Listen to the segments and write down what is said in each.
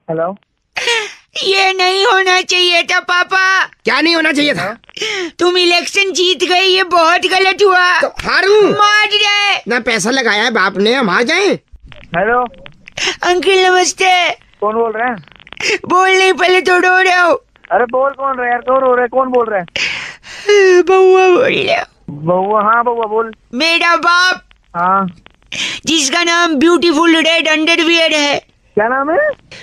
Hello. ये नहीं होना चाहिए था पापा। क्या नहीं होना चाहिए था? तुम इलेक्शन जीत गए, ये बहुत गलत हुआ। तो हारूं? मार जाए ना पैसा लगाया है बाप ने, हम हार जाए। हेलो, अंकल नमस्ते। कौन बोल रहे हैं? बोल नहीं, पहले तो रो रहे हो। अरे बोल, कौन रहा है यार? क्यों रो रहे हैं? कौन बोल रहा है? बउआ बोल रहे हो। बउआ? हाँ बउआ बोल। मेरा बाप, हाँ, जिसका नाम ब्यूटीफुल रेड अंडरवियर है। क्या नाम है?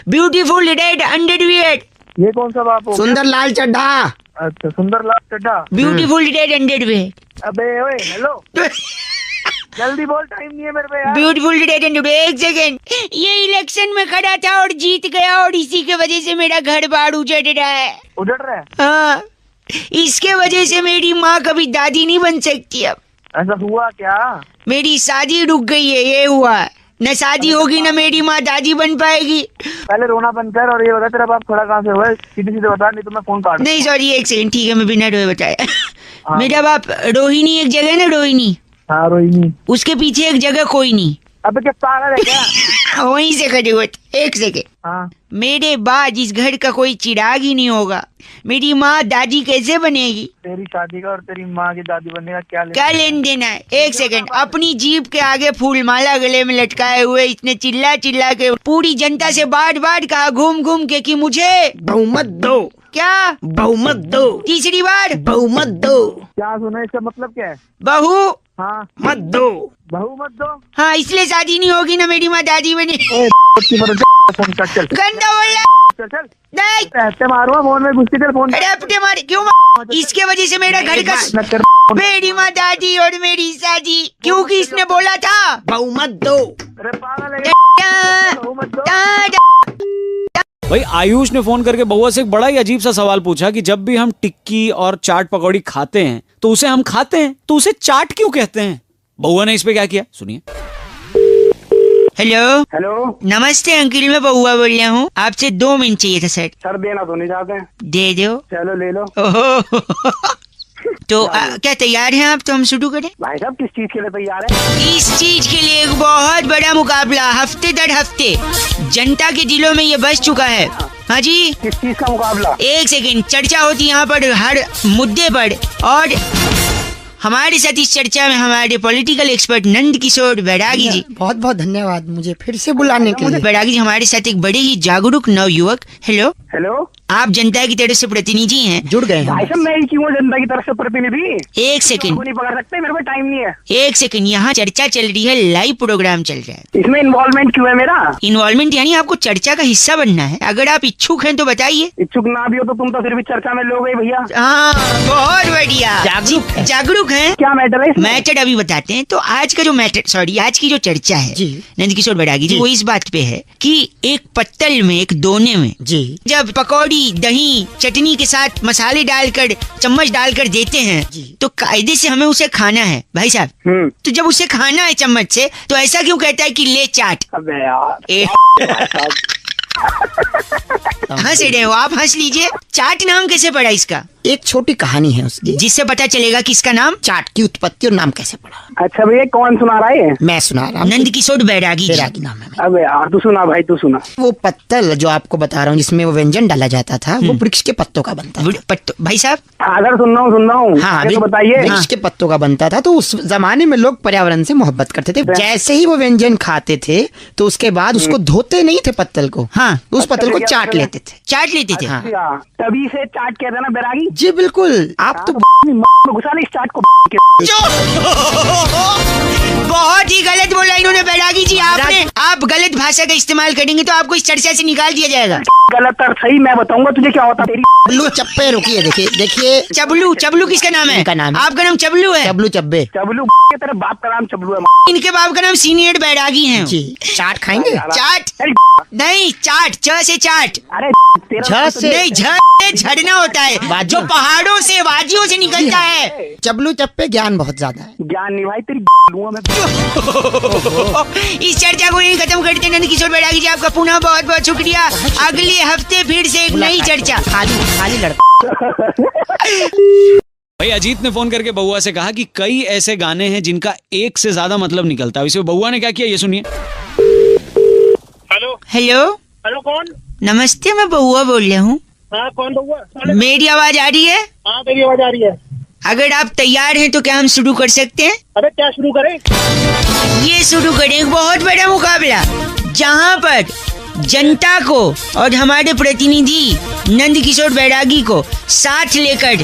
Beautiful red underwear. ये कौन सा बाप हो? सुंदर लाल चड्ढा। अच्छा, सुंदर लाल चड्ढा। Beautiful red underwear. अबे ओए, हेलो, जल्दी बोल, टाइम नहीं है मेरे पे यार। Beautiful red underwear. एक सेकेंड, ये इलेक्शन में खड़ा था और जीत गया, और इसी के वजह से मेरा घर बार उजड़ रहा है। उजड़ रहा है? हाँ, इसके वजह से मेरी माँ कभी दादी नहीं बन सकती। अब ऐसा हुआ क्या? मेरी शादी रुक गई है, ये हुआ। न शादी होगी न मेरी माँ दादी बन पाएगी। पहले रोना बंद कर और ये बता, तेरा बाप खड़ा कहाँ से हुआ है? सीधे सीधे बता, नहीं तो मैं फोन काट। नहीं सॉरी, एक सेकंड, ठीक है, मैं बिना रोए बताया। मेरा बाप रोहिणी, एक जगह ना रोहिणी, हाँ रोहिणी, उसके पीछे एक जगह कोई नहीं। अबे क्या पागल है क्या? वहीं से खड़े हुए थे। एक सेकेंड, हाँ, मेरे बाद इस घर का कोई चिराग ही नहीं होगा, मेरी माँ दादी कैसे बनेगी? तेरी शादी का और तेरी माँ की दादी बनने का क्या लेन देन है? एक सेकंड, अपनी जीप के आगे फूलमाला गले में लटकाए हुए इसने चिल्ला चिल्ला के पूरी जनता से बार बार कहा, घूम घूम के, कि मुझे बहुमत दो। क्या बहुमत दो। तीसरी बार बहुमत दो। क्या सुना? इसका मतलब क्या है? बहू हाँ, मत दो। बहू मत दो। हाँ, इसलिए शादी नहीं होगी ना मेरी माँ दादी बने। फोन काट, चल गंदा बोल रहा है। चल चल। नहीं, ऐसे मारूंगा फोन में घुसती, चल फोन। अरे अपने मार क्यों इसके वजह से मेरा घर का, मत कर। मेरी माँ दादी और मेरी शादी, क्योंकि इसने बोला था बहुमत दो। अरे पागल है, बहू मत दो। भाई आयुष ने फोन करके बउआ से एक बड़ा ही अजीब सा सवाल पूछा कि जब भी हम टिक्की और चाट पकौड़ी खाते हैं तो उसे हम खाते हैं, तो उसे चाट क्यों कहते हैं? बउआ ने इस पे क्या किया, सुनिए। हेलो हेलो, नमस्ते अंकिल, मैं बउआ बोल रहा हूँ, आपसे 2 मिनट चाहिए था सर। सर देना तो नहीं चाहते हैं। दे दो। चलो ले लो। ओहो तो क्या तैयार हैं आप? तो हम शुरू करें। भाई साहब किस चीज के लिए तैयार है? इस चीज के लिए एक बहुत बड़ा मुकाबला, हफ्ते दर हफ्ते जनता के दिलों में ये बस चुका है। हाँ जी, किस चीज का मुकाबला? एक सेकंड, चर्चा होती यहाँ पर हर मुद्दे पर, और हमारे साथ इस चर्चा में हमारे पॉलिटिकल एक्सपर्ट नंद किशोर बैरागी जी। बहुत बहुत धन्यवाद मुझे फिर से बुलाने के लिए। बैरागी जी हमारे साथ एक बड़े ही जागरूक नवयुवक। हेलो, हेलो, आप जनता की तरफ से प्रतिनिधि हैं। जुड़ गए भाई हैं। साहब मैं ही क्यों जनता की तरफ से प्रतिनिधि? एक सेकंड, नहीं पकड़ सकते, मेरे पे टाइम नहीं है। एक सेकंड, यहाँ चर्चा चल रही है, लाइव प्रोग्राम चल रहा है। इसमें इन्वॉल्वमेंट क्यों है मेरा? इन्वॉल्वमेंट यानी आपको चर्चा का हिस्सा बनना है। अगर आप इच्छुक हैं तो बताइए। इच्छुक ना भी हो तो तुम तो फिर भी चर्चा में लोगे भैया। हाँ, बहुत बढ़िया, जागरूक हैं। क्या मैटर है इसमें? मैटर अभी बताते हैं। तो आज का जो मैटर, सॉरी, आज की जो चर्चा है जी। नंद किशोर बैरागी जी, वो इस बात पे है कि एक पत्तल में, एक दोने में जी। जब पकौड़ी, दही, चटनी के साथ मसाले डालकर, चम्मच डालकर देते हैं, जी। तो कायदे से हमें उसे खाना है भाई साहब। तो जब उसे खाना है चम्मच से, तो ऐसा क्यों कहता है कि ले चाट? अबे यार, ए, हंस रहे हो आप, हंस लीजिए। चाट नाम कैसे पड़ा इसका? एक छोटी कहानी है उसकी, जिससे पता चलेगा कि इसका नाम चाट की उत्पत्ति और नाम कैसे पड़ा। अच्छा भैया, कौन सुना रहा है? मैं सुना रहा हूँ। नंद किशोर बैरागी जी। बैरागी नाम है मेरा। अबे यार तू सुना भाई, तू सुना। वो पत्तल जो आपको बता रहा हूँ जिसमें वो व्यंजन डाला जाता था, वो वृक्ष के पत्तों का बनता था। भाई साहब, अगर सुन रहा हूँ हाँ, आगे तो बताइए। वृक्ष के पत्तों का बनता था। तो उस जमाने में लोग पर्यावरण से मोहब्बत करते थे। जैसे ही वो व्यंजन खाते थे तो उसके बाद उसको धोते नहीं थे पत्तल को। हाँ, उस पत्तल को चाट लेते थे। चाट लेते थे। हाँ। अच्छा, तभी से चाट कहते हैं ना बैरागी? जी बिल्कुल। आप तो घुसा ले इस चाट को। बहुत ही गलत बोला इन्होंने बैरागी जी। आपने, आप गलत भाषा का इस्तेमाल करेंगे तो आपको इस चर्चा से निकाल दिया जाएगा। गलत और सही मैं बताऊंगा तुझे क्या होता तेरी। चबलू चप्पे, रुकिए, देखिए देखिए। चबलू, चबलू किसका नाम है? इनका नाम है। आपका नाम चबलू है? चबलू चब्बे। चबलू तेरे बाप का नाम चबलू है। इनके बाप का नाम सीनियर बैरागी है जी। चाट खाएंगे? चाट नहीं, चाट, च से चाट। अरे झ से नहीं, झ से झड़ना होता है, जो पहाड़ों से, वादियों से निकलता है। चबलू चप्पे ज्ञान बहुत ज्यादा है। ज्ञान नहीं भाई, तेरी लूंगा मैं। इस चर्चा को यहीं खत्म करते हैं। नंद किशोर बैरागी जी, आपका पुनः बहुत बहुत शुक्रिया। अगले हफ्ते फिर से एक नई चर्चा। खाली लड़का। भाई अजीत ने फोन करके बउआ से कहा कि कई ऐसे गाने हैं जिनका एक से ज्यादा मतलब निकलता है। इसे बउआ ने क्या किया, ये सुनिए। हेलो हेलो, हेलो, कौन? नमस्ते, मैं बउआ बोल रहा हूँ। हाँ, कौन बउआ? मेरी आवाज आ रही है? हाँ, तेरी आवाज आ रही है। अगर आप तैयार हैं तो क्या हम शुरू कर सकते हैं? अबे क्या शुरू करें? ये शुरू करें एक बहुत बड़ा मुकाबला, जहाँ पर जनता को और हमारे प्रतिनिधि नंद किशोर बैरागी को साथ लेकर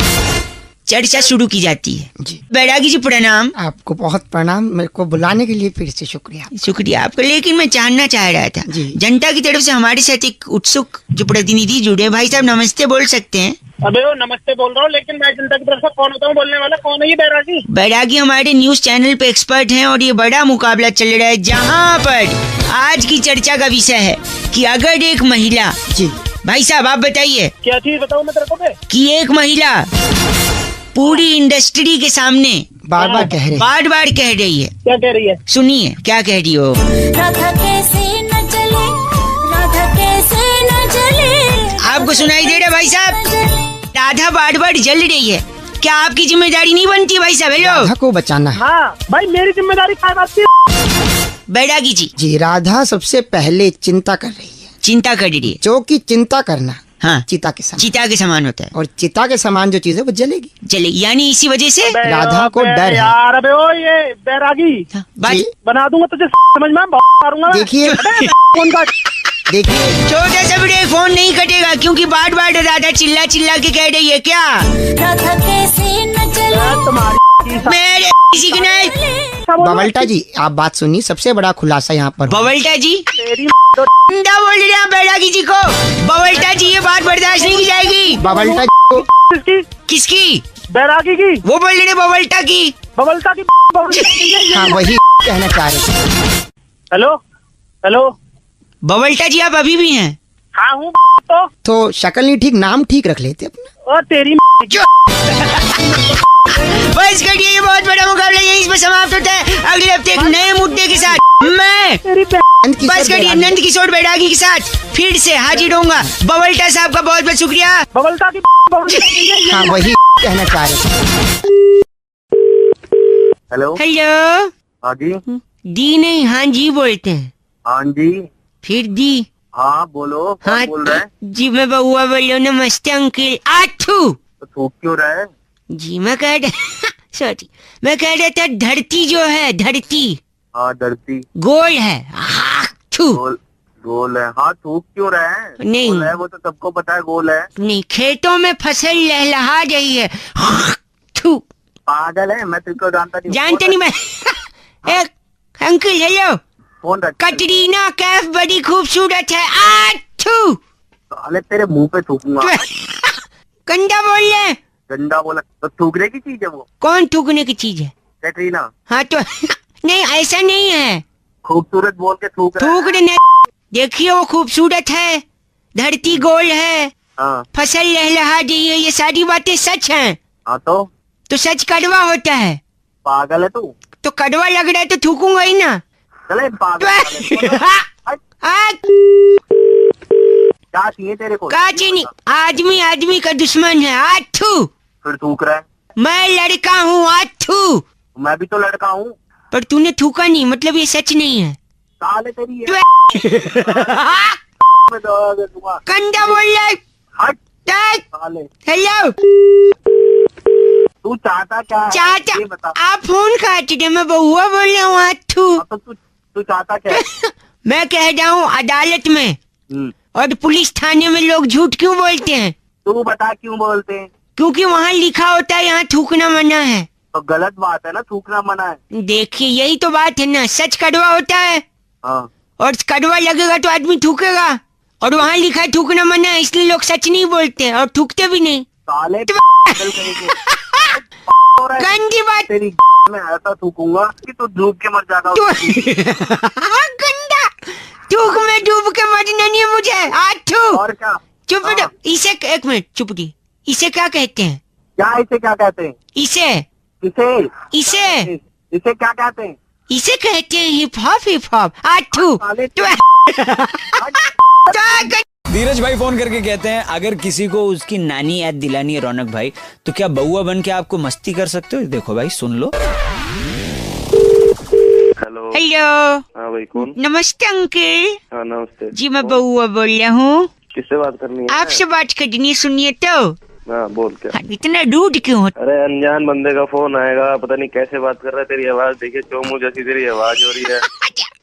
चर्चा शुरू की जाती है। जी। बैरागी जी प्रणाम। आपको बहुत प्रणाम, मेरे को बुलाने के लिए फिर से शुक्रिया। शुक्रिया आपका। लेकिन मैं जानना चाह रहा था, जी। जनता की तरफ से हमारे साथ एक उत्सुक जो प्रतिनिधि जुड़े, भाई साहब नमस्ते बोल सकते हैं? अबे वो नमस्ते बोल रहा हूँ, लेकिन मैं जनता की तरफ से कौन होता हूँ बोलने वाला? कौन है ये बैरागी? बैरागी हमारे न्यूज चैनल पे एक्सपर्ट हैं और ये बड़ा मुकाबला चल रहा है, जहाँ पर आज की चर्चा का विषय है कि अगर एक महिला, जी भाई साहब आप बताइए, क्या चीज बताऊँ मैं तेरे को बे? कि एक महिला पूरी इंडस्ट्री के सामने बार बार कह रहे हैं। बार बार कह रही है, क्या कह रही है? सुनिए क्या कह रही हो। राधा कैसे न चले, राधा कैसे न चले। आपको सुनाई दे रहा भाई साहब? राधा बार बार जल रही है, क्या आपकी जिम्मेदारी नहीं बनती भाई साहब? हेलो राधा को बचाना है। हाँ भाई, मेरी जिम्मेदारी क्या बात की? बैरागी जी, जी, राधा सबसे पहले चिंता कर रही है, चिंता कर रही है। जो कि चिंता करना हाँ, चिता के समान, चिता के समान होता है, और चिता के समान जो चीज है वो जलेगी। चले यानी इसी वजह से अबे राधा को अबे डर है। यार, अबे ओ ये बैरागी बात जी, बना दूंगा तुझे, समझ में मारूंगा मैं। देखिए अबे फोन का देखिए, छोटा सा ब्रेक, फोन नहीं कटेगा क्योंकि बार बार राधा चिल्ला चिल्ला के कह रही है। क्या राधा कैसे न चले, तुम्हारी मेरे किसी की नहीं? बबल्टा जी आप बात सुनिए, सबसे बड़ा खुलासा यहाँ पर हुआ। बबल्टा जी तेरी क्या बोल रहे हैं बैरागी जी को? बबल्टा जी ये बात बर्दाश्त नहीं की जाएगी। बबल्टा जी को किसकी? किसकी? बैरागी की? वो बोल रहे हैं बबल्टा की। बबलता की? हाँ वही कहना चाह रहे थे। हेलो हेलो, बबल्टा जी आप अभी भी हैं? हाँ हूँ तो शक्ल नहीं ठीक, नाम ठीक रख लेते अपना। और तेरी बस करिए, ये बहुत बड़ा मुकाबला यहीं पर समाप्त होता है। अगले हफ्ते एक नए मुद्दे के साथ मैं तेरी बस करिए नंद किशोर बैरागी के साथ फिर से हाजिर होऊंगा। बबल्टा साहब का बहुत बहुत शुक्रिया। बबलता की हाँ वही कहना चाह रहे थे। हेलो। हेलो, हाँ जी। दी नहीं हाँ जी बोलते हैं। हाँ जी। फिर दी। हाँ बोलो, कौन हाँ बोल रहा है? जी मैं बउआ बोल रहा हूँ। नमस्ते अंकल। आठू तो थूक क्यों रहा है? जी मैं कह रहा सॉरी, मैं कह रहा था धरती जो है, धरती हाँ धरती गोल है। आठू गोल गोल है। हाँ थूक क्यों रहा है? नहीं। गोल है, वो तो सबको पता है गोल है। नहीं, खेतों में फसल लहलहा रही है। आठू पागल है, मैं तुमको जानता नहीं। जानते नहीं मैं। एक अंकल हेलो, फोन रख। कटरीना कैफ बड़ी खूबसूरत है। आठू साले तेरे मुंह पे थूकूंगा। कंडा बोल रहे हैं। गंदा बोला तो थूकने की चीज है वो। कौन थूकने की चीज है? कैटरीना हाँ तो नहीं ऐसा नहीं है, खूबसूरत बोल के थूक रहा है। थूकने देखिए वो खूबसूरत है, धरती गोल है, हाँ फसल लहलहा रही है, ये सारी बातें सच हैं। हाँ तो सच कड़वा होता है, पागल है तू। तो कड़वा लग रहा है तो थूकूंगा ही ना। चले पागल। क्या चाहिए तेरे को? काची नहीं, आदमी आदमी का दुश्मन है। आठू फिर थूक रहा है। मैं लड़का हूँ। आठू मैं भी तो लड़का हूँ। पर तूने थूका नहीं, मतलब ये सच नहीं है। साले तेरी है। मैं दवा दे दूंगा। कंडा बोल रहा है। हट टक। साले। हेलो, तू चाहता क्या है? चाचा ये बता। आप फोन काट दे, मैं बउआ बोल रहा हूँ। आठू हाँ, तो तू चाहता क्या है? मैं कह रहा हूँ अदालत में और पुलिस थाने में लोग झूठ क्यों बोलते हैं? तू बता क्यों बोलते हैं? क्योंकि वहाँ लिखा होता है यहाँ थूकना मना है। तो गलत बात है ना, थूकना मना है। देखिए यही तो बात है ना, सच कड़वा होता है हाँ और कड़वा लगेगा तो आदमी थूकेगा, और वहाँ लिखा है थूकना मना है, इसलिए लोग सच नहीं बोलते और थूकते भी नहीं। साले पागल कहेंगे। हो रहा है। गंदी बात। तेरी में ऐसा थूकूंगा कि तू डूब के मर जाएगा। गंदा थूक में डूब के मरना नहीं है मुझे। आठू और क्या? चुप हाँ। रहो। इसे एक मिनट चुप रही, इसे क्या कहते हैं? क्या इसे क्या कहते हैं? इसे इसे इसे क्या कहते हैं? इसे कहते हैं हिप हॉप। Hip hop. आठू साले धीरज भाई फोन करके कहते हैं अगर किसी को उसकी नानी याद दिलानी है रौनक भाई, तो क्या बउआ बन के आपको मस्ती कर सकते हो? देखो भाई सुन लो। हेलो। हेलो, हाँ भाई कौन? नमस्ते अंकल। हाँ नमस्ते। जी मैं बउआ बोल रहा हूँ। किससे बात करनी है? आपसे बात करनी है, सुनिए तो। हाँ बोल क्या? हाँ, इतना रूड क्यों हो? अरे अनजान बंदे का फोन आएगा, पता नहीं कैसे बात कर रहा है। तेरी आवाज देखिए, चोमू जैसी तेरी आवाज हो रही है।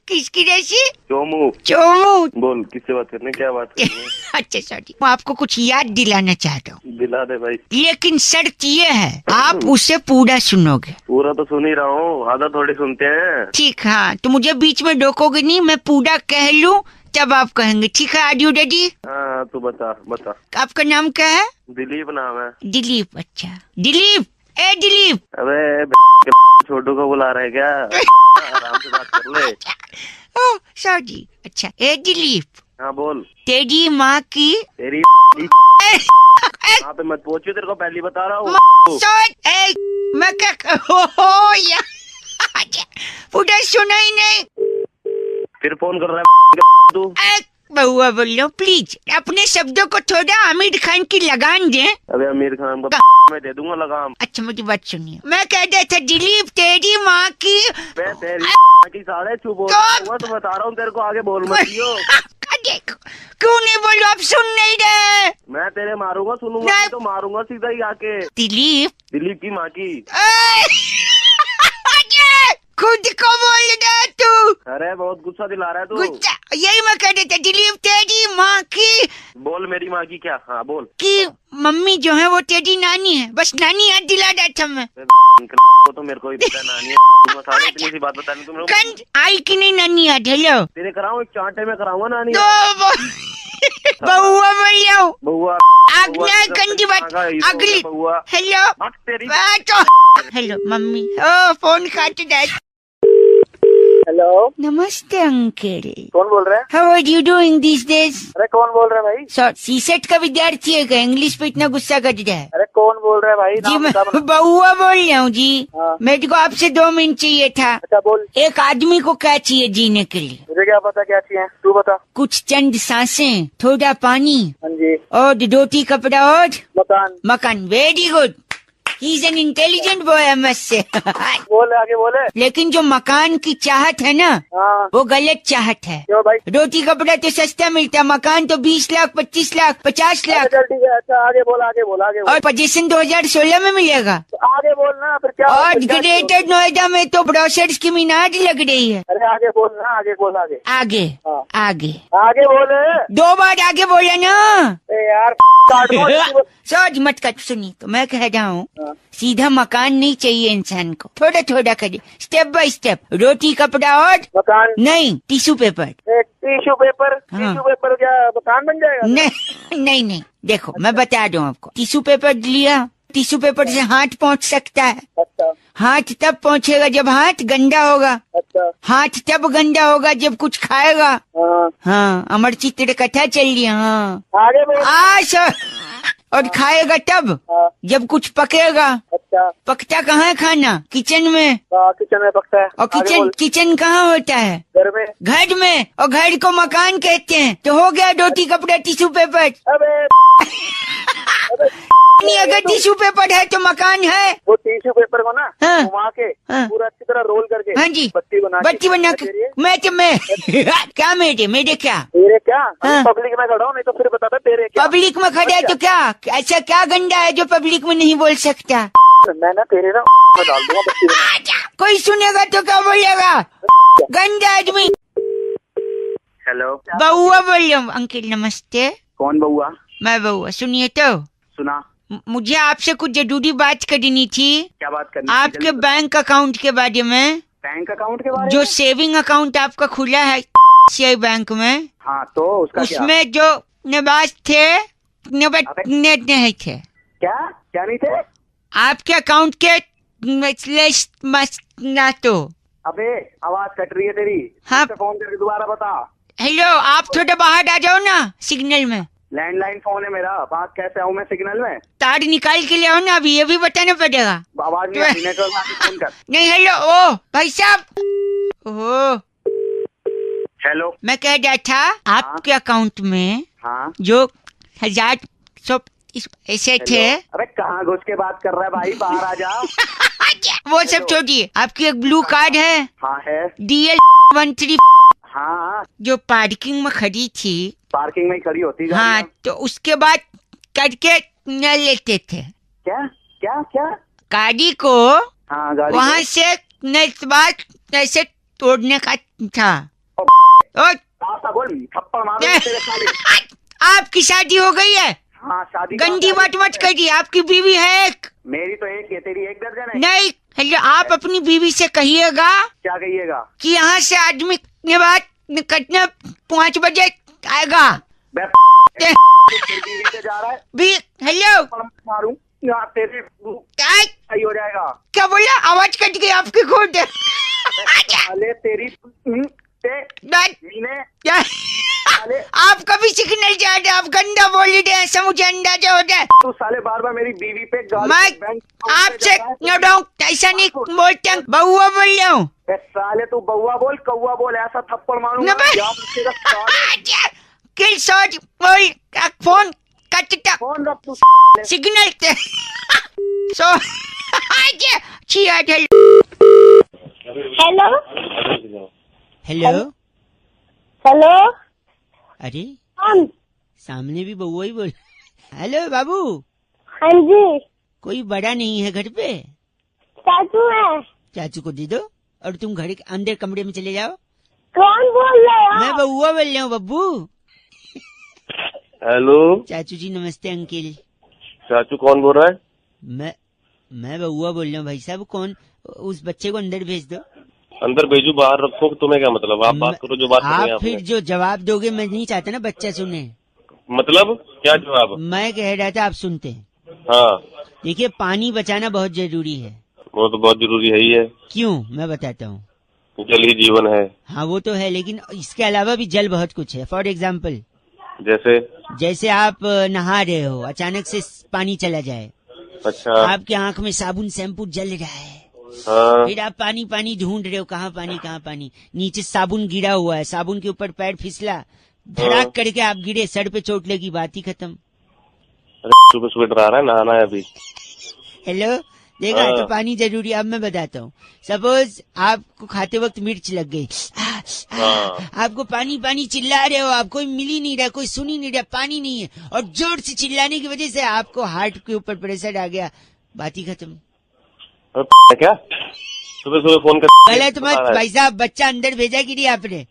किसकी जैसी? चोमू। चोमू। बोल किससे बात करनी है, क्या बात करनी है? अच्छा सॉरी, मैं आपको कुछ याद दिलाना चाहता हूँ, दिला दे भाई। लेकिन शर्त ये है, आप उसे पूरा सुनोगे। पूरा तो सुन ही रहा हूँ, आधा थोड़ी सुनते हैं। ठीक, हाँ तो मुझे बीच में रोकोगे नहीं, मैं पूरा कह लूँ तब आप कहेंगे, ठीक है? Are you ready? हाँ तू बता बता। आपका नाम क्या है? दिलीप नाम है। दिलीप। अच्छा दिलीप, ए दिलीप। अबे छोटू को बुला रहे क्या? आराम से बात कर ले। Oh sorry. अच्छा ए दिलीप, हाँ बोल। तेरी माँ की तेरी वहाँ पे मत पहुंचियो, तेरे को पहले बता रहा हूँ। मैं क्या हो या पूरा सुना ही नहीं। फिर फोन कर रहा है तू। बहुआ बोल लो, प्लीज अपने शब्दों को थोड़ा आमिर खान की लगान दें। अबे आमिर खान को मैं दे दूंगा लगाम। अच्छा मुझी बात सुनिए, मैं कह रहा था दिलीप तेरी माँ की। मैं तेरी की साढ़े चुप हो तो बता रहा हूँ तेरे को, आगे बोल मत दियो। देखो क्यों नहीं बोलो, आप सुन नहीं रहे। मैं तेरे मारूंगा, सुनूंगा नहीं तो मारूंगा सीधा ही आके। दिलीप की माँ की। खुद को बोल रहा तू। अरे बहुत गुस्सा दिला रहा है तू। गुस्सा, यही मैं कह रहा था, दिलीप तेरी माँ की। बोल मेरी माँ की क्या? हाँ बोल। कि मम्मी जो है वो तेरी नानी है, बस नानी याद दिला रहा था मैं। वो तो मेरे को ही पता है नानी है। सारे इतनी सी बात बतानी तुम लोग। आई कि नहीं नानी याद? हेलो तेरे कराऊं, एक चांटे में कराऊंगा नानी। बहुआ बोल रहा हूँ। बहुआ आज्ञा गंदी बात अगली। बहुआ। हेलो तेरी। Hello mummy. ओ फोन काट दे। हेलो, नमस्ते अंकल। कौन बोल रहे हैं? How are you doing this days? अरे कौन बोल रहे हैं भाई? सर सीसेट का विद्यार्थी है क्या? इंग्लिश पे इतना गुस्सा कर रहा है। अरे कौन बोल रहे हैं भाई? जी नाम मैं बता बना। बहुआ बोल रहा हूँ जी। हाँ। मेरे को आपसे 2 मिनट चाहिए था। अच्छा बोल। एक आदमी को क्या चाहिए जीने के लिए? मुझे क्या पता क्या चाहिए, तू बता। कुछ चंद सांसें, थोड़ा पानी हाँ जी। और रोटी कपड़ा और मकान। मकान। Very good, he is an intelligent boy I must say. बोले आगे बोले। लेकिन जो मकान की चाहत है ना, हाँ। वो गलत चाहत है। क्यों भाई? रोटी कपड़ा तो सस्ता मिलता है, मकान तो 20 लाख 25 लाख 50 अच्छा लाख। चल ठीक है। अच्छा आगे बोल आगे बोल आगे बोल। और पोजीशन 2016 में मिलेगा। तो आगे बोल ना, फिर क्या? और फिर क्या ग्रेटर नोएडा में तो ब्रोशर्स की मीनार लग रही है। अरे आगे बोल ना, आगे बोल आगे। आगे हाँ। आगे आगे बोले। 2 बार आगे बोला ना। ए यार काट दो। सोच मत कर। सुनिए तो मैं कह रहा हूँ, हाँ। सीधा मकान नहीं चाहिए इंसान को, थोड़ा थोड़ा करिए, स्टेप बाय स्टेप। रोटी कपड़ा और मकान नहीं टिश्यू पेपर। Tissue paper. हाँ। टिश्यू पेपर क्या मकान बन जाएगा? नहीं नहीं, देखो मैं बता दूं आपको। टिश्यू पेपर लिया, टिश्यू पेपर से हाथ पहुंच सकता है। अच्छा हाथ तब पहुंचेगा जब हाथ गंदा होगा। अच्छा। हाथ तब गंदा होगा जब कुछ खाएगा। हाँ हाँ अमर चित्र कथा चल रही है। हाँ आगे बोल। सर। और खाएगा तब हाँ। जब कुछ पकेगा। अच्छा। पकता कहाँ है खाना? किचन में। हाँ किचन में पकता है। और आगे बोल। किचन कहाँ होता है? घर में। घर में, और घर को मकान कहते हैं। तो हो गया रोटी कपड़ा टिश्यू पेपर। अबे नहीं, अगर टिश्यू पेपर है तो मकान है। वो टिश्यू पेपर को ना हाँ। घुमा के हाँ। पूरा अच्छी तरह रोल करके हाँ जी, बत्ती बना के मैं क्या मेरे क्या तेरे क्या? हाँ। पब्लिक में खड़ा हूँ, नहीं तो फिर बताता तेरे क्या। पब्लिक में खड़ा है तो क्या? ऐसा क्या गंदा है जो पब्लिक में नहीं बोल सकता? मैं ना तेरे ना में डाल दूंगा बत्ती बना। कोई सुनेगा तो क्या बोलेगा? गंदा आदमी। हेलो, बउआ बोल रहा हूँ। अंकल नमस्ते। कौन बउआ? मैं बउआ। सुनिए तो, सुना। मुझे आपसे कुछ जरूरी बात करनी थी। क्या बात करनी? आपके बैंक अकाउंट के बारे में। बैंक अकाउंट के बारे जो में? सेविंग अकाउंट आपका खुला है CI बैंक में, हाँ तो उसका क्या? उसमें जो निवास थे नहीं थे। क्या क्या नहीं थे? आपके अकाउंट के ना तो। अबे आवाज कट रही है तेरी। हाँ। फोन करके दोबारा बता। हेलो, आप थोड़ा बाहर आ जाओ ना सिग्नल में। लैंडलाइन फोन है मेरा, बात कैसे आऊँ मैं सिग्नल में? तार निकाल के ले आओ ना, अभी ये भी बताना पड़ेगा। आवाज नहीं आती, नेटवर्क आके फोन कर। नहीं हेलो, ओ भाई साहब। Oh hello. मैं कह रहा था आपके अकाउंट में हाँ जो 1000 ऐसे थे। अबे कहाँ घुस के बात कर रहा है भाई, बाहर आ जा। वो सब छोड़िए, आपकी एक ब्लू कार्ड है हाँ है। DL 13। हाँ, जो पार्किंग में खड़ी थी, पार्किंग में ही खड़ी होती हाँ, गाड़ियाँ। तो उसके बाद करके न लेते थे क्या क्या क्या? गाड़ी को, हाँ, गाड़ी वहाँ को। से नेक्स्ट बार ऐसे तोड़ने का था। और ऐसा बोल, थप्पड़ मारो तेरे साले। आपकी शादी हो गई है? हाँ, शादी गंदी बात मत करिए, आपकी बीवी है एक? मेरी तो एक है, तेरी एक दर्जन है। नहीं, हेलो, आप अपनी बीवी से कहिएगा क्या कहिएगा? कि यहाँ से आदमी के बाद कितने 5 बजे आएगा। बे ते- तेरी बीवी से जा रहा है, भी हेलो, मारूं यहाँ तेरे क्या सही हो जाएगा। क्या बोला? आवाज कट गई आपकी खुद। साले तेरी मीने क्या? साले, आप कभी सिग्नल जा रहे, आप गंदा बोल रहे हैं, ऐसा मुझे अंदाजा हो जाए। तू साले बार बार मेरी बीवी पे गाली मैं बैंक आपसे नो डाउट ऐसा नहीं बोलते हैं, बउआ बोल रहा हूँ। बे साले तू बउआ बोल कौआ बोल, ऐसा थप्पड़ मारूंगा न बे- याद रखेगा साले। किल शॉट बोल, फोन कटता, फोन रख तू। सिग्नल ते सो छिया ढल। हेलो हेलो, हेलो अरे कौन? सामने भी बउआ ही बोल। हेलो बाबू, हाँ जी, कोई बड़ा नहीं है घर पे? चाचू है। चाचू को दे दो और तुम घर के अंदर कमरे में चले जाओ। कौन बोल रहे हो? मैं बउआ बोल रहा हूँ बब्बू। हेलो, चाचू जी नमस्ते अंकिल। चाचू कौन बोल रहा है? मैं बउआ बोल रहा हूँ भाई साहब। कौन? उस बच्चे को अंदर भेज दो। अंदर भेजू बाहर रखो, तुम्हें क्या मतलब? आप बात करो जो बात करनी है आप फिर आपने। जो जवाब दोगे, मैं नहीं चाहता ना बच्चा सुने। मतलब क्या जवाब? मैं कह रहा था, आप सुनते हैं। हाँ, देखिए, पानी बचाना बहुत जरूरी है। वो तो बहुत जरूरी है ही है, क्यों? मैं बताता हूँ। जल ही जीवन है। हाँ वो तो है, लेकिन इसके अलावा भी जल बहुत कुछ है। फॉर एग्जाम्पल, जैसे आप नहा रहे हो, अचानक से पानी चला जाए, अच्छा, आपकी आंख में साबुन शैम्पू जल रहा है, हाँ, फिर आप पानी पानी ढूंढ रहे हो, कहाँ पानी, नीचे साबुन गिरा हुआ है, साबुन के ऊपर पैर फिसला, धड़ाक करके आप गिरे, सर पे चोट लगी, बात ही खत्म। अरे सुबह सुबह डरा रहा है, नहाना है अभी। हेलो, देखा? हाँ। तो पानी जरूरी। अब मैं बताता हूँ, सपोज आपको खाते वक्त मिर्च लग गई, हाँ। आपको पानी पानी चिल्ला रहे हो, आप कोई मिल ही नहीं रहा, कोई सुन ही नहीं रहा, पानी नहीं है, और जोर से चिल्लाने की वजह से आपको हार्ट के ऊपर प्रेशर आ गया, बात ही खत्म। अरे क्या सुबह सुबह फोन कर? गलत मत भाई साहब, बच्चा अंदर भेजा कि नहीं आपने?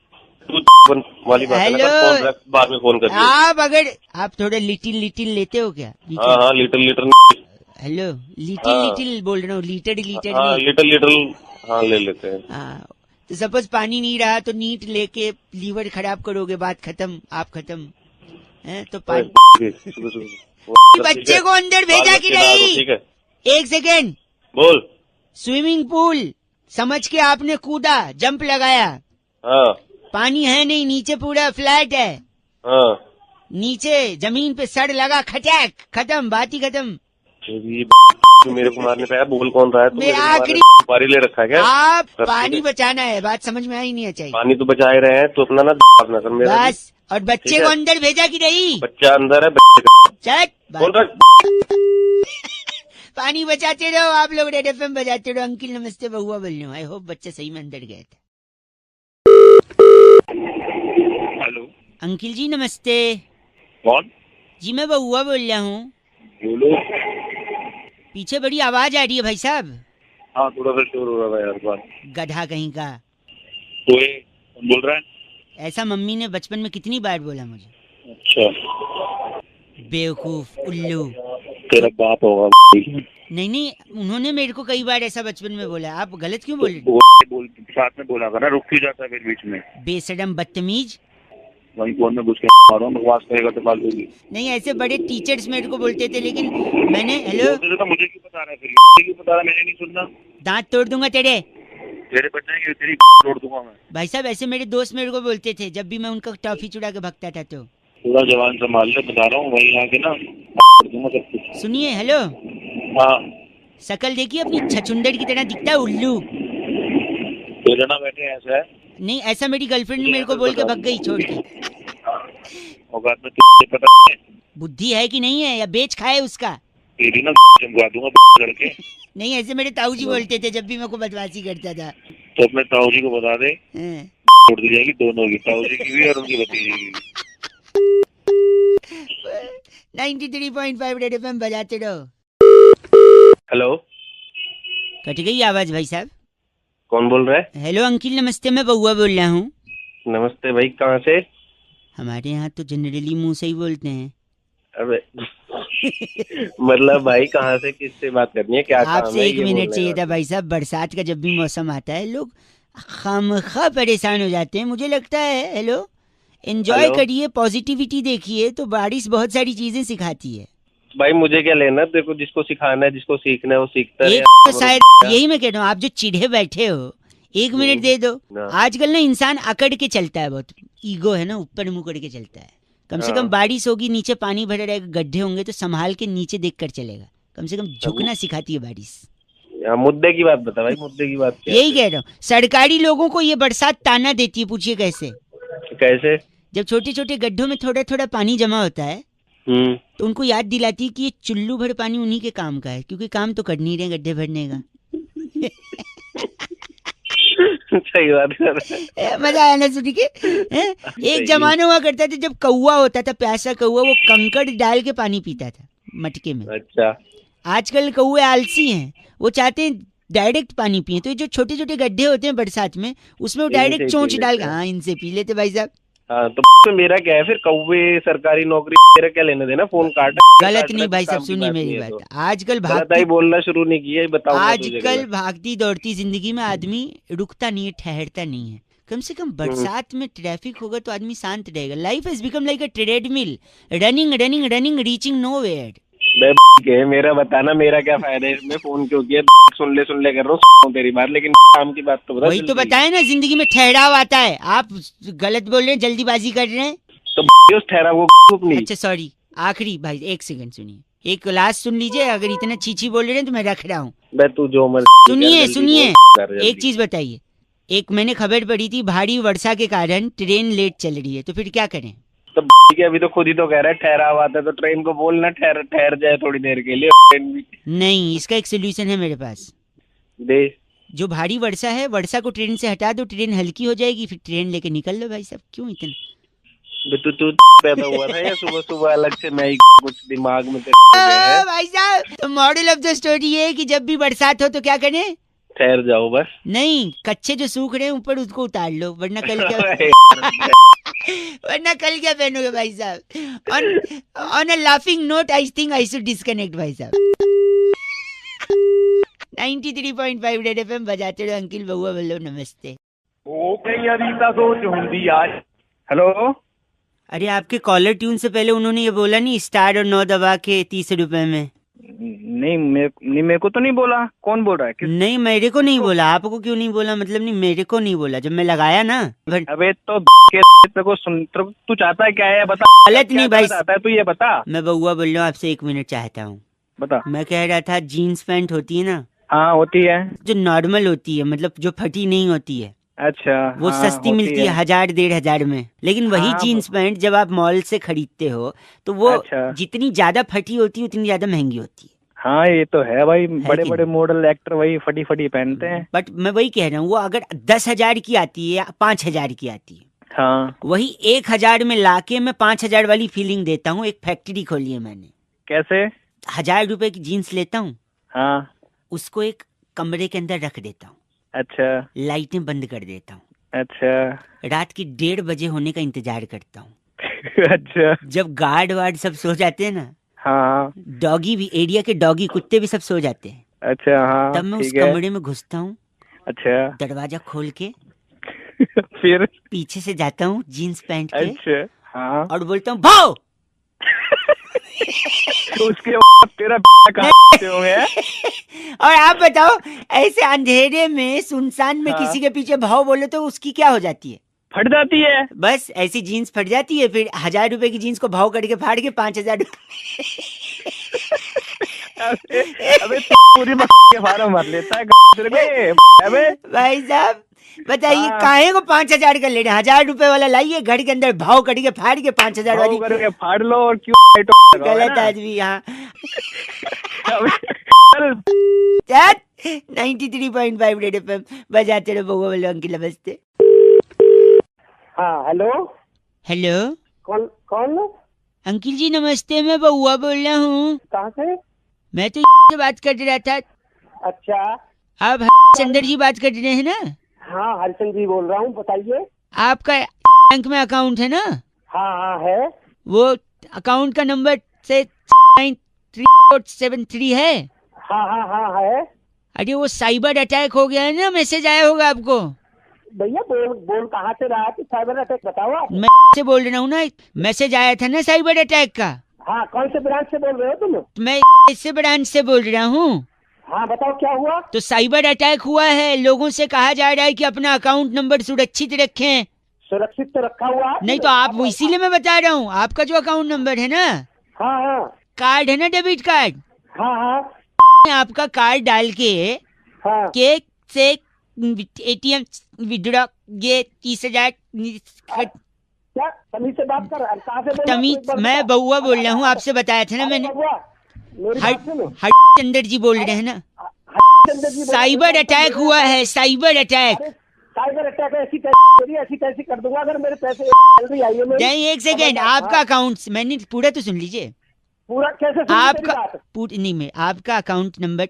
तू वाली बात है ना, हेलो। फोन रख, बाद में फोन कर। आप अगर आप थोड़ा लिटिल लेते हो क्या? हाँ हाँ, लीटर हेलो, हाँ। लिटिल बोल रहा हूँ, लीटर हाँ, नहीं। लीटर हाँ ले लेते हैं। हाँ, तो सपोज पानी नहीं रहा तो नीट लेके लीवर खराब करोगे, बात खत्म, आप खत्म है। तो पानी सुबह सुबह बच्चे को अंदर भेजा कि नहीं? ठीक है, 1 सेकेंड। बोल। स्विमिंग पूल समझ के आपने कूदा, जंप लगाया, हाँ पानी है नहीं, नीचे पूरा फ्लैट है, हाँ, नीचे जमीन पे सड़ लगा, खटैक, खत्म, बात ही खत्म। तू मेरे को मारने पे आया, बोल कौन रहा है? तू मैं मेरे को आखिरी- मारने सुपारी ले रखा है क्या? आप बस पानी ठीक है। बचाना है, बात समझ में आई नहीं चाहिए। पानी तो बचा ही रहे हैं, तो अपना ना अपना कर मेरा। बस, और बच्चे ठीक को है। अंदर भेजा कि नहीं? बच्चा अंदर है, बच्चे का चल, बोल रहा। पानी बचाते रहो आप लोग, रेड एफएम बजाते रहो। अंकिल नमस्ते, बउआ बोल रही हूँ। आई होप बच्चा सही में अंदर गया था। हेलो, अंकिल जी नमस्ते। कौन? जी मैं बउआ बोल रहा हूँ। बोलो। पीछे बड़ी आवाज आ रही है भाई साहब। हाँ, थोड़ा सा शोर हो रहा है यार बात। गधा कहीं का। कोई कौन बोल रहा है? ऐसा मम्मी ने बचपन में कितनी बार बोला मुझे। अच्छा, बेवकूफ, उल्लू। तेरा बाप होगा। नहीं, उन्होंने मेरे को कई बार ऐसा बचपन में बोला। आप गलत क्यों बोल रहे? बोल साथ में बोला करना, रुक क्यों जाता है फिर बीच में? बेशरम, बदतमीज। वहीं फोन में घुस के मारो, बकवास करेगा तो फालतू की। नहीं, ऐसे बड़े टीचर्स मेरे को बोलते थे, लेकिन मैंने हेलो बोलते थे तो मुझे क्यों बता रहा है फिर? क्यों बता रहा है? मैंने नहीं सुनना। दांत तोड़ दूंगा तेरे। तेरे बच जाएंगे, तेरी तोड़ दूंगा मैं। भाई साहब, ऐसे मेरे दोस्त मेरे को बोलते थे जब भी मैं उनका टॉफी चुरा के भगता था। तो थोड़ा जवान संभाल ले, बता रहा हूँ, वहीं आके ना तोड़ दूंगा सब कुछ। सुनिए, हेलो, हाँ, शकल देखिए अपनी, छछुंदर की तरह दिखता है, उल्लू। तेरे ना बैठे ऐसा है। नहीं, ऐसा मेरी गर्लफ्रेंड मेरे को बोल के भग गई छोड़ के। औकात में तुझे पता है? बुद्धि है कि नहीं है, या बेच खाए उसका? तेरी ना चमका दूंगा लड़के। नहीं, ऐसे मेरे ताऊ जी बोलते थे जब भी मेरे को बदमाशी करता था। तो अपने ताऊ जी को बता दे, हाँ। छोड़ दी जाएगी, दोनों की, ताऊ जी की भी और उनकी भतीजी की भी। 93.5 रेड एफएम बजाते रहो। हेलो, कट गई आवाज भाई साहब। कौन बोल रहा है? हेलो अंकिल नमस्ते, मैं बउआ बोल रहा हूँ। नमस्ते भाई, कहाँ से? हमारे यहाँ तो जनरली मुंह से ही बोलते हैं। अबे मतलब भाई कहाँ से, किससे बात करनी है, क्या काम आपसे है? 1 मिनट चाहिए था भाई साहब। बरसात का जब भी मौसम आता है लोग खामखा परेशान हो जाते हैं, मुझे लगता है। Hello, enjoy hello? करिए, पॉजिटिविटी देखिए, तो बारिश बहुत सारी चीजें सिखाती है। भाई मुझे क्या लेना, देखो जिसको सिखाना है, जिसको सीखना है वो सीखता एक है। तो शायद यही मैं कह रहा हूँ, आप जो चिढ़े बैठे हो 1 मिनट दे दो। ना। आजकल ना इंसान अकड़ के चलता है, बहुत ईगो है ना, ऊपर मुंह करके चलता है। कम से कम हाँ। बारिश होगी, नीचे पानी भरा रहेगा, गड्ढे होंगे तो संभाल के नीचे देख कर चलेगा। कम से कम झुकना सिखाती है बारिश। हाँ, मुद्दे की बात बता भाई, मुद्दे की बात क्या है? यही कह रहा हूँ, सरकारी लोगों को ये बरसात ताना देती है। पूछिए कैसे? कैसे? जब छोटे छोटे गड्ढों में थोड़ा थोड़ा पानी जमा होता है तो उनको याद दिलाती है कि ये चुल्लू भर पानी उन्हीं के काम का है, क्योंकि काम तो कर नहीं रहे गड्ढे भरने का। सही बात कर रहा है। मजा आया ना सुन के? एक जमाना हुआ करता था जब कौवा होता था, प्यासा कौवा, वो कंकड़ डाल के पानी पीता था मटके में। अच्छा, आजकल कौवे आलसी हैं, वो चाहते हैं डायरेक्ट पानी पिए। तो ये जो छोटे छोटे गड्ढे होते हैं बरसात में, उसमें वो इनसे डायरेक्ट ही चोंच पी डाल लेते हैं। हाँ इनसे पी लेते भाई साहब। हाँ तो मेरा क्या है फिर, कौवे सरकारी नौकरी, मेरा क्या लेने देना, फोन काट। गलत नहीं भाई साहब, सुनिए मेरी बात। आजकल गलत भागती ही बोलना शुरू नहीं किया, बताओ। आजकल भागती दौड़ती जिंदगी में आदमी रुकता नहीं है, ठहरता नहीं है। कम से कम बरसात में ट्रैफिक होगा तो आदमी शांत रहेगा। Life has become like a treadmill, running running running, reaching nowhere. मेरा बताना, मेरा क्या फायदा है इसमें, फोन क्यों किया? सुन ले कर रहा हूँ तेरी बात, लेकिन काम की बात तो बता। वही तो जल्दी। बताए ना, जिंदगी में ठहराव आता है। आप गलत बोल रहे हैं, जल्दीबाजी कर रहे हैं। तो उस ठहराव को अपनी। अच्छा सॉरी, आखिरी भाई 1 सेकंड सुनिए, एक लास्ट सुन लीजिए। अगर इतना चीची बोल रहे हैं तो मैं रख रहा हूँ। मैं तू जो मर्जी सुनिए कर, सुनिए, कर जल्दी। एक चीज बताइए। एक मैंने खबर पढ़ी थी, भारी वर्षा के कारण ट्रेन लेट चल रही है, तो फिर क्या करें? तो ठीक है, अभी तो खुद ही तो कह रहा है ठहराव आता है, तो ट्रेन को बोलना ठहर जाए थोड़ी देर के लिए। ट्रेन भी नहीं, इसका एक सोल्यूशन है मेरे पास। दे। जो भारी वर्षा है, वर्षा को ट्रेन से हटा दो, ट्रेन हल्की हो जाएगी, फिर ट्रेन लेके निकल लो भाई साहब। क्यों इतना? तू पैदा हुआ था या सुबह सुबह अलग से मैं कुछ दिमाग में तेरे है? भाई साहब, तो मॉडल ऑफ द स्टोरी ये है कि जब भी बरसात हो तो क्या करें? ठहर जाओ बस। नहीं, कच्चे जो सूख रहे हैं ऊपर उसको उतार लो, वरना कल क्या वरना कल क्या पहनोगे भाई साहब? On a laughing note I think I should disconnect भाई साहब। 93.5 रेड एफएम बजाते रहो। अंकिल बउआ बोलो नमस्ते। हेलो, अरे आपके कॉलर ट्यून से पहले उन्होंने ये बोला नहीं, स्टार और 9 दबा के 30 रुपए में? नहीं मेरे को तो नहीं बोला। कौन बोल रहा है? नहीं मेरे को नहीं बोला। आपको क्यों नहीं बोला? मतलब नहीं, मेरे को नहीं बोला जब मैं लगाया ना। अबे तो तेरे को सुन, तू चाहता है क्या है बता। गलत नहीं भाई, चाहता है तू ये बता। मैं बउआ बोल रहा हूँ, आपसे 1 मिनट चाहता हूँ। बता। मैं कह रहा था, जीन्स पैंट होती है ना, हाँ होती है। जो नॉर्मल होती है, मतलब जो फटी नहीं होती है, अच्छा, वो हाँ, सस्ती होती मिलती है 1000-1500 में। लेकिन वही हाँ, जीन्स पैंट जब आप मॉल से खरीदते हो तो वो अच्छा। जितनी ज्यादा फटी होती है उतनी ज्यादा महंगी होती है। हाँ ये तो है भाई, बड़े कि बड़े मॉडल एक्टर वही फटी फटी पहनते हैं। बट मैं वही कह रहा हूँ, वो अगर 10,000 की आती है या 5,000 की आती है, हाँ वही 1,000 में लाके मैं 5,000 वाली फीलिंग देता हूँ। एक फैक्ट्री खोली है मैंने। कैसे? 1,000 रुपए की जीन्स लेता हूँ, हाँ उसको एक कमरे के अंदर रख देता हूँ, अच्छा लाइटें बंद कर देता हूँ, अच्छा रात की 1:30 बजे होने का इंतजार करता हूँ। अच्छा जब गार्ड वार्ड सब सो जाते हैं ना, हाँ डॉगी भी, एरिया के डॉगी कुत्ते भी सब सो जाते हैं, अच्छा हाँ तब मैं उस ठीक है। कमरे में घुसता हूँ, अच्छा दरवाजा खोल के फिर? पीछे से जाता हूँ जीन्स पैंट के, अच्छा हाँ और बोलता हूँ भाव। उसके बाद तेरा कहाँ से होंगे? और आप बताओ, ऐसे अंधेरे में सुनसान में हाँ। किसी के पीछे भाव बोले तो उसकी क्या हो जाती है? फट जाती है। बस ऐसी जीन्स फट जाती है। फिर 1,000 रुपए की जीन्स को भाव करके फाड़ के 5,000 अबे पूरी के फार्म भर लेता है तेरे को। अबे भाई साहब बताइए, हाँ। काहे को 5,000 का ले रहे हैं? 1,000 रुपए वाला लाइए, घर के अंदर भाव करके फाड़ के 5,000 वाली। करके फाड़ लो और क्यों गलत आदमी यहाँ। 93.5 रेड एफएम बजाते रहो। बउआ बोलो अंकिल नमस्ते। हाँ हेलो, हेलो कौन कौन? अंकिल जी नमस्ते, मैं बउआ बोल रहा हूँ। कहाँ से? मैं तो से बात कर रहा था। अच्छा, आप चंदर जी बात कर रहे हैं ना? हाँ हरिचंद जी बोल रहा हूँ, बताइए। आपका बैंक में अकाउंट है ना? हाँ हाँ है। वो अकाउंट का नंबर से 9373 है। हाँ हाँ हाँ है। अरे वो साइबर अटैक हो गया है ना, मैसेज आया होगा आपको। भैया बोल बोल कहाँ से रहा है कि साइबर अटैक बताओ आप। मैं से बोल रहा हूँ ना, मैसेज आया था ना साइबर अटैक का। हाँ कौन से ब्रांच से बोल रहे हो तुम? मैं इससे ब्रांच से बोल रहा हूँ। हाँ बताओ क्या हुआ? तो साइबर अटैक हुआ है, लोगों से कहा जा रहा है कि अपना अकाउंट नंबर सुरक्षित रखें। सुरक्षित तो रखा हुआ है। नहीं तो आप वो इसीलिए मैं बता रहा हूँ, आपका जो अकाउंट नंबर है ना, हाँ हाँ कार्ड है ना, डेबिट कार्ड, हाँ हाँ आपका कार्ड डाल के हाँ केक से एटीएम विड्रॉ ये 30,000 क्या तमीज से बात कर रहा है? कहाँ से बोल रहा है? तमीज, एक बार मैं बता। बउआ बोल रहा हूँ, आपसे बताया था ना अरे मैंने। बउआ, मेरी बात सुनो। चंदर जी बोल रहे हैं ना। हरिचंद्र जी बोल रहे हैं। साइबर अटैक हुआ है, साइबर अटैक। अरे, साइबर अटैक ऐसी कैसी कर दूंगा अगर मेरे पैसे सैलरी आई है मेरी। नहीं एक सेकेंड, आपका अकाउंट, मैंने पूरा तो सुन लीजिए। पूरा कैसे सुनी तेरी आपका बात? नहीं, मैं आपका अकाउंट नंबर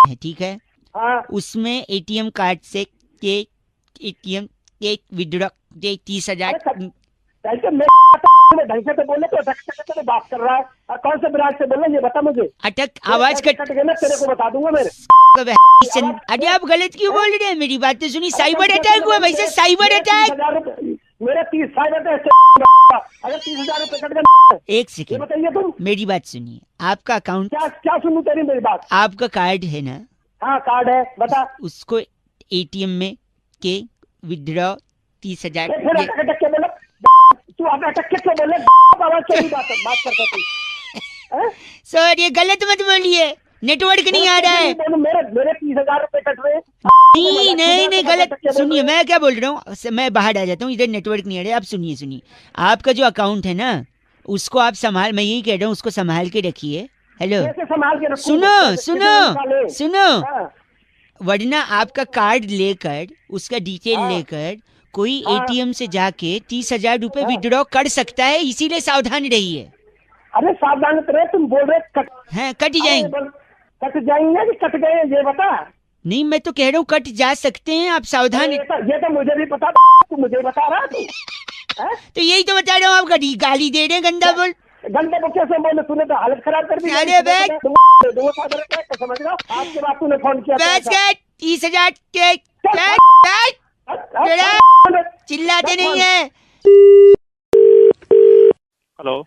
है, ठीक है? हाँ उसमें एटीएम कार्ड से के एटीएम के विड्रॉ 30,000। कैसे मैं ढंग से तो बोले तो ढंग से तो बात कर रहा है। और कौन से ब्रांच से बोल रहे ये बता मुझे। अटक आवाज कट गया ना, तेरे को बता दूंगा मेरे। अरे आप गलत क्यों बोल रहे हैं, मेरी बात तो सुनिए। साइबर अटैक हुआ भाई साहब, साइबर अटैक। मेरे 30,000 अगर 30,000 रुपए कट गए। एक ये सेकेंड, बताइए तुम। मेरी बात सुनिए। आपका अकाउंट, क्या क्या सुनूं तेरी मेरी बात? आपका कार्ड है ना, हाँ कार्ड है, बता। उसको एटीएम में के विड्रॉ 30,000। फिर अटक अटक के बोले तू, अटक अटक के क्यों बोले? आवाज से बात करता तू। सर ये गलत मत बोलिए, नेटवर्क नहीं आ रहा है। मेरे मेरे 30,000 रुपए कट रहे। नहीं गलत सुनिए, मैं क्या बोल रहा हूँ, मैं बाहर आ जाता हूँ, इधर नेटवर्क नहीं आ रहा है। आप सुनिए, आपका जो अकाउंट है ना, उसको आप संभाल, मैं यही कह रहा हूँ, उसको संभाल के रखिए। हेलो कैसे संभाल के रखूं? सुनो कैसे सुनो निकाले? सुनो, हाँ, वरना आपका कार्ड लेकर, उसका डिटेल हाँ। लेकर कोई हाँ। एटीएम से जाके 30,000 रुपए विड्रॉ कर सकता है, इसीलिए सावधान रहिए। अरे सावधान रहे, तुम बोल रहे कट हैं कट जाएंगे? कट जाएंगे कि कट गए ये बता। नहीं मैं तो कह रहा हूँ कट जा सकते हैं, आप सावधान। ये तो मुझे भी पता, तू मुझे बता रहा तू। हैं? तो यही तो बता रहा हूँ, आप गाली दे रहे हैं, गंदा बोल। गंदे को कैसे बोले? तूने तो हालत खराब कर दी। अरे बे! समझ रहा? आपके बाद तूने फोन किया था बस ऐसा। कट, 30,000 के चिल्लाते नहीं है। हेलो।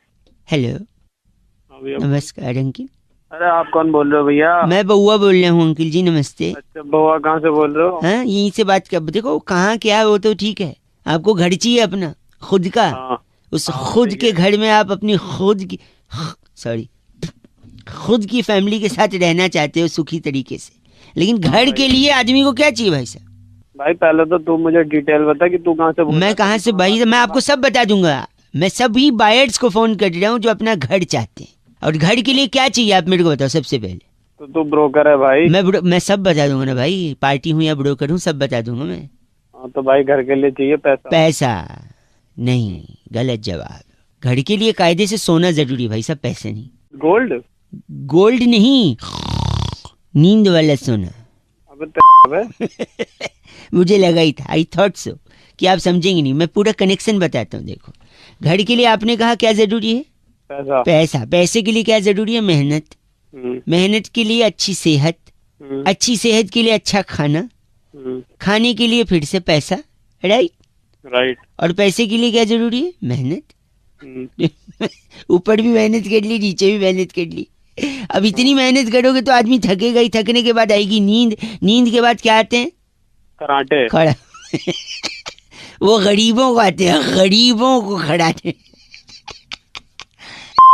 हेलो हाँ भैया। नमस्कार अंकिल, अरे आप कौन बोल रहे हो भैया? मैं बउआ बोल रहा हूँ अंकिल जी, नमस्ते। अच्छा बउआ कहाँ से बोल रहे हो? हाँ यहीं से बात कर, देखो कहाँ क्या है वो तो ठीक है, आपको घर चाहिए अपना खुद का। हाँ उस खुद के घर में आप अपनी खुद की फैमिली के साथ रहना चाहते हो सुखी तरीके से, लेकिन घर के लिए आदमी को क्या चाहिए भाई साहब? भाई पहले तो तू मुझे डिटेल बता कि तू कहाँ से बोल रहा मैं है? कहाँ से भाई, मैं आपको सब बता दूंगा। मैं सभी बायर्स को फोन कर रहा हूँ जो अपना घर चाहते हैं, और घर के लिए क्या चाहिए आप मेरे को बताओ सबसे पहले। तो तू ब्रोकर है भाई? मैं सब बता दूंगा ना भाई, पार्टी हूँ या ब्रोकर हूँ, सब बता दूंगा मैं। हाँ तो भाई घर के लिए चाहिए पैसा? पैसा नहीं, गलत जवाब। घर के लिए कायदे से सोना जरूरी भाई साहब, पैसे नहीं। गोल्ड? गोल्ड नहीं, नींद वाला सोना। अबे मुझे लगा ही था, आई थॉट सो कि आप समझेंगे नहीं। मैं पूरा कनेक्शन बताता हूँ। देखो घर के लिए आपने कहा क्या जरूरी है? पैसा। पैसा। पैसे के लिए क्या जरूरी है? मेहनत। मेहनत के लिए अच्छी सेहत, अच्छी सेहत के लिए अच्छा खाना, खाने के लिए फिर से पैसा, राइट। और पैसे के लिए क्या जरूरी है? मेहनत। ऊपर भी मेहनत कर ली, नीचे भी मेहनत कर ली। अब इतनी मेहनत करोगे तो आदमी थकेगा ही, थकने के बाद आएगी नींद, नींद के बाद क्या आते हैं? कराटे। खड़ा वो गरीबों को आते हैं, गरीबों को खड़ाते।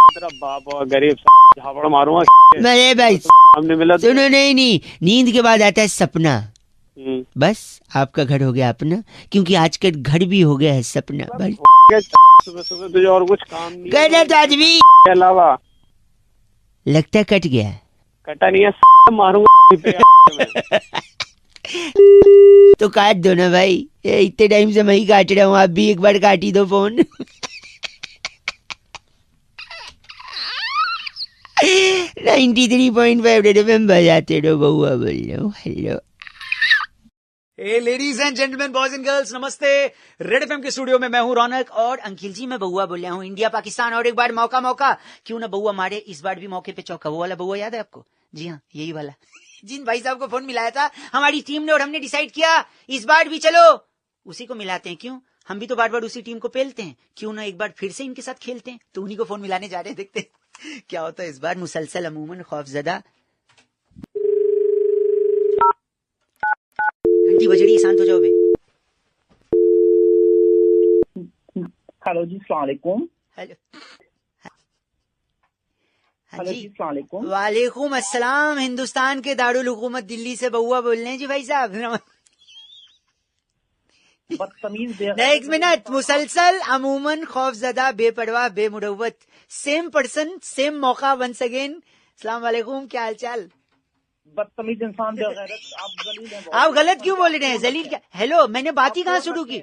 तेरा बाप और गरीब झापड़ मारूंगा। मेरे भाई हमने मिला सुनो, नहीं, नींद के बाद आता है सपना। बस आपका घर हो गया अपना, क्योंकि आजकल घर भी हो गया है सपना। बस सुबह सुबह तुझे और कुछ काम नहीं गलत आदमी के अलावा? लगता है कट गया। कटा नहीं है, मारूंगा। तो काट दो ना भाई, इतने टाइम से मैं ही काट रहा हूँ, आप भी एक बार काटी दो फोन। 93.5 रेड एफएम बजाते रहो, बउआ बोल रहा हूँ। Hello Hey ladies and gentlemen, boys and girls, नमस्ते। रेड एफएम के स्टूडियो में मैं हूँ रौनक और अंकिल जी मैं बउआ बोल रहा हूँ। इंडिया पाकिस्तान और एक बार मौका क्यों ना बउआ मारे, इस बार भी मौके पे चौका। वो वाला बउआ याद है आपको? जी हाँ, यही वाला जिन भाई साहब को फोन मिलाया था हमारी टीम ने, और हमने डिसाइड किया इस बार भी चलो उसी को मिलाते हैं। क्यों, हम भी तो बार बार उसी टीम को पेलते हैं, क्यों ना एक बार फिर से इनके साथ खेलते हैं। तो उन्हीं को फोन मिलाने जा रहे हैं, देखते हैं क्या होता है इस बार। मुसलसल अमूमन खौफजदा घंटी बजड़ी, शांत हो जाओ बे। हेलो जी, अस्सलाम वालेकुम। हेलो, हाँ हेलो जी, जी, अस्सलाम वालेकुम। वालेकुम अस्सलाम। हिंदुस्तान के दारुल हुकूमत दिल्ली से बउआ बोल रहे हैं जी भाई साहब। बदतमीज एक मिनट, मुसलसल अमूमन खौफजदा बेपरवाह बेमुरव्वत, सेम पर्सन सेम मौका, वंस अगेन। अस्सलाम वालेकुम, क्या हाल चाल? बदतमीज इंसान बेगैरत, आप जलील हैं बहुत। आप गलत क्यों बोल रहे हैं? जलील क्या? हेलो, मैंने बात ही कहाँ शुरू की?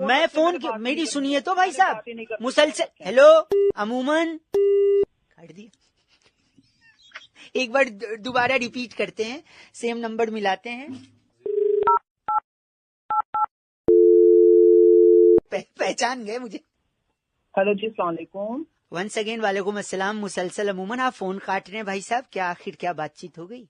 मैं फोन की, मेरी सुनिए तो भाई साहब। मुसलसल हेलो अमूमन काट दिया। एक बार दोबारा रिपीट करते हैं, सेम नंबर मिलाते हैं। पहचान गए मुझे? हेलो जी, अस्सलाम वालेकुम। वंस अगेन वालेकुम अस्सलाम। मुसलसल अमूमन आप फोन काट रहे हैं भाई साहब, क्या आखिर क्या बातचीत हो गई?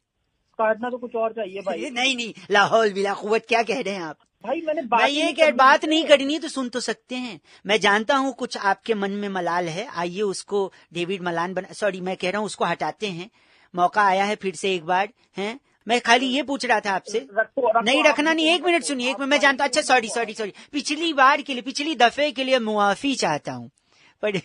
काटना तो कुछ और चाहिए भाई। नहीं, लाहौल बिला कुव्वत, क्या कह रहे हैं आप? भाई मैंने मैं ये कह, बात नहीं करनी तो सुन तो सकते हैं। मैं जानता हूँ कुछ आपके मन में मलाल है, आइए उसको डेविड मलान बना, सॉरी मैं कह रहा हूँ उसको हटाते हैं। मौका आया है फिर से एक बार, हैं? मैं खाली ये पूछ रहा था आपसे। नहीं रखना नहीं, एक मिनट सुनिए, एक मिनट। मैं जानता, अच्छा सॉरी, पिछली बार के लिए, पिछली दफे के लिए मुआफी चाहता हूँ, पर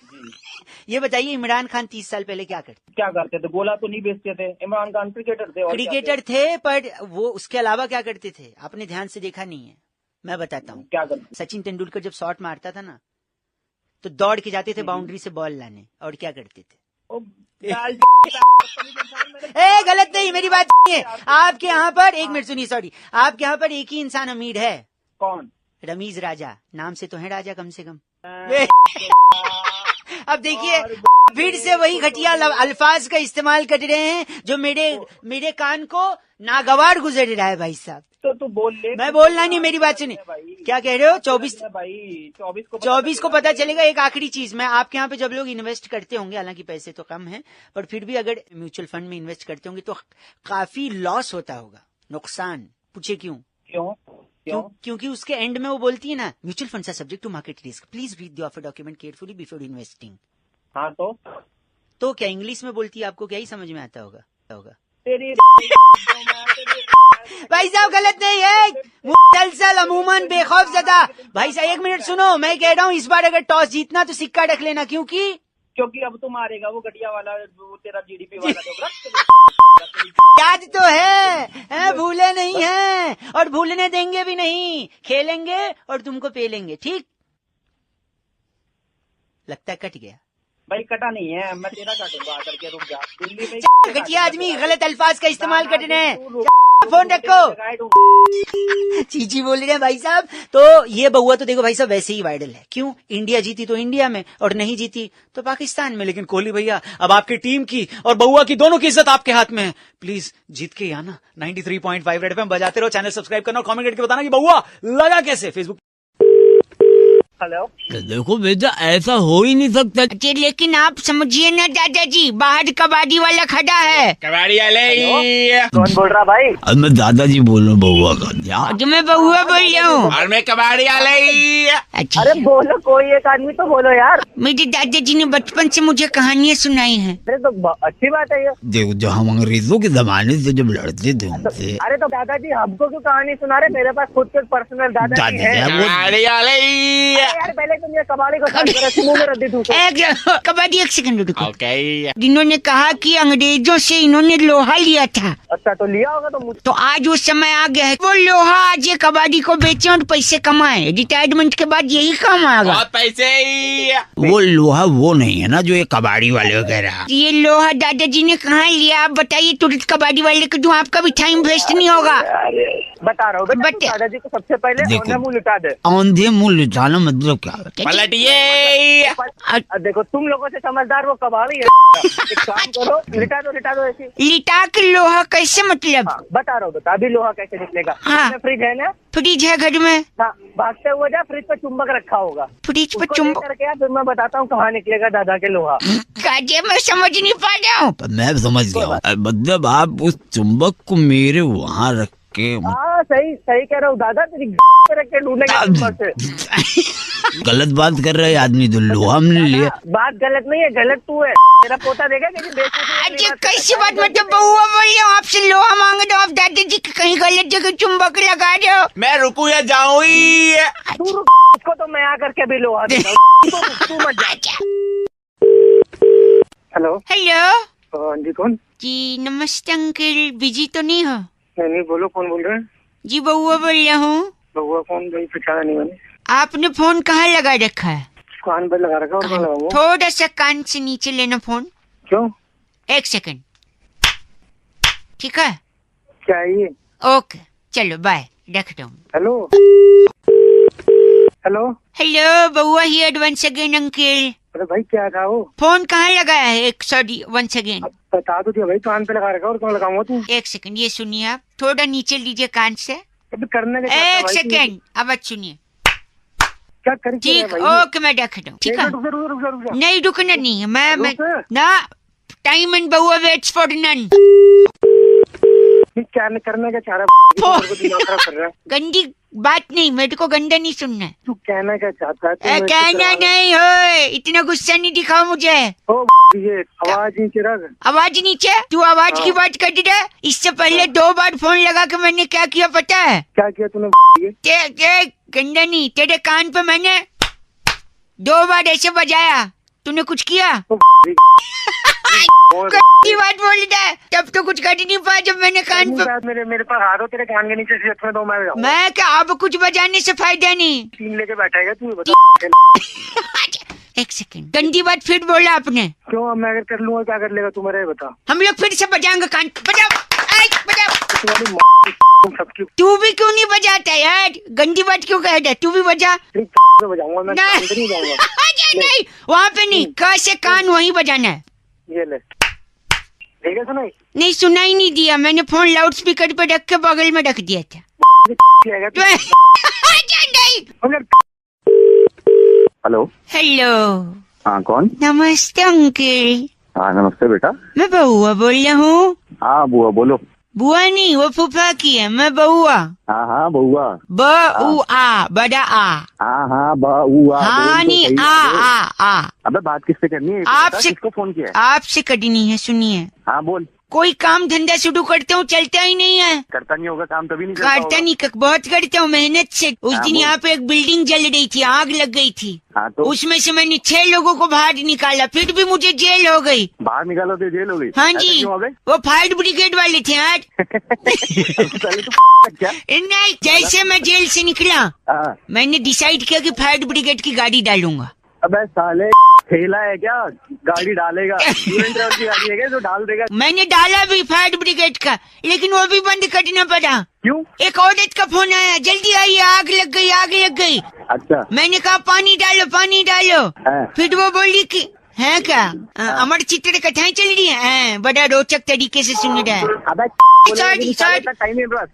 ये बताइए इमरान खान 30 साल पहले क्या करते थे? गोला तो नहीं बेचते थे। इमरान खान क्रिकेटर थे। क्रिकेटर थे, पर वो उसके अलावा क्या करते थे आपने ध्यान से देखा नहीं है? मैं बताता हूँ क्या करते। सचिन तेंदुलकर जब शॉट मारता था ना, तो दौड़ के जाते थे बाउंड्री से बॉल लाने, और क्या करते थे? गलत नहीं, मेरी बात नहीं है। आपके यहाँ पर, एक मिनट सुनिए, सॉरी, आपके यहाँ पर एक ही इंसान अमीर है। कौन? रमीज राजा नाम से तो है राजा कम से कम। अब देखिए फिर से वही घटिया अल्फाज का इस्तेमाल कर रहे हैं जो मेरे कान को नागवार गुजर रहा है भाई साहब। तो तू बोल ले। मैं बोलना नहीं, मेरी बात सुनिए। क्या कह रहे हो? 24 को पता चलेगा। एक आखिरी चीज, मैं आपके यहाँ पे जब लोग इन्वेस्ट करते होंगे, हालांकि पैसे तो कम है, पर फिर भी अगर म्यूचुअल फंड में इन्वेस्ट करते होंगे तो काफी लॉस होता होगा, नुकसान। पूछे क्यों? क्योंकि उसके एंड में वो बोलती है ना, mutual funds are subject to market risk, please read the offer document carefully before investing. हाँ तो क्या इंग्लिश में बोलती है, आपको क्या ही समझ में आता होगा? तेरी भाई साहब गलत नहीं है, मुसलसल अमूमन बेखौफ ज़दा। भाई साहब एक मिनट सुनो, मैं कह रहा हूँ इस बार अगर टॉस जीतना तो सिक्का रख लेना, क्योंकि अब तुम मारेगा वो घटिया वाला, वो तेरा जीडीपी वाला। याद तो है, भूले नहीं है और भूलने देंगे भी नहीं। खेलेंगे और तुमको पेलेंगे, ठीक? लगता है कट गया। भाई कटा नहीं है, मैं तेरा काटूंगा आकर के, रुक जा। दिल्ली में घटिया आदमी गलत अल्फाज का इस्तेमाल कर रहे हैं। फोन रखो। चीची बोल रहे हैं भाई साहब। तो ये बउआ तो देखो भाई साहब वैसे ही वायरल है। क्यों? इंडिया जीती तो इंडिया में, और नहीं जीती तो पाकिस्तान में। लेकिन कोहली भैया, अब आपकी टीम की और बउआ की दोनों की इज्जत आपके हाथ में है। प्लीज जीत के आना। 93.5 रेड एफएम बजाते रहो। चैनल सब्सक्राइब करना और कमेंट करके बताना कि बउआ लगा कैसे। फेसबुक हेलो, देखो बेटा, ऐसा हो ही नहीं सकता। लेकिन आप समझिए ना दादाजी, बाहर कबाड़ी वाला खड़ा है। कबाड़ी वाले कौन बोल रहा भाई? अब मैं दादाजी बोल रहा हूँ बउआ का। तो मैं बउआ बोल रहा हूँ। और मैं कबाड़ी वाले। अच्छा, अरे बोलो, कोई एक आदमी तो बोलो यार। मेरे दादाजी ने बचपन से मुझे कहानियाँ सुनाई हैं। अरे तो अच्छी बात है ये। देखो, जो हम अंग्रेजों के जमाने से जब लड़ते थे उनसे। अरे तो दादाजी हमको क्यों कहानी सुना रहे? मेरे पास खुद के पर्सनल दादाजी है। कबाड़ी वाले। यार पहले तुम ये कबाड़ी को साफ करो, मुंह में रद्दी दूसरा। कबाड़ी एक सेकंड रुको। ओके। इन्होंने कहा कि अंग्रेजों से इन्होंने लोहा लिया था। अच्छा, तो लिया होगा तो मुझे। तो आज वो समय आ गया है, वो लोहा आज ये कबाड़ी को बेचे और पैसे कमाए। रिटायरमेंट के बाद यही काम आएगा। बहुत पैसे। वो लोहा वो नहीं है ना जो ये कबाड़ी वाले कह रहा। ये लोहा दादाजी ने कहाँ लिया? आप बताइए तुरंत कबाड़ी वाले को, जो आपका भी टाइम वेस्ट नहीं होगा। बता रहा हूँ बेटा, बट- तू दादाजी को सबसे पहले देखो। औंधा मुंह लुटा दे। औंधे मुंह लुटाना मतलब क्या होता है? देखो तुम लोगों से समझदार वो कबाड़ी है। एक काम करो, लिटा दो ऐसे। लिटा के लोहा कैसे मतलब? हाँ, बता रहा हूँ बेटा, अभी लोहा कैसे निकलेगा। हाँ। घर में फ्रिज है ना? फ्रिज है घर में? हाँ, भागते हुए जा, फ्रिज पे चुंबक रखा होगा, फ्रिज पर उसको चुंबक? लेकर के आ, फिर मैं बताता हूँ कहाँ निकलेगा दादा के लोहा। काजे मैं समझ नहीं पा रहा हूँ। मैं समझ गया हूँ। मतलब आप उस चुंबक को मेरे वहाँ रख के हाँ सही कह रहा हूँ दादा, तेरी पे रख के ढूंढेंगे चुंबक से। गलत बात कर रहे आदमी, तो लोहा हमने लिया। बात गलत नहीं है, गलत तू है। तेरा पोता देगा कि अरे कैसी बात, मतलब बहुआ बोल रहे हो, आपसे लोहा मांगे तो आप दादाजी की कहीं गलत जगह चुंबक लगा रहे हो। मैं रुकू या जाऊँ? तू रुक, उसको तो मैं आकर के भी लोहा देता हूँ। तू मत जा। हेलो। हेलो हाँ जी, कौन? जी नमस्ते अंकल, बिजी तो नहीं हो? नहीं, बोलो कौन बोल रहे हैं? जी बहुआ बोल रहा हूँ। बउआ कौन? भाई पहचाना नहीं मैंने। आपने फोन कहाँ लगा रखा है? कान पर लगा रखा, और कहाँ लगाऊंगा? थोड़ा सा कान से नीचे लेना फोन। क्यों? 1 सेकंड, ठीक है? क्या है ये? ओके चलो बाय, रखता हूँ। Hello hello. Hello Bahua here once again uncle. अरे भाई क्या था वो? फोन कहाँ लगाया है? Sorry once again. अब बता तो दिया भाई, कान पे लगा रखा, और कहाँ लगाऊंगा तू? 1 सेकंड, ये सुनिए आप, थोड़ा नीचे लीजिए कान से। अभी करने का क्या था 1 भाई? सेकंड, अब सुनिए। क्या कर ठीक, ओके मैं रखता हूँ, ठीक है? रुक जा। नहीं रुकना नहीं है, मैं रुक। ना, time and Bahua waits for none. क्या करने का चाह रहा है? मेरे को दिमाग खराब कर रहा है। गंदी बात नहीं, मेरे को गंदा नहीं सुनना है। तू कहना क्या चाहता है? कहना नहीं हो, इतना गुस्सा नहीं दिखाओ मुझे। ओ ये आवाज नीचे रख। आवाज नीचे? तू आवाज की बात कर रहा है? इससे पहले 2 बार फोन लगा के मैंने क्या किया पता है? क्या किया तूने? गंदा नहीं, तेरे कान पे मैंने 2 बार ऐसे बजाया, तूने कुछ किया? गंदी बात बोल रहा है, तब तो कुछ कर ही नहीं पाया जब मैंने कान पे। मेरे पास हाथ हो, तेरे कान के नीचे से दो, मैं बजाऊंगा। मैं क्या, अब कुछ बजाने से फायदा नहीं। 3 लेके बैठा है तू, बता। 1 सेकंड, गंदी बात फिर बोला आपने। क्यों? अब मैं अगर कर लूंगा क्या कर लेगा तू? मेरे बता। हम लोग फिर से बजाएंगे कान, बजाओ बजाओ। तुम्हारी सबकी तू भी क्यों नहीं बजाता यार? गंदी बात क्यों कह रहा? तू भी बजा। बजाऊंगा मैं, कान पे नहीं बजाऊंगा। नहीं वहाँ पे नहीं, क से कान वहीं बजाना है। ये ले, ठीक है? सुनाई नहीं सुनाई नहीं दिया, मैंने फोन लाउड स्पीकर पे रख के बगल में रख दिया था। नहीं। हेलो। हेलो हाँ कौन? नमस्ते अंकल। हाँ नमस्ते बेटा। मैं बहुआ बोल रहा हूँ। हाँ बुआ बोलो। बुआ नहीं, वो फूफा की है, मैं बहुआ। हाँ बउआ। बउआ, बड़ा आ। हाँ बउआ। हाँ नहीं, आ। अबे बात किससे करनी है? आपसे। किसको फोन किया है? आपसे करनी है, सुनिए। हाँ बोल। कोई काम धंधा शुरू करता हूँ, चलता ही नहीं है। करता नहीं होगा काम, तभी नहीं करता करता होगा। नहीं, बहुत करता हूँ मेहनत से। उस हाँ, दिन बोल। यहाँ पे एक बिल्डिंग जल रही थी, आग लग गई थी। हाँ तो उसमें से मैंने 6 लोगों को बाहर निकाला, फिर भी मुझे जेल हो गई। बाहर निकालो तो जेल हो गई? हाँ ऐसा जी, क्यों हो गए? वो फायर ब्रिगेड वाले थे यार। पहले तो क्या? नहीं, जैसे मैं जेल से निकला, हाँ। मैंने डिसाइड किया कि फायर ब्रिगेड की गाड़ी डालूंगा। अबे साले ठेला है क्या? गाड़ी डालेगा? इवेंट ट्रैवल की गाड़ी है क्या जो डाल देगा? मैंने डाला भी फायर ब्रिगेड का, लेकिन वो भी बंद करना पड़ा। क्यों? एक औरत का फोन आया, जल्दी आइए, आग लग गई, आग लग गई। अच्छा। मैंने कहा पानी डालो, पानी डालो। हाँ। फिर वो बोली कि है क्या, अमर चित्र कथाएं चल रही है, बड़ा रोचक तरीके से सुन रहा है। अबे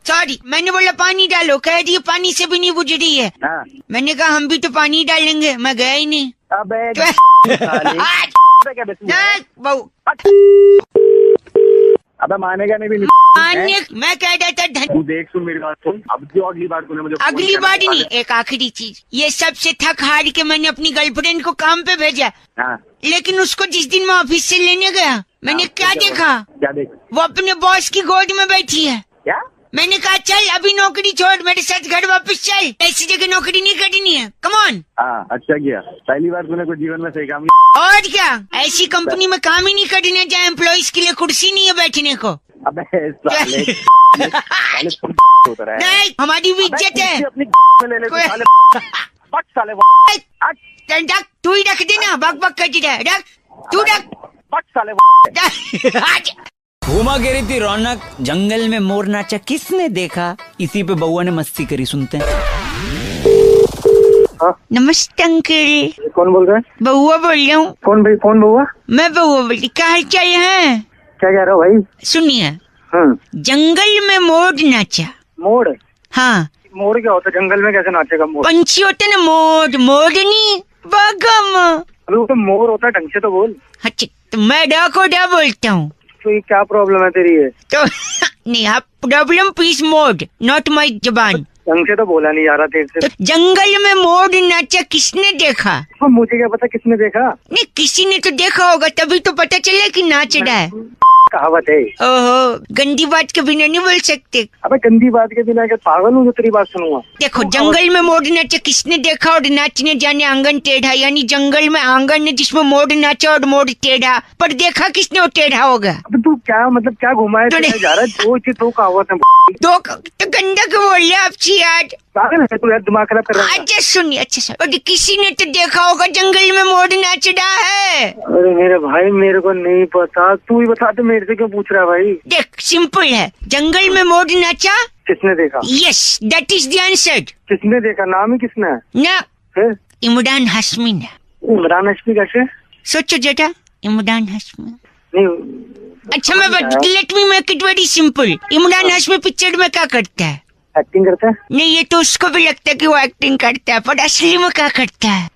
सॉरी, मैंने बोला पानी डालो, कह दिए पानी से भी नहीं बुझ रही है। हाँ। मैंने कहा हम भी तो पानी डालेंगे, मैं गया ही नहीं। अबे क्या नहीं, बहू अबे मानेगा नहीं भी मान्य, मैं कह रहा था तू देख सुन मेरी बात सुन, अब जो अगली बार तूने मुझे फोन अगली किया ना, बार ही नहीं, एक आखिरी चीज, ये सबसे थक हार के मैंने अपनी गर्लफ्रेंड को काम पे भेजा, हाँ लेकिन उसको जिस दिन मैं ऑफिस से लेने गया, मैंने क्या देखा? क्या देख? वो अपने बॉस की गोद में बैठी है। क्या? मैंने कहा चल अभी नौकरी छोड़, मेरे साथ घर वापस चल, ऐसी जगह नौकरी नहीं करनी है, कम ऑन। हाँ अच्छा किया, पहली बार तूने कुछ जीवन में सही काम किया। और क्या, ऐसी कंपनी में काम ही नहीं करने, जहाँ एम्प्लॉइज के लिए कुर्सी नहीं है बैठने को। अबे साले साले होता रहा है। नहीं, हमारी भी इज्जत है। अपनी में ले ले तू साले पट साले रख, तू ही रख देना, बक बक कर रहा है, रख, तू रख, पट साले रख। घुमा गिरी थी रौनक, जंगल में मोर नाचा किसने देखा, इसी पे बउआ ने मस्ती करी। सुनते हैं। नमस्ते अंकल। कौन बोल रहा है? बउआ बोल रहा हूँ। कौन भाई? कौन बउआ? मैं बउआ बोल रही। क्या हाल चाल है? क्या कह रहे हो भाई? सुनिए, जंगल में मोर नाचा। मोर? हाँ। मोर क्या होता है? जंगल में कैसे नाचेगा मोर? पंछी होते ना, मोर, मोरनी, बगम। अरे वो तो मोर होता है, ढंग से तो बोल। अच्छा, तो मैं डाकोडा बोलता हूँ। तो ये क्या प्रॉब्लम है तेरी? है तो नहीं, आप problem please mode, not my जबान। ढंग से तो बोला नहीं जा रहा तेरे से। तो जंगल में मोर नाचा किसने देखा? तो मुझे क्या पता किसने देखा? नहीं, किसी ने तो देखा होगा, तभी तो पता चला कि नाच रहा है। कहावत है। ओहो, गंदी बात के बिना नहीं बोल सकते। अबे गंदी बात के बिना क्या पागल हूँ जो तेरी बात सुनूंगा? देखो, जंगल में मोर नाचा किसने देखा और नाचने जाने आंगन टेढ़ा, यानी जंगल में आंगन है जिसमें मोर नाचा और मोर टेढ़ा, पर देखा किसने वो टेढ़ा होगा। अबे तू क्या मतलब क्या घुमाए जा रहा है? दो कहावत है। दो तो गंदा क्यों बोल रहे आप यार? पागल है तू यार, दिमाग खराब कर रहा है। अच्छा सुनिए, अच्छा सर, और किसी ने तो देखा होगा जंगल में मोर नाच रहा है। अरे मेरे भाई, मेरे को नहीं पता, तू ही बता। तो मेरे से क्यों पूछ रहा है भाई? देख, सिंपल है, जंगल में मोर नाचा। किसने देखा? Yes, that is the answer. किसने देखा? नाम ही किसने है? ना, फिर? इमरान हाशमी ने। इमरान हाशमी कैसे? सोचो जरा, इमरान हाशमी। नहीं। अच्छा, मैं let me make it very simple. Imran Hashmi picture में क्या करता है? एक्टिंग करता है? नहीं, ये तो उसको भी लगता है कि वो एक्टिंग करता है, पर असली में क्या करता है?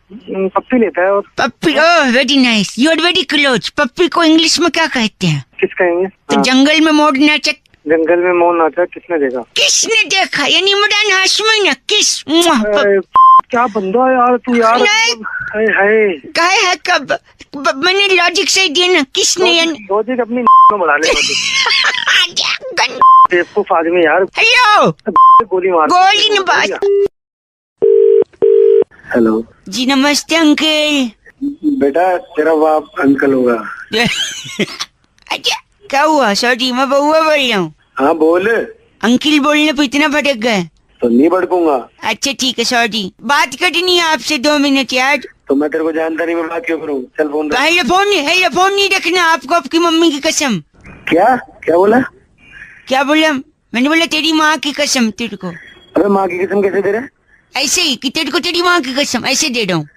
पप्पी लेता है। और पप्पी? Oh very nice, you are very close. पप्पी को इंग्लिश में क्या कहते हैं? किस कहेंगे? तो जंगल में मोर नाचा। जंगल में मोर नाचा किसने देखा? किसने देखा यानी इमरान हाशमी ने। किस? क्या बंदा है यार तू यार। कहे है कब? मैंने लॉजिक से दिया ना। किसने? लॉजिक अपनी में बढ़ा ले। बेवकूफ आदमी यार। हेलो, गोली मार। गोली न बात। हेलो जी, नमस्ते अंकल। बेटा तेरा बाप अंकल होगा। अच्छा, क्या हुआ? सॉरी, मैं बउआ बोल रहा हूँ। हाँ बोल। अंकल बोलने पे इतना भटक गए? तो नहीं भड़कूंगा। अच्छा ठीक है, सॉरी। बात करनी है आपसे 2 मिनट यार। तो मैं तेरे को जानता नहीं, मैं बात क्यों करूँ? चल फोन रख। फोन नहीं रखना, आपको आपकी मम्मी की कसम। क्या क्या बोला? क्या बोला? मैंने बोला तेरी माँ की कसम तेरे को। अबे माँ की कसम कैसे दे रहा है? ऐसे ही कि तेरे को तेरी माँ की कसम ऐसे दे रहा हूँ।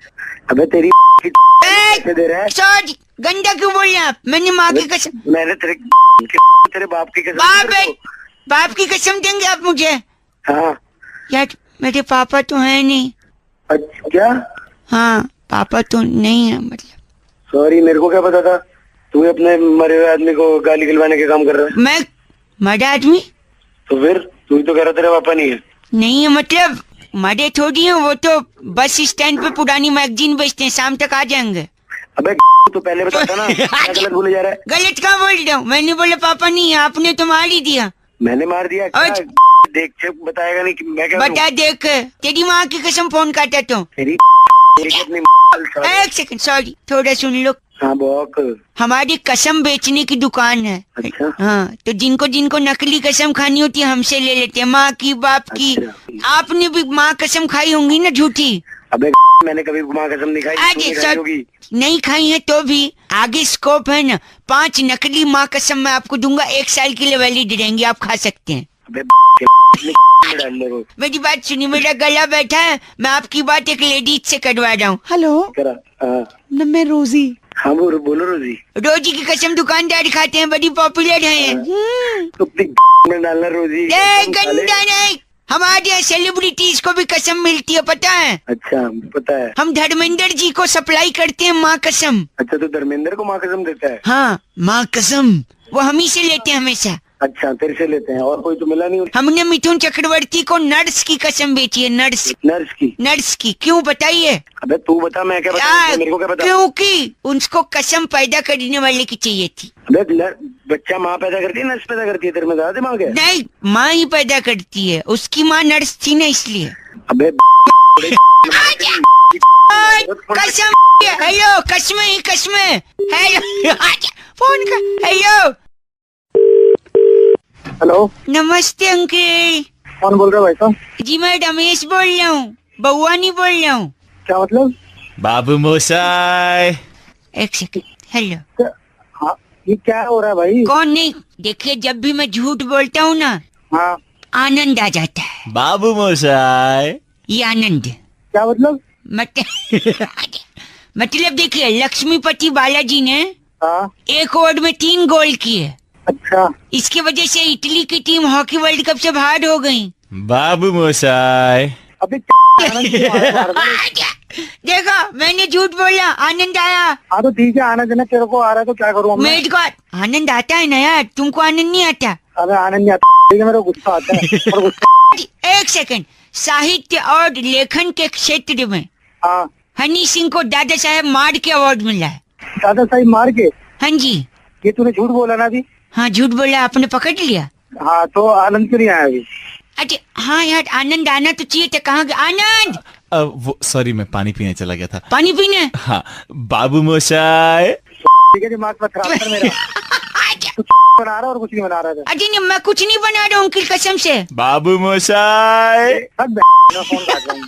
अबे तेरी कैसे दे रहा है? सॉरी, गंदा क्यों बोल रहे आप? मैंने माँ की कसम। मैंने तेरे बाप की कसम। बाप की कसम देंगे आप मुझे? हाँ यार, मेरे पापा तो है नहीं। अच्छा क्या? हाँ, पापा तो नहीं है मतलब। सॉरी, मेरे को क्या पता था तू अपने मरे हुए आदमी को गाली गलवाने के काम कर रहा है। मैं मरा आदमी? तो फिर तू ही तो कह रहा तेरा पापा नहीं है। नहीं है मतलब, मरे थोड़ी है, वो तो बस स्टैंड पे पुरानी मैगजीन बेचते हैं, शाम तक आ जाएंगे। अबे तो पहले बताता ना। क्या गलत बोले जा रहा है? गलत कहाँ बोल रहा हूँ? मैंने बोला पापा नहीं है, आपने तो मार ही दिया। मैंने मार दिया? देख बताएगा नहीं कि मैं क्या बता। देख, तेरी माँ की कसम फोन काटा तो। तेरी अपनी एक सेकंड, सॉरी, थोड़ा सुन लो। हाँ बॉक। हमारी कसम बेचने की दुकान है। अच्छा। हाँ, तो जिनको जिनको नकली कसम खानी होती है हमसे ले लेते हैं, माँ की, बाप की। आपने भी माँ कसम खाई होंगी ना झूठी? अबे मैंने कभी माँ कसम नहीं खाई। आगे होगी। नहीं खाई है तो भी आगे स्कोप है ना। 5 नकली माँ कसम मैं आपको दूंगा, 1 साल के लिए वैलिड रहेंगी, आप खा सकते हैं। मेरी बात सुनिए, मेरा गला बैठा है, मैं आपकी बात एक लेडीज से करवा रहा हूँ। हेलो, मैं रोजी। हाँ बोलो रोजी। रोजी की कसम दुकानदार खाते हैं, बड़ी पॉपुलर है। तो में डालना रोजी। गंदा नहीं, हमारे यहाँ सेलिब्रिटीज को भी कसम मिलती है, पता है? अच्छा पता है। हम धर्मेंद्र जी को सप्लाई करते हैं माँ कसम। अच्छा, तो धर्मेंद्र को माँ कसम देता है? हाँ, माँ कसम वो हम ही से लेते हैं हमेशा। अच्छा, तेरे से लेते हैं, और कोई तो मिला नहीं? हमने मिथुन चक्रवर्ती को नर्स की कसम बेची है। नर्स की क्यों बताइए? अबे तू बता, मैं क्या बता, मेरे को क्या पता? क्योंकि उनको कसम पैदा करने वाले की चाहिए थी। अबे बच्चा माँ पैदा करती है, नर्स पैदा करती है? तेरे में ज्यादा दिमाग है? नहीं, माँ ही पैदा करती है, उसकी माँ नर्स थी ना इसलिए। अबे कसम। हेलो, कसमें हेलो। फोन कर। हेलो, नमस्ते अंकल। कौन बोल रहा है भाई साहब? जी, मैं रमेश बोल रहा हूँ, बउआ नहीं बोल रहा हूँ। क्या मतलब? बाबू मोसाई। एक सेकंड। हेलो। ये क्या हो रहा है भाई? कौन नहीं? देखिए, जब भी मैं झूठ बोलता हूँ ना, हाँ, आनंद आ जाता है। बाबू मोशाय। ये आनंद क्या मतलब? मतलब देखिए, लक्ष्मीपति बालाजी ने हाँ, 1 ओवर में 3 गोल किए। अच्छा। इसके वजह से इटली की टीम हॉकी वर्ल्ड कप से बाहर हो गई। बाबू मोशाय। अभी आनंद क्यों आ रहा है? देखो, मैंने झूठ बोला, आनंद आया। हाँ तो ठीक है, आनंद है ना, तेरे को आ रहा है तो क्या करूँ मैं? मेरे को आनंद आता है ना यार, तुमको आनंद नहीं आता? अबे आनंद नहीं आता, ठीक है, मेरे को गुस्सा आता है और गुस्सा। 1 सेकंड, साहित्य और लेखन के क्षेत्र में हाँ, हनी सिंह को दादा साहेब मार के अवार्ड मिला है। दादा साहिब मार के? हाँ जी। ये तूने झूठ बोला ना अभी? हाँ, झूठ बोला, आपने पकड़ लिया। हाँ, तो आनंद क्यों नहीं आया अभी? अच्छा, हाँ यार, आनंद आना तो चाहिए था। कहाँ गया आनंद? वो सॉरी, मैं पानी पीने चला गया था। पानी पीने? हाँ, बाबू मोशाय। ठीक है, दिमाग मत खराब कर मेरा। तू बना रहा और कुछ नहीं बना रहा था। अरे नहीं, मैं कुछ नहीं बना रहा हूँ अंकिल, कसम से। बाबू मोशाय। मैं फोन काट रहा हूँ।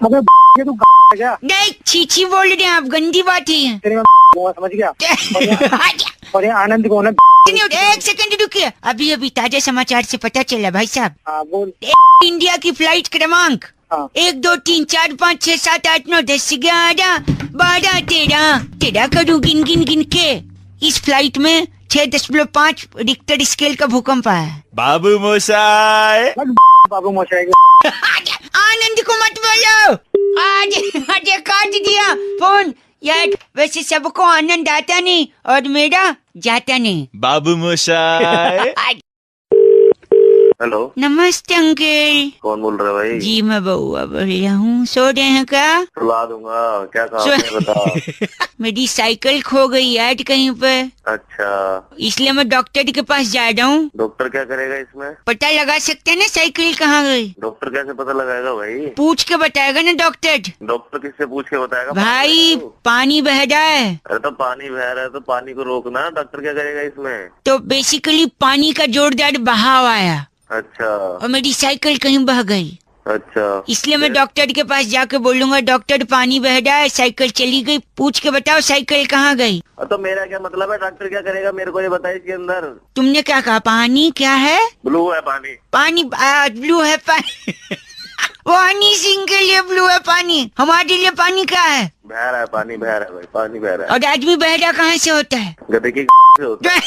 अबे ये तू क्या? नहीं, छीछी बोल रहे हैं आप, गंदी बात है। तेरे में समझ गया। और ये आनंद को ना 1 सेकंड रुकिए, अभी अभी ताजा समाचार से पता चला भाई साहब। हाँ, बोल। इंडिया की फ्लाइट क्रमांक हाँ। 1 2 3 4 5 6 7 8 9 10 11 12 13 करूँ गिन गिन गिन के। इस फ्लाइट में 6.5 रिक्टर स्केल का भूकंप आया है। बाबू मोशाय। बाबू मोशाय। आनंद को मत बोलो। आज काट दिया फोन यार। वैसे सबको आनंद आता नहीं और मेरा जाता नहीं। बाबू मोशाय। हेलो, नमस्ते अंकल। कौन बोल रहा है भाई? जी मैं बउआ बोल रहा हूँ। सो रहे हैं क्या? सुला दूंगा, क्या काम है बता। मेरी साइकिल खो गई यार कहीं पे, अच्छा, इसलिए मैं डॉक्टर के पास जा रहा हूँ। डॉक्टर क्या करेगा इसमें? पता लगा सकते हैं ना साइकिल कहाँ गई? डॉक्टर कैसे पता लगाएगा भाई? पूछ के बताएगा ना डॉक्टर। डॉक्टर किससे पूछ के बताएगा? भाई पानी बह रहा है। अरे तो पानी बह रहा है तो पानी को रोकना, डॉक्टर क्या करेगा इसमें? तो बेसिकली पानी का जोरदार बहाव आया अच्छा, और मेरी साइकिल कहीं बह गई। अच्छा, इसलिए मैं डॉक्टर के पास जाके बोलूंगा, डॉक्टर पानी बह रहा है, साइकिल चली गई, पूछ के बताओ साइकिल कहाँ गई। तो मेरा क्या मतलब है? डॉक्टर क्या करेगा मेरे को ये बताइए। इसके अंदर तुमने क्या कहा? पानी क्या है? ब्लू है पानी। पानी ब्लू है पानी। वो हनी सिंह के लिए ब्लू है पानी, हमारे लिए पानी क्या है? बह रहा है पानी, बह रहा है भाई, पानी बह रहा है। और आदमी बह रहा कहाँ से होता है? गधे की से होता है।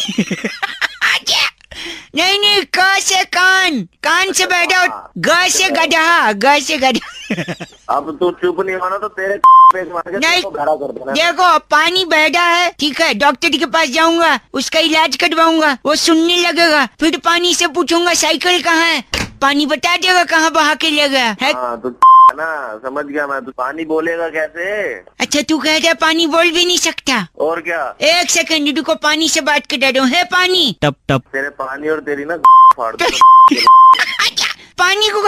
नहीं, क से कान से बैठा, ग से गधा, ग से गधा। अब तू चुप नहीं होना तो तेरे पेट मार के नहीं, तेरे को खड़ा कर देना। देखो पानी बह रहा है, ठीक है, डॉक्टर के पास जाऊंगा, उसका इलाज करवाऊंगा, वो सुनने लगेगा, फिर पानी से पूछूंगा साइकिल कहाँ है, पानी बता देगा कहाँ बहा के ले गया है। हाँ तो ना, समझ गया मैं। तू पानी बोलेगा कैसे? अच्छा, तू कह रहा पानी बोल भी नहीं सकता? और क्या? 1 सेकंड रुको, पानी से बात कर रहा हूँ। है पानी? टप टप। तेरे पानी और तेरी ना फाड़ दो। पानी को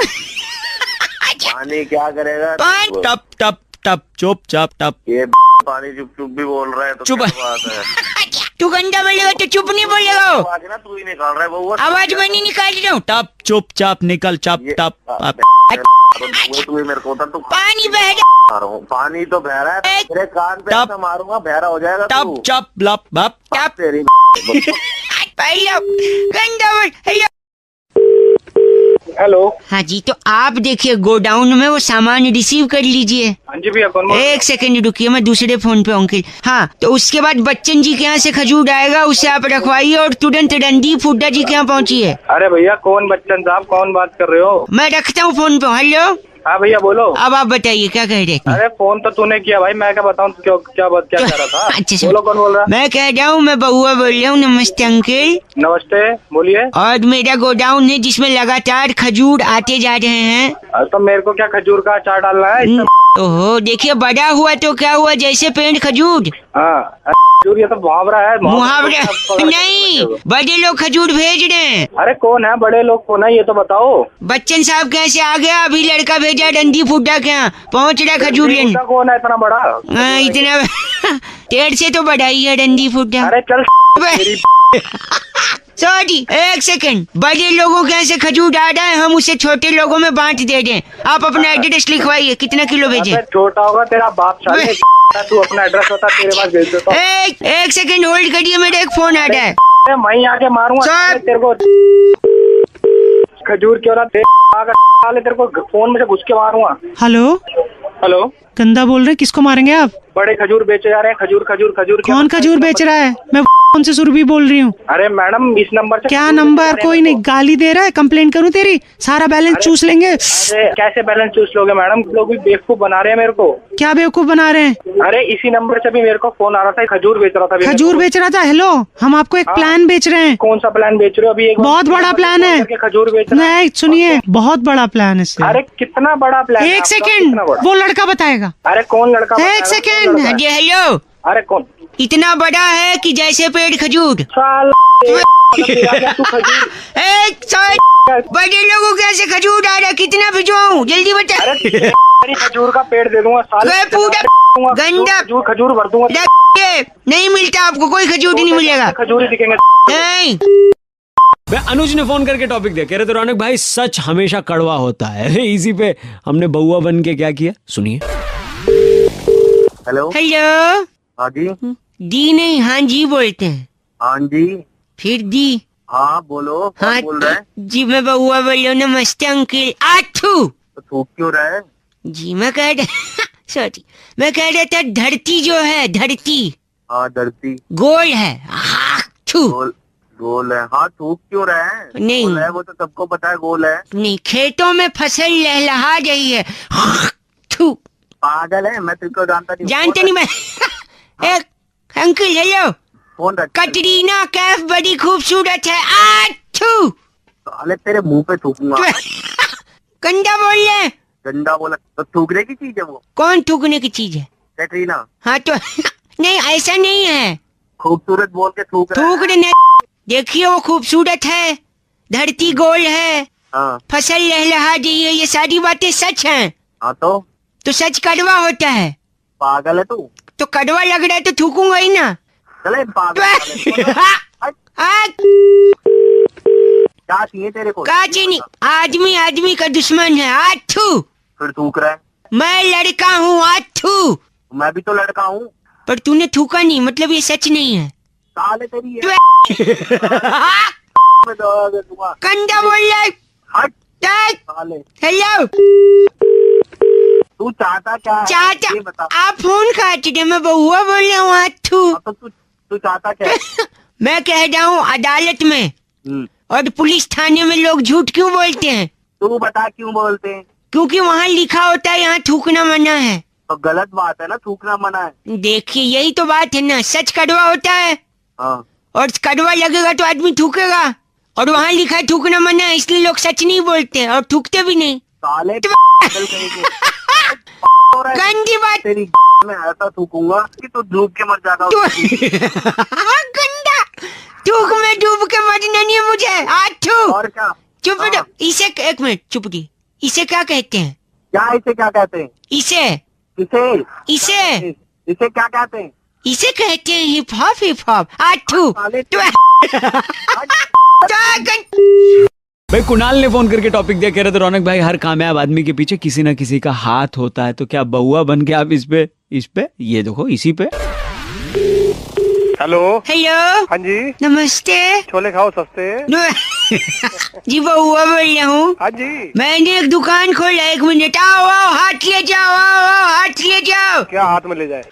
पानी क्या करेगा? टप टप टप चुप चाप टप। ये पानी चुप चुप भी बोल रहा है तो चुप। क्या बात है? तू गंदा बोलेगा तो चुप नहीं बोलेगा। आवाज ना तू ही निकाल रहा है वो। आवाज मैं नहीं निकाल रहा हूँ। टप चुप चाप निकल चप टप। तू मेरे को तू पानी बह रहा हूँ। पानी तो बह रहा है, तेरे कान पे टप। ऐसा मारूंगा बहरा हो जाएगा टप तू। चप लप बप टप। तेरी पहले गंदा बोल। हेलो। हाँ जी, तो आप देखिए गोडाउन में वो सामान रिसीव कर लीजिए। हाँ जी भैया, कौन? 1 सेकंड रुकिए, मैं दूसरे फोन पे अंकिल। हाँ, तो उसके बाद बच्चन जी के यहाँ से खजूर आएगा, उससे आप रखवाइए और तुरंत रणदीप हुड्डा जी के यहाँ पहुँचिए। अरे भैया, कौन बच्चन साहब, कौन बात कर रहे हो? मैं रखता हूँ फोन पे। हेलो, हाँ भैया बोलो। अब आप बताइए क्या कह रहे थे? अरे फोन तो तूने किया भाई, मैं क्या बताऊँ क्या कह रहा था? अच्छा बोलो, कौन बोल रहा है? मैं कह रहा हूँ, मैं बउआ बोल रहा हूँ। नमस्ते अंकिल। नमस्ते, बोलिए। और मेरा गोडाउन है जिसमें लगातार खजूर आते जा रहे हैं। तो मेरे को क्या खजूर का अचार डालना है? ओहो, देखिए बड़ा हुआ तो क्या हुआ, जैसे पेड़ खजूर। हाँ, खजूर ये तो मुहावरा है। मुहावरा नहीं, बड़े लोग खजूर भेज रहे हैं। अरे कौन है बड़े लोग, कौन है ये तो बताओ। बच्चन साहब कैसे आ गया? अभी लड़का भेजा रणदीप हुड्डा के यहाँ, पहुँच रहा खजूरियन। कौन है इतना बड़ा? इतना 1.5 से तो बड़ा ही है रणदीप हुड्डा। अरे चल सॉरी, एक सेकंड। बड़े लोगों के यहाँ से खजूर डाला है, हम उसे छोटे लोगों में बांट दे दें। आप अपना एड्रेस लिखवाइए, कितना किलो भेजें? छोटा होगा तेरा बाप साले। तू अपना एड्रेस बता, तेरे पास भेज देता हूँ। एक सेकंड होल्ड करिए, मेरा एक फोन आ रहा है। मैं आके मारूंगा तेरे को। खजूर क्यों रहा तेरे को फोन में से घुस के मारूंगा। हेलो हेलो, गंदा बोल रहे, किसको मारेंगे आप? बड़े खजूर बेचे जा रहे हैं। खजूर खजूर खजूर। कौन खजूर बेच रहा है? मैं उनसे सुरभि बोल रही हूँ। अरे मैडम, इस नंबर से क्या नंबर? कोई नहीं, गाली दे रहा है, कंप्लेंट करूँ तेरी? सारा बैलेंस चूस लेंगे। अरे कैसे बैलेंस चूस लोगे मैडम? लोग भी बेवकूफ बना रहे हैं मेरे को। क्या बेवकूफ बना रहे हैं? अरे इसी नंबर से भी मेरे को फोन आ रहा था, खजूर बेच रहा था। खजूर बेच रहा था? हेलो, हम आपको एक प्लान बेच रहे हैं। कौन सा प्लान बेच रहे हो? अभी एक बहुत बड़ा प्लान है। खजूर बेच रहा है। नहीं सुनिए, बहुत बड़ा प्लान है। अरे कितना बड़ा प्लान? एक सेकेंड, वो लड़का बताएगा। अरे कौन लड़का? एक सेकेंड। हेलो, अरे कौन? इतना बड़ा है कि जैसे पेड़ खजूर। बड़े लोगों के ऐसे खजूर डाला, कितना भिजवाऊं? जल्दी बता। अरे खजूर का पेड़ दे दूंगा साले। पूरा गंदा खजूर भर दूंगा। नहीं मिलता आपको, कोई खजूर नहीं मिलेगा। खजूर ही दिखेंगे। नहीं। अनुज ने फोन करके टॉपिक दिया, कह रहे थे रौनक भाई सच हमेशा कड़वा होता है। इसी पे हमने बउआ बन के क्या किया, सुनिए। Hello hello. हाँ जी। दी नहीं, हाँ जी बोलते हैं। हाँ जी। फिर दी। हाँ बोलो। हाँ बोल रहा है? जी मैं बउआ बोल रहा हूँ। नमस्ते अंकल। आठू। तो थूक क्यों रहा है? जी मैं कह रहा सॉरी, मैं कह रहा था धरती जो है, धरती। हाँ धरती गोल है। आठू। गोल है। हाँ थूक क्यों रहा है? नहीं। गोल है, वो तो सबको पता है गोल है। नहीं, खेतों में फसल लहलहा रही है। आठू। पागल है, मैं तुमको जानता नहीं। जानते नहीं मैं। एक अंकल हेलो। फोन रख। कटरीना कैफ बड़ी खूबसूरत है। आठू। साले तेरे मुंह पे थूकूंगा। गंदा बोल रहे हैं। गंदा बोला तो थूकने की चीज है वो? कौन थूकने की चीज है? कैटरीना। हाँ तो नहीं, ऐसा नहीं है। खूबसूरत बोल के थूक रहा है। थूक नहीं। देखिए वो खूबसूरत है, धरती गोल है, हाँ। फसल लहलहा रही है, ये सारी बातें सच हैं। हाँ तो सच कड़वा होता है। पागल है तू? तो कड़वा लग रहा है तो थूकूंगा ही ना। चले पागल। क्या चाहिए तेरे को? क्या चाहिए? आदमी आदमी का दुश्मन है। आठू। फिर थूक रहा है? मैं लड़का हूँ। आठू। मैं भी तो लड़का हूँ। पर तूने थूका नहीं, मतलब ये सच नहीं है। साले तेरी है। कंधा बोल रहा है। हट साले। हेलो। तू चाहता क्या है? चाहता ये बता। आप फोन काट दे, मैं बउआ बोल रहा हूँ। आठू। तो तू चाहता क्या है? मैं कह रहा हूँ अदालत में और पुलिस थाने में लोग झूठ क्यों बोलते हैं? तू बता क्यों बोलते हैं? क्योंकि वहाँ लिखा होता है यहाँ थूकना मना है। तो गलत बात है ना, थूकना मना है। देखिए यही तो बात है ना, सच कड़वा होता है। हाँ। और कड़वा लगेगा तो आदमी थूकेगा, और वहाँ लिखा है थूकना मना है, इसलिए लोग सच नहीं बोलते और थूकते भी नहीं। साले गंदी बात। तेरी में ऐसा थूकूंगा कि तू डूब के मर जाएगा। गंदा। थूक में डूब के मरना नहीं है मुझे। आठू। और क्या? चुप रहो। इसे एक मिनट चुप रही। इसे क्या कहते हैं? क्या इसे क्या कहते हैं? इसे इसे क्या कहते हैं? इसे कहते हैं हिप हॉप। Hip hop. आठू। भाई कुणाल ने फोन करके टॉपिक दिया, कह रहे थे रौनक भाई हर कामयाब आदमी के पीछे किसी ना किसी का हाथ होता है, तो क्या बउआ बन के आप इस पे ये देखो, इसी पे। हेलो। हेलो। हाँ जी। नमस्ते। छोले खाओ सस्ते। जी बउआ बोल रहा हूँ। हाँ जी। मैंने एक दुकान खोला। 1 मिनट। आओ हाथ ले जाओ। आओ हाथ ले जाओ। क्या हाथ में ले जाए?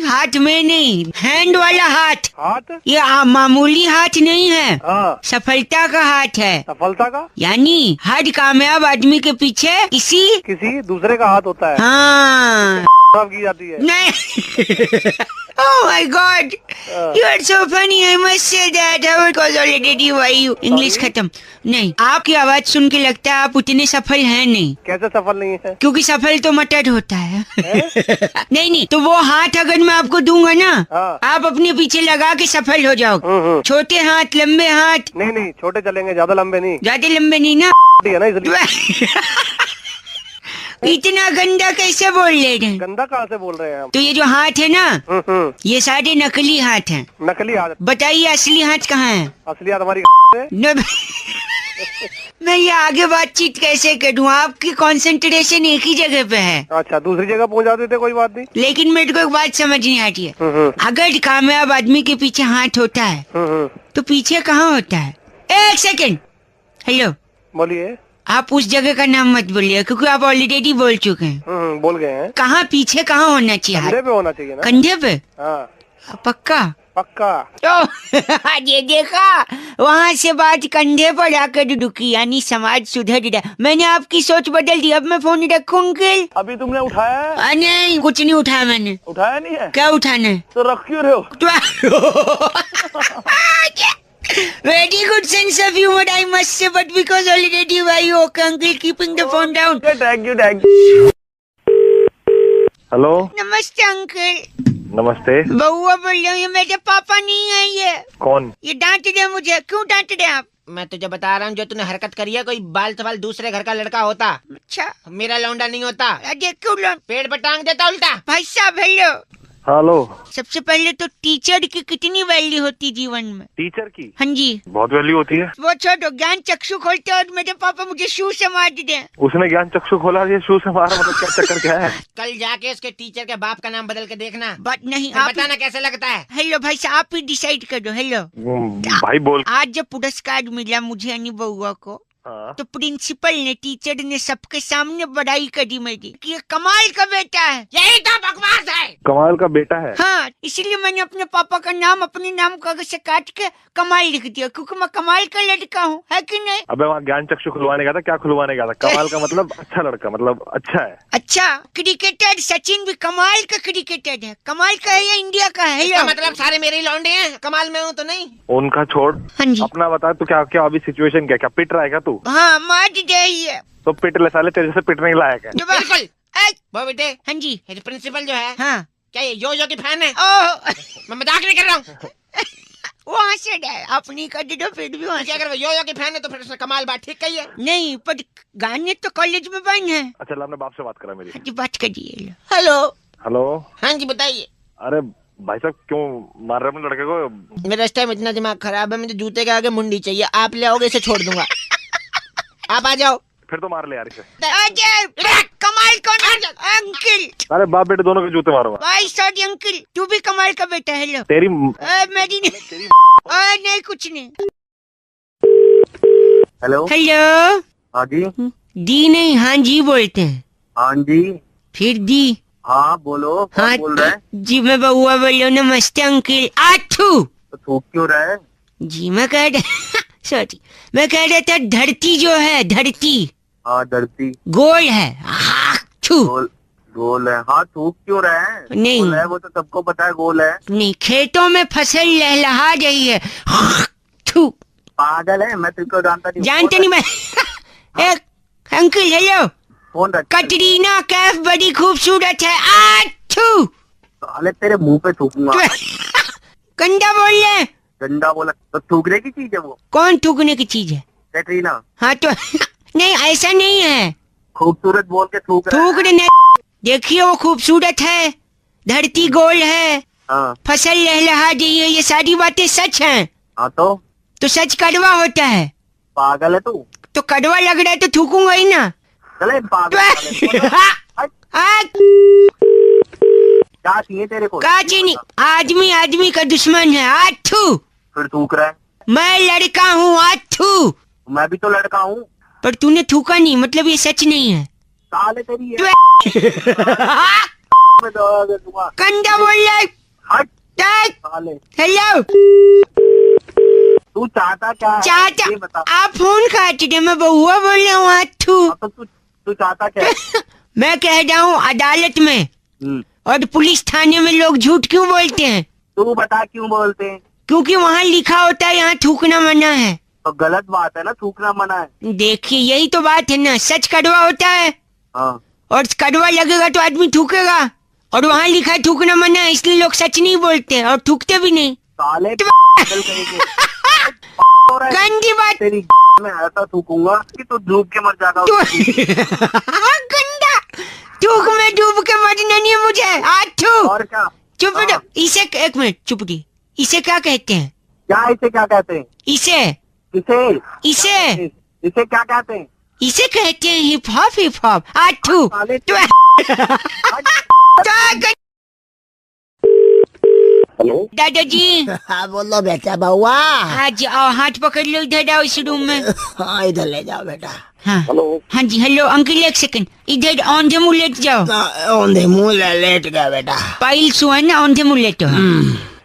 हाथ में नहीं, हैंड वाला हाथ। ये मामूली हाथ नहीं है। हाँ। सफलता का हाथ है। सफलता का? यानी हर कामयाब आदमी के पीछे किसी दूसरे का हाथ होता है। हाँ। की जाती है। नहीं। Oh my God, you are so funny. I must say that. I was already why you English खत्म। नहीं, आपकी आवाज सुन के लगता है आप उतने सफल हैं नहीं। कैसे सफल नहीं है? क्योंकि सफल तो मटर होता है। नहीं, तो वो हाथ अगर मैं आपको दूंगा ना, आप अपने पीछे लगा के सफल हो जाओ। छोटे हाथ, लंबे हाथ। नहीं, छोटे चलेंगे, ज्यादा लंबे नहीं। ज्यादा लंबे नहीं ना। इतना गंदा कैसे बोल ले रहे हैं? गंदा कहाँ से बोल रहे हैं हम? तो ये जो हाथ है ना, ये सारे नकली हाथ हैं। नकली हाथ? बताइए असली हाथ कहाँ है? असली हाथ हमारी न, मैं ये आगे बातचीत कैसे करूँ? आपकी कंसंट्रेशन एक ही जगह पे है। अच्छा, दूसरी जगह पहुँच जाते थे, कोई बात नहीं। लेकिन मेरे को एक बात समझ नहीं आती है, अगर कामयाब आदमी के पीछे हाथ होता है तो पीछे कहाँ होता है? एक सेकंड, हेलो, बोलिए। आप उस जगह का नाम मत बोलिए क्योंकि आप ऑलरेडी बोल चुके हैं। बोल गए हैं। कहाँ पीछे कहाँ होना चाहिए? कंधे पे होना चाहिए ना। कंधे पे? हाँ। पक्का? पक्का। तो ये देखा, वहाँ से बात कंधे पर आकर रुकी, यानी समाज सुधर रहा। मैंने आपकी सोच बदल दी, अब मैं फोन रखूं अंकल? अभी तुमने उठाया है? नहीं, कुछ नहीं उठाया मैंने। उठाया नहीं है? क्या उठाना है? तो रख क्यों रहे हो? Very good sense of humor, I must say, but because already why you okay, uncle, keeping the phone down. Thank you. Hello. नमस्ते अंकल। नमस्ते। बउआ बोल रही हूँ, ये मेरे पापा नहीं है। ये कौन? ये डांट रहे मुझे। क्यों डांट रहे आप? मैं तुझे बता रहा हूँ, जो तूने हरकत करी है, कोई बाल सवाल दूसरे घर का लड़का होता। अच्छा, मेरा लौंडा नहीं होता। अरे क्यों पेड़ पर टांग देता उल्टा। भाई साहब हेलो। हेलो। सबसे पहले तो टीचर की कितनी वैल्यू होती जीवन में? टीचर की? हाँ जी, बहुत वैल्यू होती है। वो छोड़ो, ज्ञान चक्षु खोलते और मेरे पापा मुझे शू से मार दे। उसने ज्ञान चक्षु खोला, ये शू से मारा, मतलब क्या चक्कर क्या है? कल जाके उसके टीचर के बाप का नाम बदल के देखना। बात नहीं, फिर आप बताना कैसे लगता है। हेलो भाई साहब, आप ही डिसाइड कर दो। हेलो भाई बोल। आज जब पुरस्कार मिला मुझे यानी बउआ को, तो प्रिंसिपल ने, टीचर ने सबके सामने बड़ाई करी मेरी कि ये कमाल का बेटा है। यही तो बकवास है। कमाल का बेटा है? हाँ, इसलिए मैंने अपने पापा का नाम अपने नाम कागज से काट के कमाल लिख दिया, क्योंकि मैं कमाल का लड़का हूँ, है कि नहीं? अबे वहाँ ज्ञान चक्षु खुलवाने गया था, क्या खुलवाने गया था? कमाल का मतलब अच्छा लड़का, मतलब अच्छा है। अच्छा, क्रिकेटर सचिन भी कमाल का क्रिकेटर है। कमाल का है या इंडिया का है? इसका मतलब सारे मेरे ही लौंडे हैं, कमाल में हूँ तो नहीं। उनका छोड़, हाँ जी, अपना बता। तू क्या क्या अभी सिचुएशन क्या पिट रहा है क्या तू? हाँ, मार जाइए तो पिट ले साले, तेरे से पिटने के लायक है। बिल्कुल। वो बेटे, हाँ जी, प्रिंसिपल जो है, हाँ, क्या ये यो की फैन है? ओह मैं मजाक नहीं कर रहा हूँ। वहाँ से अपनी कर दो, फिर भी वहाँ से। अगर वो यो की फैन है तो फिर उसने कमाल बात ठीक कही है। नहीं, पर गाने तो कॉलेज में बन है। अच्छा, अपने बाप से बात करा मेरी। जी, बात करिए। हेलो। हेलो। हाँ जी, बताइए। अरे भाई साहब, क्यों मार रहे अपने लड़के को? मेरा इस टाइम इतना दिमाग खराब है, मुझे जूते के आगे मुंडी चाहिए। आप ले आओगे, इसे छोड़ दूंगा। आप आ जाओ। फिर तो मार ले यार इसे। कमाल कौन? अंकल। अरे बाप बेटे दोनों के जूते मारूंगा। भाई सॉरी अंकल, तू भी कमाल का बेटा। हेलो। तेरी मेरी नहीं। नहीं, कुछ नहीं। हेलो। हेलो। हाँ जी। दी नहीं, हाँ जी बोलते हैं। हाँ जी। फिर दी। हाँ बोलो। हाँ बोल रहे हैं? जी मैं बउआ बोल रहा हूँ। नमस्ते अंकल। आठू। तो थूक क्यों रहा है? जी मैं कह रहा सॉरी, मैं कह रहा था धरती जो है, धरती। हाँ धरती गोल है। आठू। गोल है। हाँ थूक क्यों रहा है? नहीं। गोल है, वो तो सबको पता है गोल है। नहीं, खेतों में फसल लहलहा रही है। आठू। पागल है, मैं तुझको जानता नहीं। जानते नहीं मैं। एक अंकल हेलो। फोन रख। कटरीना कैफ बड़ी खूबसूरत है। आठू। साले तेरे मुंह पे थूकूंगा। गंदा बोल रहे। गंदा बोला तो थूकने की चीज है वो? कौन थूकने की चीज है? कैटरीना। हाँ तो नहीं, ऐसा नहीं है। खूबसूरत बोल के थूक रहा है। थूक रहे। देखिए वो खूबसूरत है, धरती गोल है, हाँ। फसल लहलहा रही है, ये सारी बातें सच हैं। हाँ तो सच कड़वा होता है। पागल है तू? तो कड़वा लग रहा है तो थूकूंगा ही ना। चले पागल। क्या चाहिए तेरे को? क्या चाहिए? आदमी आदमी का दुश्मन है। आठू। फिर थूक रहा है? मैं लड़का हूँ। आठू। मैं भी तो लड़का हूँ। पर तूने थूका नहीं, मतलब ये सच नहीं है। साले तेरी है। कंधा बोल रहा। हट साले। हेलो। तू चाहता क्या है? चाहता? ये बता। आप फोन काट रहे, मैं बउआ बोल रहा हूँ। आठू। तो तू चाहता क्या है? मैं कह रहा हूँ अदालत में और पुलिस थाने में लोग झूठ क्यों बोलते हैं? तू बता क्यों बोलते हैं? क्योंकि वहाँ लिखा होता है यहाँ थूकना मना है। तो गलत बात है ना, थूकना मना है। देखिए यही तो बात है ना, सच कड़वा होता है। हाँ। और कड़वा लगेगा तो आदमी थूकेगा, और वहाँ लिखा है थूकना मना है, इसलिए लोग सच नहीं बोलते और थूकते भी नहीं। साले गंदी बात। तेरी में ऐसा थूकूंगा कि तू डूब के मर जाएगा। गंदा। आठू में डूब के मरना नहीं है मुझे, आठू। और क्या? चुप रहो। इसे एक मिनट चुप रही। इसे क्या कहते हैं? क्या इसे क्या कहते हैं? इसे इसे क्या कहते हैं? इसे कहते हैं हिप हॉप। आठू हेलो दादाजी। हाँ बोलो बेटा बउआ। आज आओ, हाथ पकड़ लो, इधर आओ इस रूम में। हाँ इधर ले जाओ बेटा। हाँ हेलो। हाँ जी हेलो अंकल, एक सेकंड इधर औंधे मुँह लेट जाओ। औंधे मुँह लेट गया बेटा। पाइल्स हुआ ना, औंधे मुँह लेटो।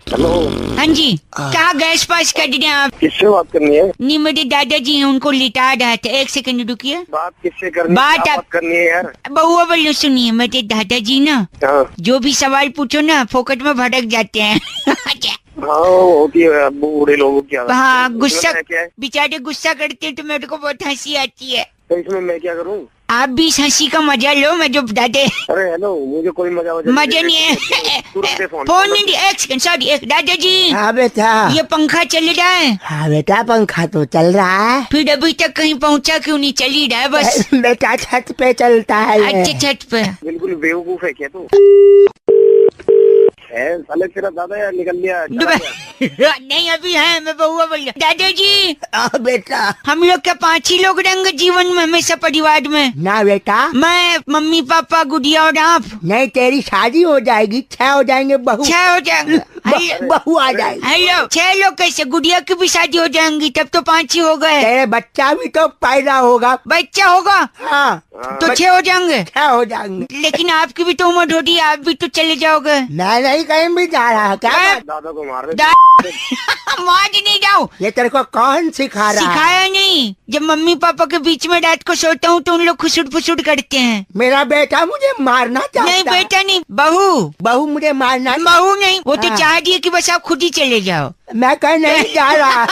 हेलो। हाँ जी कहाँ गैस पास कर रहे हैं आप? किससे बात करनी है? नहीं मेरे दादाजी हैं, उनको लिटा रहा था। एक सेकंड रुकिए। बात किससे करनी है? बात क्या आप- बात करनी है यार? बउआ बोलो, सुनिए मेरे दादाजी ना हाँ जो भी सवाल पूछो ना फोकट में भटक जाते हैं। हाँ होती है बूढ़े लोगों की आदत। हाँ गुस्सा, इसमें क्या है? बेचारे गुस्सा करते हैं तो मेरे को बहुत हंसी आती है। तो इसमें मैं क्या करूँ? आप भी इस हंसी का मजा लो, मैं जो दादे अरे हेलो, मुझे कोई मजा मजा नहीं है। फोन नहीं, एक सेकंड सॉरी, एक दादाजी। हाँ बेटा। ये पंखा चल रहा है? हाँ बेटा पंखा तो चल रहा है। फिर अभी तक कहीं पहुंचा क्यों नहीं? चल ही रहा है बस। बेटा छत पे चलता है ये। अच्छे छत पे। बिल्कुल बेवकूफ है क्या तू? है साले तेरा दादा यार निकल लिया, चला गया। नहीं अभी है, मैं बउआ बोल रहा। दादाजी बेटा हम लोग क्या 5 ही लोग रहेंगे जीवन में हमेशा परिवार में? ना बेटा। मैं, मम्मी पापा, गुड़िया और आप। नहीं तेरी शादी हो जाएगी, 6 हो जाएंगे बहू। 6 हो जाएंगे। बहू आ जाएगी। हेलो 6 लोग कैसे? गुड़िया की भी शादी हो जाएंगी, तब तो 5 ही हो गए। तेरे बच्चा भी तो पैदा होगा। बच्चा होगा हाँ तो 6 हो जाएंगे। 6 हो जाएंगे। लेकिन आपकी भी तो उम्र हो रही है, आप भी तो चले जाओगे। मैं नहीं कहीं भी जा रहा है क्या? दादा को मार मार नहीं जाओ। ये तेरे को कौन सिखा रहा है? सिखाया नहीं। जब मम्मी पापा के बीच में रात को सोता हूँ तो उन लोग खुसुट फुसुट करते हैं। मेरा बेटा मुझे मारना चाहता नहीं है। बेटा नहीं, बहू। बहू मुझे मारना। बहू नहीं, वो तो हाँ। चाह रही है कि बस आप खुद ही चले जाओ। मैं कहीं नहीं जा रहा।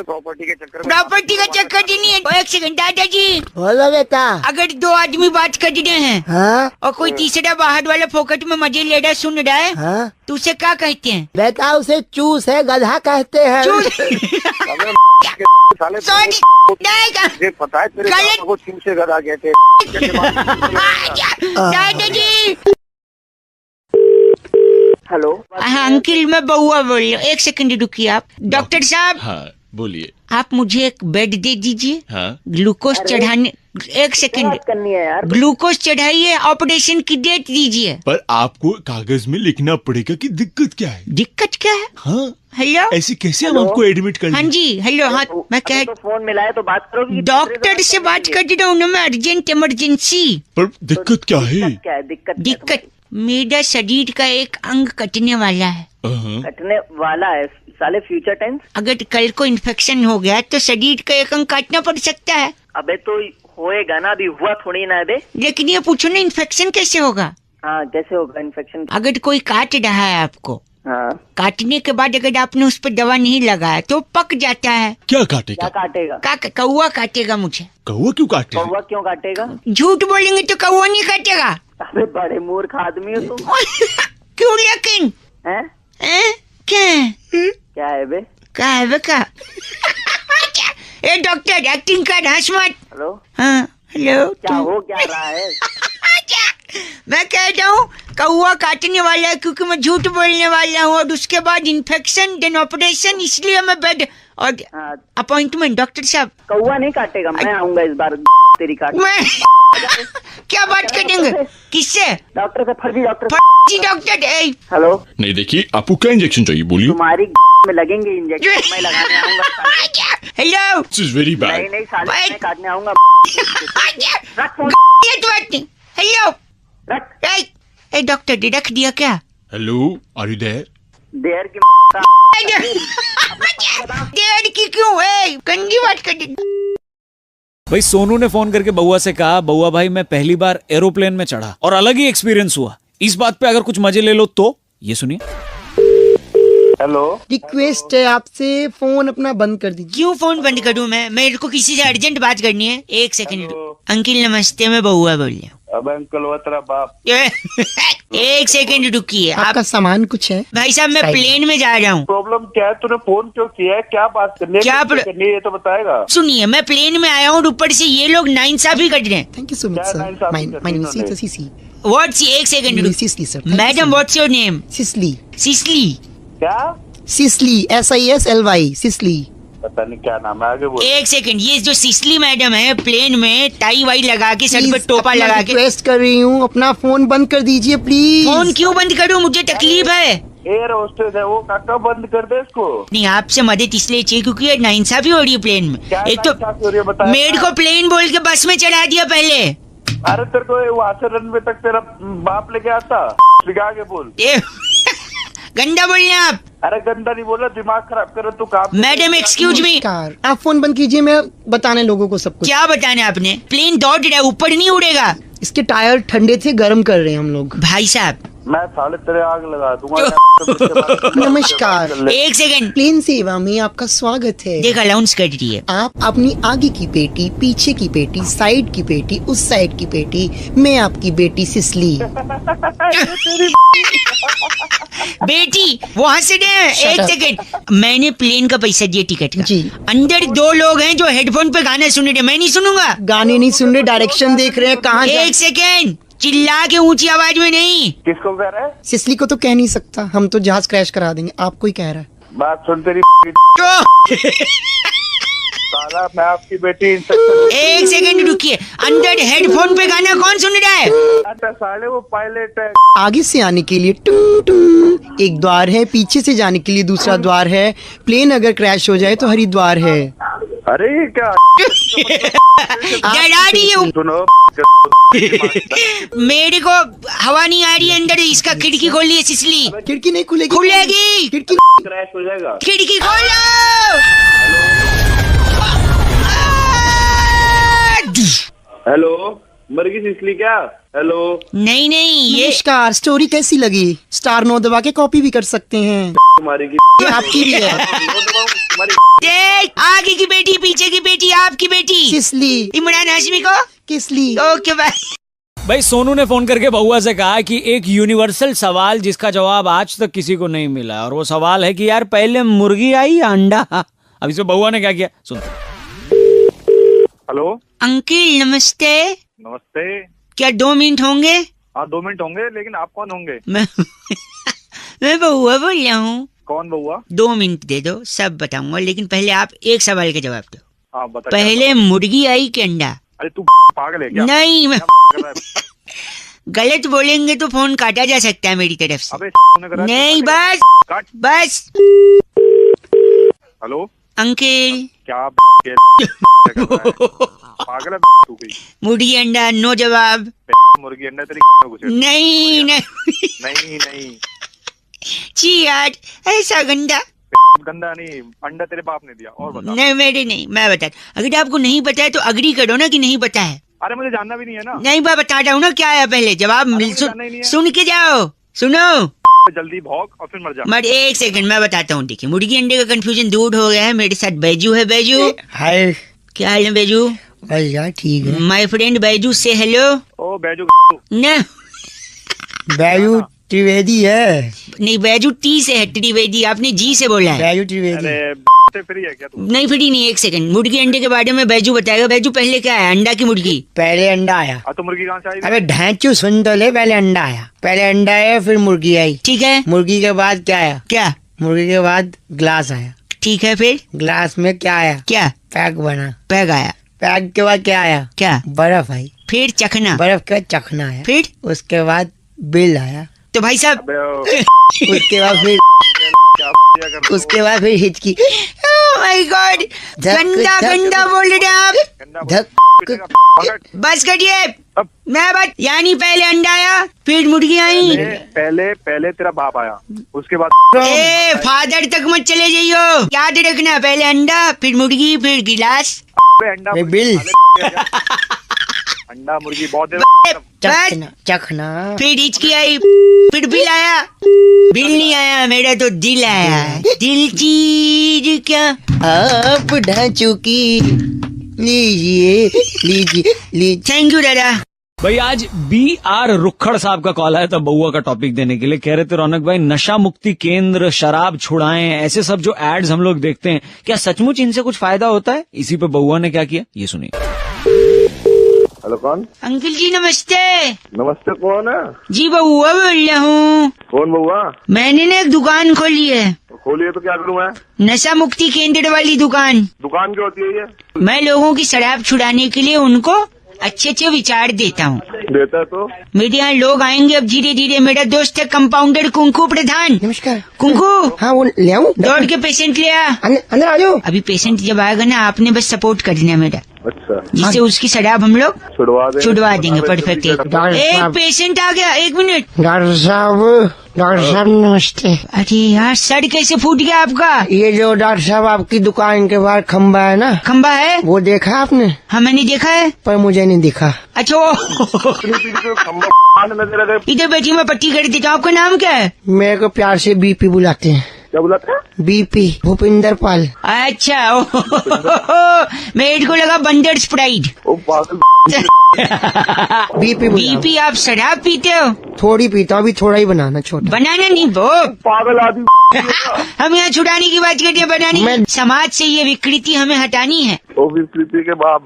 प्रॉपर्टी के चक्कर में। प्रॉपर्टी का चक्कर ही नहीं है। एक सेकंड दादाजी, बोलो बेटा। अगर 2 आदमी बात कर रहे हैं हाँ और कोई तीसरा बाहर वाला फोकट में मजे ले रहा सुन रहा है, हाँ तो उसे क्या कहते हैं? बेटा उसे चूस है, गधा कहते हैं। साले सॉरी मुझे पता है तेरे गलत- दादा को चूसे गधा कहते दादाजी। हेलो। हाँ अंकिल मैं बउआ बोल रही हूँ, एक सेकंड रुकिए आप। डॉक्टर साहब हाँ बोलिए। आप मुझे एक बेड दे दीजिए, हाँ ग्लूकोज चढ़ाने। एक सेकंड, करनी है यार। ग्लूकोज चढ़ाइए, ऑपरेशन की डेट दीजिए। पर आपको कागज में लिखना पड़ेगा कि दिक्कत क्या है। दिक्कत क्या है? हाँ हेलो ऐसे कैसे हम आपको एडमिट कर हाँ जी हेलो। हाँ मैं कह तो फोन मिलाया तो बात करोगी? डॉक्टर से बात कर रहा हूँ ना मैं, अर्जेंट इमरजेंसी। पर दिक्कत क्या है? क्या है दिक्कत? दिक्कत मेरा शरीर का एक अंग कटने वाला है। हाँ, कटने वाला है साले, फ्यूचर टेंस। अगर कल को इन्फेक्शन हो गया तो शरीर का एक अंग काटना पड़ सकता है। अबे तो होएगा ना, अभी हुआ थोड़ी ना अबे। लेकिन ये पूछो ना इन्फेक्शन कैसे होगा? हाँ कैसे होगा इन्फेक्शन? अगर कोई काट रहा है आपको, हाँ काटने के बाद अगर आपने उस पर दवा नहीं लगाया तो पक जाता है। क्या क्या काटेगा? काटेगा? कौवा काटेगा मुझे। कौवा क्यों काटेगा? कौवा क्यों काटेगा? झूठ बोलेंगे तो कौवा नहीं काटेगा। अबे बड़े मूर्ख आदमी हो तुम। क्यों लेकिन? हैं? क्या है? क्या है बे? क्या है बेका? ए डॉक्टर एक्टिंग कर, हंस मत। हेलो। हाँ हेलो क्या हो क्या रहा है? मैं कह रहा हूँ कौवा काटने वाला है क्योंकि मैं झूठ बोलने वाला हूँ, और उसके बाद इन्फेक्शन देन ऑपरेशन, इसलिए मैं बेड और हाँ, अपॉइंटमेंट। डॉक्टर साहब कौवा नहीं काटेगा, मैं आऊंगा इस बार तेरी काट। मैं क्या बात करेंगे? किससे? डॉक्टर से फर्जी डॉक्टर। फर्जी डॉक्टर? हेलो। नहीं देखिए आपको क्या इंजेक्शन चाहिए बोलिए। तुम्हारी में लगेंगे इंजेक्शन, मैं लगाने आऊंगा। हेलो दिस इज वेरी नहीं बैड। नहीं साले, मैं काटने आऊंगा। रख फोन, हेलो रख। ए डॉक्टर रख दिया क्या? Hello are you there? देर की देर की क्यों है? गंदी बात कर दी। भाई सोनू ने फोन करके बउआ से कहा, बउआ भाई मैं पहली बार एरोप्लेन में चढ़ा और अलग ही एक्सपीरियंस हुआ। इस बात पे अगर कुछ मजे ले लो तो ये सुनिए। हेलो। रिक्वेस्ट है आपसे, फोन अपना बंद कर दीजिए। क्यों फोन बंद करूं मैं? मेरे को किसी से अर्जेंट बात करनी है। एक सेकंड। अंकिल नमस्ते, मैं बउआ बोल रही हूँ। अब अंकल वो तेरा बाप। एक सेकंड रुकिए आप। आपका सामान कुछ है? भाई साहब मैं साइड। प्लेन में जा रहा हूँ। प्रॉब्लम क्या है? तूने फोन क्यों किया है? क्या बात करनी है? क्या किससे करनी है ये तो बताएगा। सुनिए मैं प्लेन में आया हूँ, ऊपर से ये लोग नाइंसाफी कर रहे हैं। थैंक यू सो मच क्या सर। नाइंसाफी माय करनी नेम उन्होंने? इज सीसी। व्हाट्स एक second Cecily sir. Madam what's your name? Cecily. Cecily. क्या? Cecily SISLY Cecily. पता नहीं क्या नाम है, आगे बोल। एक सेकंड, ये जो सिसली मैडम है प्लेन में टाई वाई लगा के सर पे Please, टोपा अपना लगा के। रिक्वेस्ट कर रही हूँ, अपना फोन बंद कर दीजिए प्लीज। फोन क्यों बंद करूँ? मुझे तकलीफ है। एयर होस्टेस है वो, काका बंद कर दे इसको। नहीं आपसे मदद इसलिए चाहिए क्योंकि ये नाइंसाफी हो रही है प्लेन में। क्या एक तो नाइंसाफी हो रही है बताया? मेड को प्लेन बोल के बस में चढ़ा दिया पहले। अरे तेरे को वहाँ से रनवे तक तेरा बाप लेके आता। आगे बोल। ए, गंदा बोलना आप। अरे गंदा नहीं बोला, दिमाग खराब करो तू काम। Madam excuse me. नमस्कार, आप फोन बंद कीजिए, मैं बताने लोगों को सब कुछ। क्या बताने आपने? प्लेन दौड़ रहा है, ऊपर नहीं उड़ेगा। इसके टायर ठंडे थे, गर्म कर रहे हैं हम लोग। भाई साहब मैं साले तेरे आग लगा दूंगा। नमस्कार, एक सेकंड, प्लेन सेवा में आपका स्वागत है। देख अलाउंस कर रही है। आप अपनी आगे की पेटी, पीछे की पेटी, साइड की पेटी, उस साइड की पेटी, मैं आपकी बेटी सिसली। बेटी वो हंस रहे हैं। Shut एक up. सेकंड, मैंने प्लेन का पैसा दिया टिकट का। जी। अंदर दो लोग हैं जो हेडफोन पे गाना सुन रहे, मैं नहीं सुनूंगा। गाने नहीं सुन रहे, डायरेक्शन देख रहे हैं कहाँ जा। एक सेकंड, चिल्ला के ऊंची आवाज में नहीं। किसको कह रहा है? सिसली को तो कह नहीं सकता, हम तो जहाज क्रैश करा देंगे। आपको ही कह रहा है। बात सुन तेरी। क्यों? साला मैं आपकी बेटी इंस्ट्रक्टर। एक सेकंड रुकिए, अंदर हेडफोन पे गाना कौन सुन रहा है? अच्छा साले वो पायलट है। आगे से आने के लिए टुन टुन एक द्वार है, पीछे से जाने के लिए दूसरा द्वार है। प्लेन अगर क्रैश हो जाए तो हरिद्वार है। अरे ये क्या डरा रही है। सुनो। मेरे को हवा नहीं आ रही है अंदर, इसका खिड़की खोल लिया सिसली। खिड़की नहीं खुलेगी। खुलेगी। खिड़की क्रैश हो जाएगा। खिड़की खोलो। हेलो, मर गई सिसली क्या? हेलो। नहीं ये नमस्कार, स्टोरी कैसी लगी? स्टार 9 दबा के कॉपी भी कर सकते हैं। तुम्हारी की ये आपकी भी है। देख, आगे की बेटी, पीछे की बेटी, आपकी बेटी सिसली। इमरान हाशमी को किसली? Okay bye. भाई सोनू ने फोन करके बहुआ से कहा कि एक यूनिवर्सल सवाल जिसका जवाब आज तक किसी को नहीं मिला, और वो सवाल है कि यार पहले मुर्गी आई या अंडा? अब इसमें बहुआ ने क्या किया सुनते। हेलो अंकल नमस्ते। नमस्ते। क्या 2 मिनट होंगे? हाँ 2 मिनट होंगे, लेकिन आप कौन होंगे? मैं बहुआ बोल रहा हूँ। कौन बउआ? 2 मिनट दे दो, सब बताऊंगा, लेकिन पहले आप एक सवाल का जवाब दो। हाँ बता। पहले मुर्गी आई कि अंडा? अरे तू पागल है क्या? नहीं, मैं कर रहा है? गलत बोलेंगे तो फोन काटा जा सकता है मेरी तरफ से। अबे तूने करा है? नहीं बस काट। बस। हेलो अंकल क्या कर रहा है? पागल है तू भी? मुर्गी अंडा, नो जवाब। मुर्गी अंडा तेरी में घुसे। नहीं नहीं छी यार, ऐसा गंदा। गंदा नहीं, अंडा तेरे बाप ने दिया। और बता। नहीं मेरे नहीं, मैं बता। अगर आपको नहीं पता है तो अग्री करो ना कि नहीं पता है। अरे मुझे जानना भी नहीं है ना। नहीं मैं बता रहा हूँ ना क्या है, पहले जवाब मुझे जानना ही नहीं है। सुन के जाओ। सुनो जल्दी भौंक और फिर मर जा। मर एक सेकंड मैं बताता हूँ। देखिए मुर्गी अंडे का कंफ्यूजन दूर हो गया है। मेरे साथ बैजू है। बैजू हाय। क्या हाल है बैजू? बस यार ठीक है। माय फ्रेंड बैजू से हेलो। ओ बैजू ना बैजू त्रिवेदी है। नहीं बैजू टी से है, त्रिवेदी आपने जी से बोला है। बैजू त्रिवेदी। अरे से फ्री है क्या तू? नहीं फ्री नहीं। एक सेकंड, मुर्गी अंडे के बारे में बैजू बताएगा। बैजू पहले क्या है, अंडा की मुर्गी? पहले अंडा आया। तो मुर्गी कहाँ से आई? अबे ढांचू सुन तो ले, पहले अंडा आया। पहले अंडा आया फिर मुर्गी आई। ठीक है। मुर्गी के बाद क्या आया? क्या? मुर्गी के बाद ग्लास आया। ठीक है। फिर ग्लास में क्या आया? क्या? पैक बना। पैग आया। पैक के बाद क्या आया? क्या? बर्फ आई। फिर चखना। बर्फ के बाद चखना आया। फिर उसके बाद बिल आया। तो भाई साहब उसके बाद फिर हिचकी। माय गॉड, गंदा गंदा बोल रहे हैं आप। धक। बस करिए। मैं बात यानी पहले अंडा आया फिर मुर्गी आई। पहले तेरा बाप आया, उसके बाद ए फादर तक मत चले जाइयो, याद रखना। पहले अंडा फिर मुर्गी फिर गिलास। अंडा बिल। अंडा मुर्गी बहुत देर। चखना चखना। फिर हिचकी आई फिर बिल आया। बिल नहीं आया, मेरा तो दिल आया। दिल चीज क्या आप ढांचू की लीजिए लीजिए लीजिए। थैंक यू दादा। भाई आज BR रुखड़ साहब का कॉल आया था बउआ का टॉपिक देने के लिए। कह रहे थे रौनक भाई नशा मुक्ति केंद्र, शराब छुड़ाएं, ऐसे सब जो एड्स हम लोग देखते हैं, क्या सचमुच इनसे कुछ फायदा होता है? इसी पे बउआ ने क्या किया ये सुनिए। हेलो कौन? अंकल जी नमस्ते। नमस्ते, कौन है? जी बउआ बोल रहा हूँ। कौन बउआ? मैंने ना एक दुकान खोली है। खोलिए तो क्या करूँ मैं? नशा मुक्ति केंद्र वाली दुकान। दुकान क्या होती है ये? मैं लोगों की शराब छुड़ाने के लिए उनको अच्छे अच्छे विचार देता हूँ। देता है तो? मेरे यहाँ लोग आएंगे अब धीरे धीरे। मेरा दोस्त है कंपाउंडर कुंकू प्रधान। नमस्कार। कुंकू, हाँ वो ले आऊं? दौड़ के पेशेंट ले आ। अंदर आ जाओ। अभी पेशेंट जब आएगा ना, आपने बस सपोर्ट करना है मेरा, अच्छा, जिससे उसकी शराब हम लोग छुड़वा देंगे। परफेक्ट। एक पेशेंट आ गया, 1 मिनट। डॉक्टर साहब नमस्ते। अरे यार सर कैसे फूट गया आपका? ये जो डॉक्टर साहब आपकी दुकान के बाहर खम्बा है ना, खंबा है, वो देखा आपने? हाँ मैंने देखा है, पर मुझे नहीं दिखा। अच्छा इधर बैठी, मैं पट्टी कर देता हूँ। आपका नाम क्या है? मेरे को प्यार से बीपी बुलाते हैं। क्या बुलाते हैं? बीपी, भूपिंदर पाल। अच्छा मेरे को लगा बंदर स्प्राइट। बीपी आप शराब पीते हो? थोड़ी पीता हूँ, अभी थोड़ा ही बनाना, छोटा बनाना नहीं वो पागल आदमी। हम यहाँ छुड़ाने की बात करते हैं, बनानी। समाज से ये विकृति हमें हटानी है। विकृति के बाप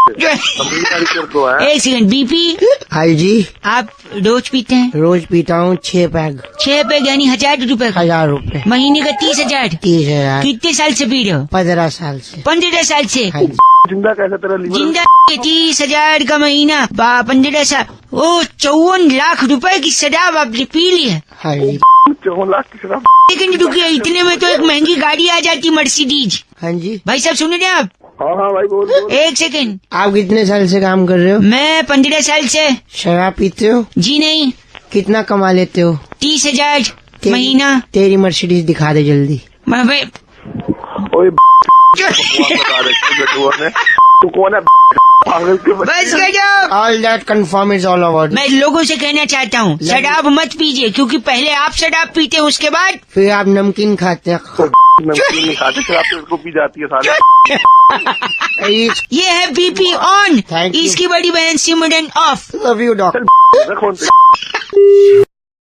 एक सेकंड। बीपी हाई जी, आप रोज पीते हैं? रोज पीता हूँ 6 पैग। 6 पैग यानी 1000 रुपए? 1000 रुपए। महीने का 30,000? 30,000। कितने साल से पी रहे हो? 15 साल से। 15 साल से? हाँ जी। जिंदा कैसे तेरा लीवर? जिंदा 30,000 का महीना, 15 साल। ओ 54 लाख रुपए की शराब आपने पी ली है? हाँ जी। 54 लाख की शराब? लेकिन रुकिए, इतने में तो एक महंगी गाड़ी आ जाती, मर्सिडीज। हाँ जी भाई साहब सुन रहे हैं आप? हाँ भाई बोल। एक सेकंड। आप कितने साल से काम कर रहे हो? मैं 15 साल से। शराब पीते हो? जी नहीं। कितना कमा लेते हो? 30,000 महीना। तेरी मर्सिडीज दिखा दे जल्दी। तू कौन है? पागल के बस कर जाओ। All that confirm is all about. मैं लोगों से कहना चाहता हूँ शराब मत पीजिए, क्योंकि पहले आप शराब पीते हैं, उसके बाद फिर आप नमकीन खाते हैं। नमकीन नहीं खाते, शराब तो इसको पी जाती है साले। ये है बीपी ऑन, इसकी बड़ी बहन सिमरन ऑफ। Love you doctor.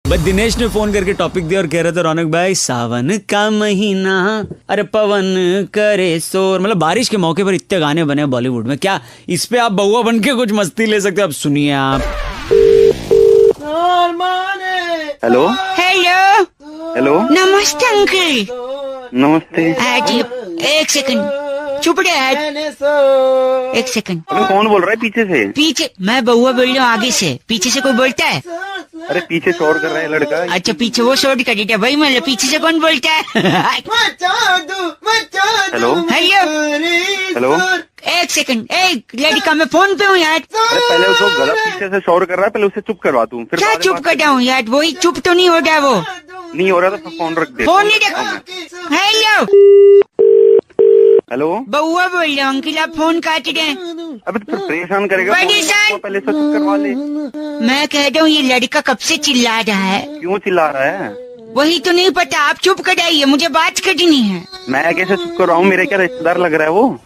बस दिनेश ने फोन करके टॉपिक दिया और कह रहे थे रौनक भाई सावन का महीना, अरे पवन करे शोर, मतलब बारिश के मौके पर इतने गाने बने बॉलीवुड में, क्या इस पे आप बउआ बन के कुछ मस्ती ले सकते हो? अब सुनिए आप। हेलो हेलो हेलो, नमस्ते अंकल। नमस्ते। एक सेकंड चुप रहे। एक सेकंड। कौन बोल रहा है पीछे से? पीछे मैं बउआ बोल रहा हूँ, आगे से। पीछे से कोई बोलता है? अरे पीछे शोर कर रहा है लड़का। अच्छा पीछे वो शोर कर देता है भाई, मतलब पीछे से कौन बोलता है? हेलो हेलो हेलो, एक सेकंड। एक लड़का, मैं फोन पे हूँ यार। अरे पहले उसको गलत पीछे से शोर कर रहा है, पहले उसे चुप करवा दूं, फिर क्या चुप कर रहा हूँ यार? वही चुप तो नहीं हो रहा, वो नहीं हो रहा तो फोन रख दे। फोन नहीं रख। हेलो हेलो, बउआ बोल रहा हूँ अंकल, आप फोन काट रहे हैं। अबे तो परेशान करेगा, परेशान? पहले से चुप करवा ले। मैं कह रहा हूँ ये लड़का कब से चिल्ला रहा है? क्यों चिल्ला रहा है? वही तो नहीं पता, आप चुप कराइए, मुझे बात करनी है। मैं कैसे चुप कर रहा हूँ? मेरे क्या रिश्तेदार लग रहा है वो?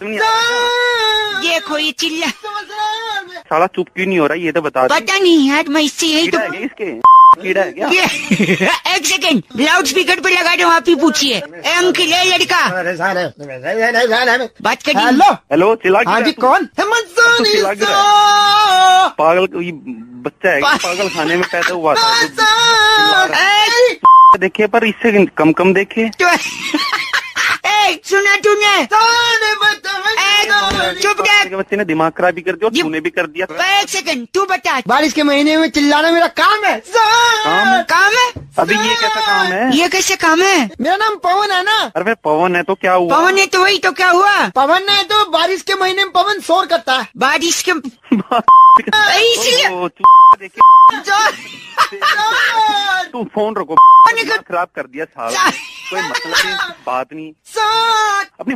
देखो ये चिल्ला। साला चुप क्यों नहीं हो रहा, ये तो बता दे। पता नहीं यार, मैं इससे यही तो। इसके कीड़ा है क्या? एक सेकंड, लाउड स्पीकर पे लगा रहा हूँ, आप ही पूछिए। अंकल है लड़का, बात करिए। हेलो हेलो, चिल्ला हाँ जी, कौन? पागल ये बच्चा है, पागल खाने में पैदा हुआ था। देखिए पर इससे कम देखे। सुना तूने? चुप रह। बच्चे ने दिमाग खराब भी कर दिया और तूने भी कर दिया। एक सेकंड, तू बता। बारिश के महीने में चिल्लाना मेरा काम है। काम है? अभी ये कैसा काम है? ये कैसे काम है? मेरा नाम पवन है ना। अरे भाई पवन है तो क्या हुआ? पवन है तो वही तो क्या हुआ? पवन है तो बारिश के महीने में पवन शोर करता है। बारिश के इसलिए तू फोन रखो, खराब कर दिया साला। कोई मतलब नहीं, बात नहीं अपनी।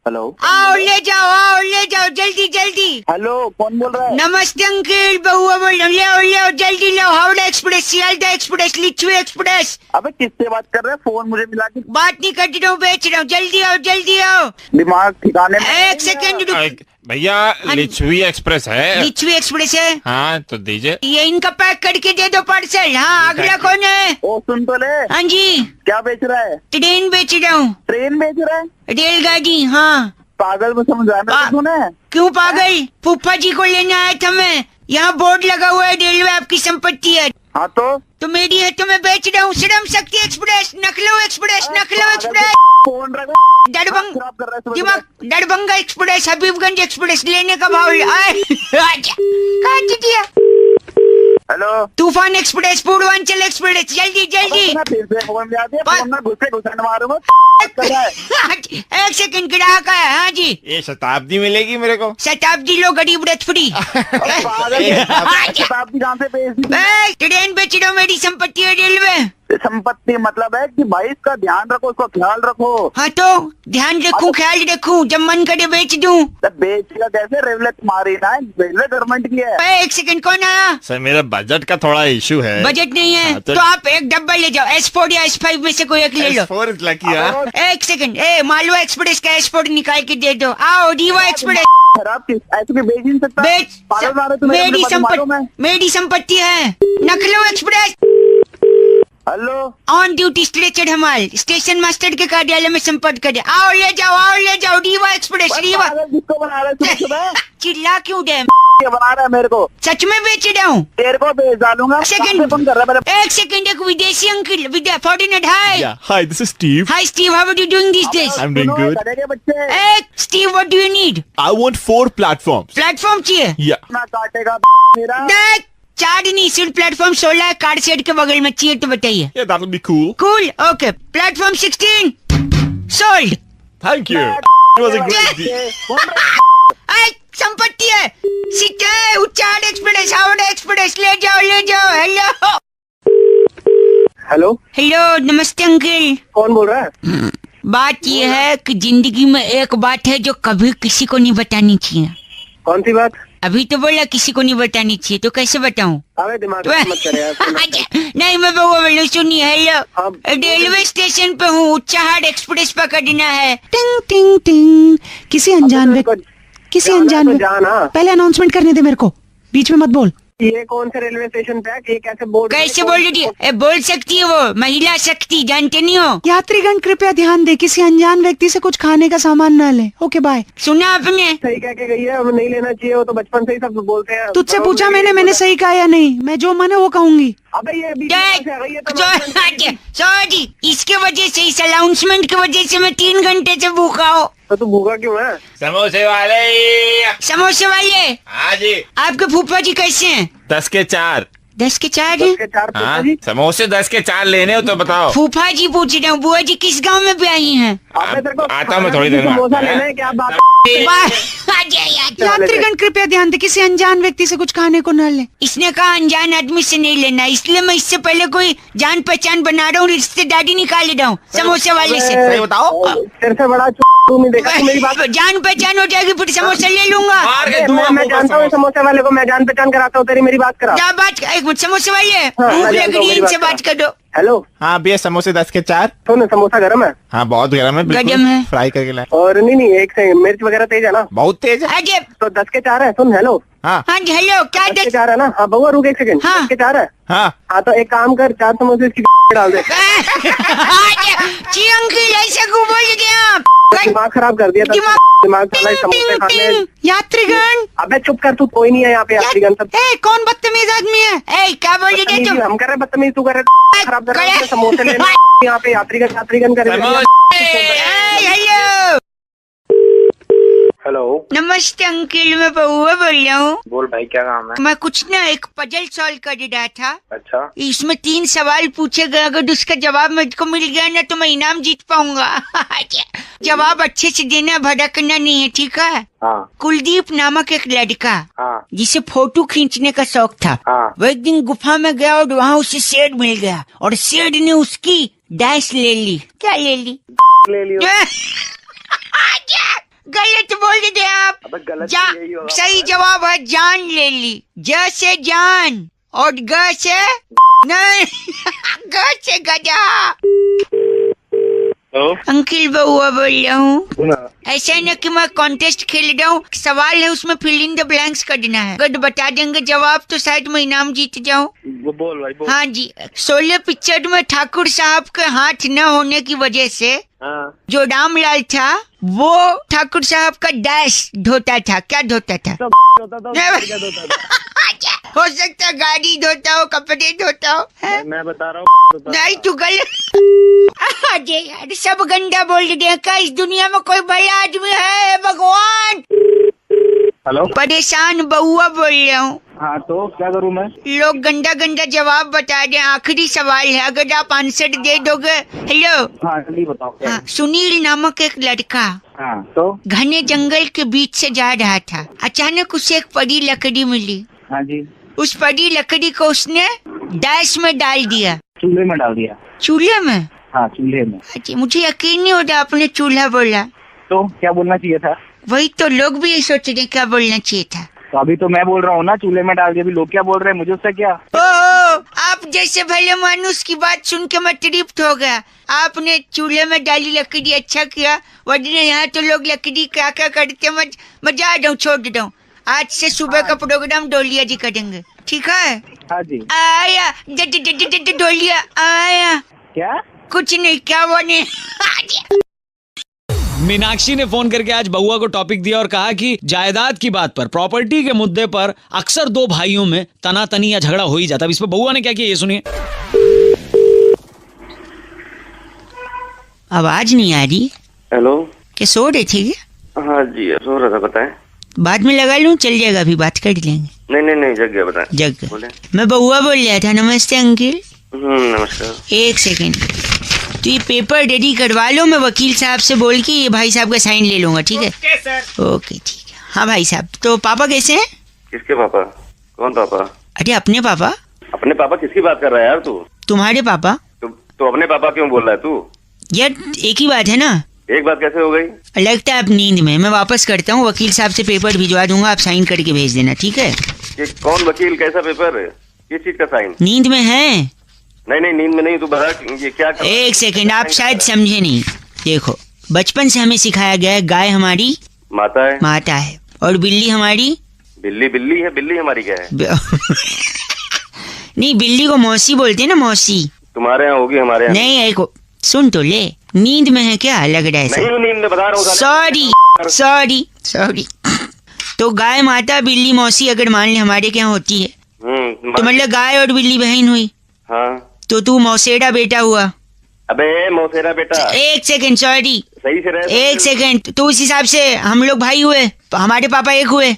हेलो आओ ले जाओ जल्दी जल्दी। हेलो, कौन बोल रहा है? नमस्ते अंकल, बहुआ बोल रहा हूँ। ले जल्दी लो, Howrah express, Sealdah express, Lichchhavi express. अबे किससे बात कर रहे हैं? फोन मुझे मिला के। बात नहीं कर रहा हूँ, बेच रहा हूँ। जल्दी आओ। दिमाग ठिकाने में। एक सेकंड रुक। भैया लिच्छवी एक्सप्रेस है। लिच्छवी एक्सप्रेस है? हाँ तो दीजिए। ये इनका पैक करके दे दो पार्सल। हाँ, अगला कौन है? ओ सुन तो ले। हाँ जी। क्या बेच रहा है? ट्रेन बेच रहा हूँ। ट्रेन बेच रहा है? रेलगाड़ी। हाँ। पागल में समझ रहा है? क्यों पागल? फूफा जी को लेने आया था मैं। यहाँ बोर्ड लगा हुआ है, रेलवे आपकी संपत्ति है। हाँ तो मेरी है तो मैं बेच रहा हूँ। Shram Shakti express, नखलऊ express, phone रख। दरभंगा एक्सप्रेस, हबीबगंज एक्सप्रेस, लेने का भाव। काट दिया। हेलो, तूफान एक्सप्रेस, पूर्वांचल एक्सप्रेस, जल्दी एक सेकंड, ग्राहक है। हाँ जी। ये शताब्दी मिलेगी मेरे को? शताब्दी लो, गरीब रथ फ्री। शताब्दी कहाँ से बेच? ट्रेन बेच रहा हूँ, मेरी संपत्ति है रेलवे। संपत्ति मतलब है कि भाई इसका ध्यान रखो, उसका ख्याल रखो। हाँ तो ध्यान रखूं, ख्याल रखूं, जब मन करे बेच दूं। बेचेगा कैसे? रेलवे तुम्हारी ना, रेलवे गवर्नमेंट की है। एक सेकंड, कौन आया? सर मेरा बजट का थोड़ा इशू है। बजट नहीं है तो आप एक डब्बा ले जाओ, S4 या S5 में से कोई एक ले लो। S4 is lucky, हाँ? एक सेकंड, मालवा एक्सप्रेस का S4 निकाल के दे दो। आओ, रीवा एक्सप्रेस। ऐसे भी बेच नहीं सकता। मेरी संपत्ति है। नखलऊ express. Hello, on duty stretcher हमाल, स्टेशन मास्टर के कार्यालय में संपर्क करें। आओ ले जाओ, रीवा एक्सप्रेस, रीवा। किसको बना रहे? चिल्ला क्यों डे? बना रहा है मेरे को। सच में बेच रहा हूँ। तेरे को बेच डालूंगा। एक सेकंड, एक विदेशी uncle, foreigner. Hi Hi, this is Steve. Hi Steve, how are you doing this days? I'm doing good. Steve, what do you need? I want 4 platforms. Platform चाहिए? Yeah. ना काटेगा मेरा। देख, 4 नहीं, सिर्फ प्लेटफॉर्म 16 है। कार शेड के बगल में चाहिए तो बताइए। Yeah, that will be cool. Cool, okay. Platform 16 sold. Thank you. It was a great deal. संपत्ति है। सीटे उच्चार एक्सप्रेस, हावड़ा एक्सप्रेस, ले जाओ। हेलो, नमस्ते अंकल। कौन बोल रहा है? बात ये है कि जिंदगी में एक बात है जो कभी किसी को नहीं बतानी चाहिए। कौन सी बात? अभी तो बोला किसी को नहीं बतानी चाहिए, तो कैसे बताऊं? अबे दिमाग मत करे यार। नहीं, मैं बउआ बोल रही हूँ, सुनिए। हेलो, रेलवे स्टेशन पे हूँ, उच्चाहार एक्सप्रेस पकड़ना है। टिंग टिंग टिंग। किसी अनजान व्यक्ति, पहले अनाउंसमेंट करने दे मेरे को, बीच में मत बोल। ये कौन से रेलवे स्टेशन पे है? ये कैसे बोल रही है? बोल सकती है वो, महिला शक्ति, जानते नहीं हो? यात्रीगण कृपया ध्यान दे, किसी अनजान व्यक्ति से कुछ खाने का सामान न ले। Okay bye. सुना आपने? सही कह के गई है, नहीं लेना चाहिए। वो तो बचपन से ही सब बोलते हैं। तुझसे पूछा मैंने सही कहा या नहीं? मैं जो मन है वो कहूंगी। अबे ये सॉरी, इसके वजह से, इस अनाउंसमेंट की वजह से मैं 3 घंटे से भूखा हो। तो तू भूखा क्यों है? समोसे वाले। हाँ जी। आपके फूफा जी कैसे हैं? 10 के 4। 10 के 4 हाँ, समोसे 10 के 4 लेने हो तो बताओ। फूफा जी पूछ रहा हूँ, बुआ जी किस गांव में ब्याही हैं? आता हूँ मैं थोड़ी देर में। समोसा लेना है क्या? बात यात्रीगण कृपया ध्यान दे, किसी अनजान व्यक्ति से कुछ खाने को न ले। इसने कहा अनजान आदमी से नहीं लेना, इसलिए मैं इससे पहले कोई जान पहचान बना रहा हूँ, रिश्तेदारी निकाल रहा हूँ समोसे वाले से। सही बताओ, तेरे से बड़ा नहीं देखा मेरी बात। जान पहचान हो जाएगी, फिर समोसा ले लूंगा। मैं जानता हूँ समोसे वाले को, मैं जान पहचान कराता हूँ तेरी। मेरी बात करा। क्या बात? एक मिनट, समोसे वाले भूख लग रही है, इनसे बात कर दो। हेलो। हाँ भैया, समोसे 10 के 4। सुन, समोसा गरम है? हाँ बहुत गरम है, गरम है, फ्राई करके लाए। और नहीं, एक से मिर्च वगैरह तेज है ना? बहुत तेज है। अजय तो 10 के 4 है। सुन, हेलो। हाँ जी, हेलो। क्या 10 के 4 है ना? हाँ बउआ रुक एक सेकंड। 10 के 4 है? हाँ तो एक काम कर, 4 समोसे इसकी डाल दे। अंकल ऐसे क्यों बोल दिया? दिमाग खराब कर दिया। दिमाग चला समोसे खाने। यात्रीगण। अबे चुप कर, तू कोई नहीं है यहाँ पे। यात्रीगण सब। कौन बदतमीज आदमी है? क्या बोल रहे थे तुम? हम कर रहे बदतमीज, तू कर रहे खराब कर रहे। समोसे लेने यहाँ पे यात्रीगण कर रहे। हेलो, नमस्ते अंकल, मैं बउआ बोल रहा हूँ। बोल भाई, क्या काम है? मैं कुछ ना एक पजल सॉल्व कर रहा था। अच्छा। इसमें 3 सवाल पूछे गए, अगर उसका जवाब मुझको मिल गया ना तो मैं इनाम जीत पाऊंगा। जवाब अच्छे से देना, भड़कना नहीं है, ठीक है? हाँ। कुलदीप नामक एक लड़का, हाँ, जिसे फोटो खींचने का शौक था, हाँ, वो एक दिन गुफा में गया और वहाँ उसे शेर मिल गया और शेर ने उसकी डैश ले ली। क्या ले ली? ले लियो। गलत बोल दे आप। अबे गलत यही होगा। सही जवाब है जान ले ली। ज से जान और ग से नहीं ग से गधा। अंकिल बउआ बोल रहा हूँ। ऐसा है ना कि मैं कॉन्टेस्ट खेल रहा हूँ, सवाल है उसमें फिल इन द ब्लैंक्स करना है। अगर बता देंगे जवाब तो शायद मैं इनाम जीत जाऊँ। वो बोल भाई बोल। हाँ जी, 16 पिक्चर में ठाकुर साहब के हाथ न होने की वजह से जो रामलाल था वो ठाकुर साहब का डैश धोता था। क्या धोता था? हो सकता है गाड़ी धोता हो, कपड़े धोता हो। मैं बता रहा हूँ। नहीं तू गलत। अरे यार सब गंदा बोल दे। क्या इस दुनिया में कोई भला आदमी है? भगवान। हेलो, परेशान बउआ बोल रहा हूँ। हाँ तो क्या करूँ मैं? लोग गंदा गंदा जवाब बता दे। आखिरी सवाल है, अगर आप आंसर दे दोगे। हेलो। हाँ जल्दी बताओ। हाँ, सुनील नामक एक लड़का हाँ तो घने जंगल के बीच से जा रहा था। अचानक उसे एक पड़ी लकड़ी मिली। हाँ जी। उस पड़ी लकड़ी को उसने डैश में डाल दिया। चूल्हे में डाल दिया। चूल्हे में? हाँ चूल्हे में। अच्छा, मुझे यकीन नहीं होता आपने चूल्हा बोला। तो क्या बोलना चाहिए था? वही तो लोग भी यही सोच रहे क्या बोलना चाहिए था। तो अभी तो मैं बोल रहा हूँ ना चूल्हे में डाल दिया। अभी लोग क्या बोल रहे हैं मुझे उससे क्या? ओ, आप जैसे भले मानुस की बात सुन के मैं तृप्त हो गया। आपने चूल्हे में डाली लकड़ी, अच्छा किया। वरना यहाँ तो लोग लकड़ी क्या क्या करते। मैं जा रहा हूँ, छोड़ देता हूँ। आज से सुबह का प्रोग्राम डोलिया जी करेंगे, ठीक है? हाँ जी। आया डोलिया आया। क्या? कुछ नहीं, क्या बने। मीनाक्षी ने फोन करके आज बउआ को टॉपिक दिया और कहा कि जायदाद की बात पर, प्रॉपर्टी के मुद्दे पर अक्सर दो भाइयों में तनातनी या झगड़ा हो ही जाता है। इस पर बउआ ने क्या किया ये सुनिए। आवाज नहीं आ रही। हेलो, क्या सो रहे थे क्या? हाँ जी सो रहा था। बताएं। बाद में लगा लूं, चल जाएगा, अभी बात कर लेंगे। नहीं जग गया। बताएं। जग गया। मैं बउआ बोल रहा था। नमस्ते अंकिल। नमस्कार। एक सेकेंड, तो ये पेपर रेडी करवा लो। मैं वकील साहब से बोल के ये भाई साहब का साइन ले लूंगा, ठीक है? ओके ठीक है। हाँ भाई साहब, तो पापा कैसे हैं? किसके पापा? कौन पापा? अरे अपने पापा। अपने पापा किसकी बात कर रहा है यार तू? तुम्हारे पापा। तो अपने पापा क्यों बोल रहा है तू? यार एक ही बात है ना। एक बात कैसे हो गई? लगता है आप नींद में। मैं वापस करता हूँ, वकील साहब से पेपर भिजवा दूंगा, आप साइन करके भेज देना, ठीक है? ये कौन वकील, कैसा पेपर, किस चीज का साइन? नींद में है? नहीं नींद में नहीं। तू बता ये क्या कर... एक सेकेंड, आप शायद समझे नहीं। देखो, बचपन से हमें सिखाया गया है गाय हमारी माता है। माता है और बिल्ली हमारी बिल्ली है। बिल्ली हमारी क्या है? नहीं, बिल्ली को मौसी बोलते हैं ना, मौसी। तुम्हारे यहाँ होगी, हमारे यहाँ नहीं। एक सुन तो ले, नींद में है क्या? लग रहा है। नहीं नींद में बता रहा हूँ। सॉरी। तो गाय माता, बिल्ली मौसी अगर मान ले हमारे क्या होती है, तो मतलब गाय और बिल्ली बहन हुई। हाँ तो तू मौसेरा बेटा हुआ। अबे मौसेरा बेटा। एक सेकंड, सॉरी, सही से रहे। एक सेकंड। तो उस हिसाब से हम लोग भाई हुए, हमारे पापा एक हुए।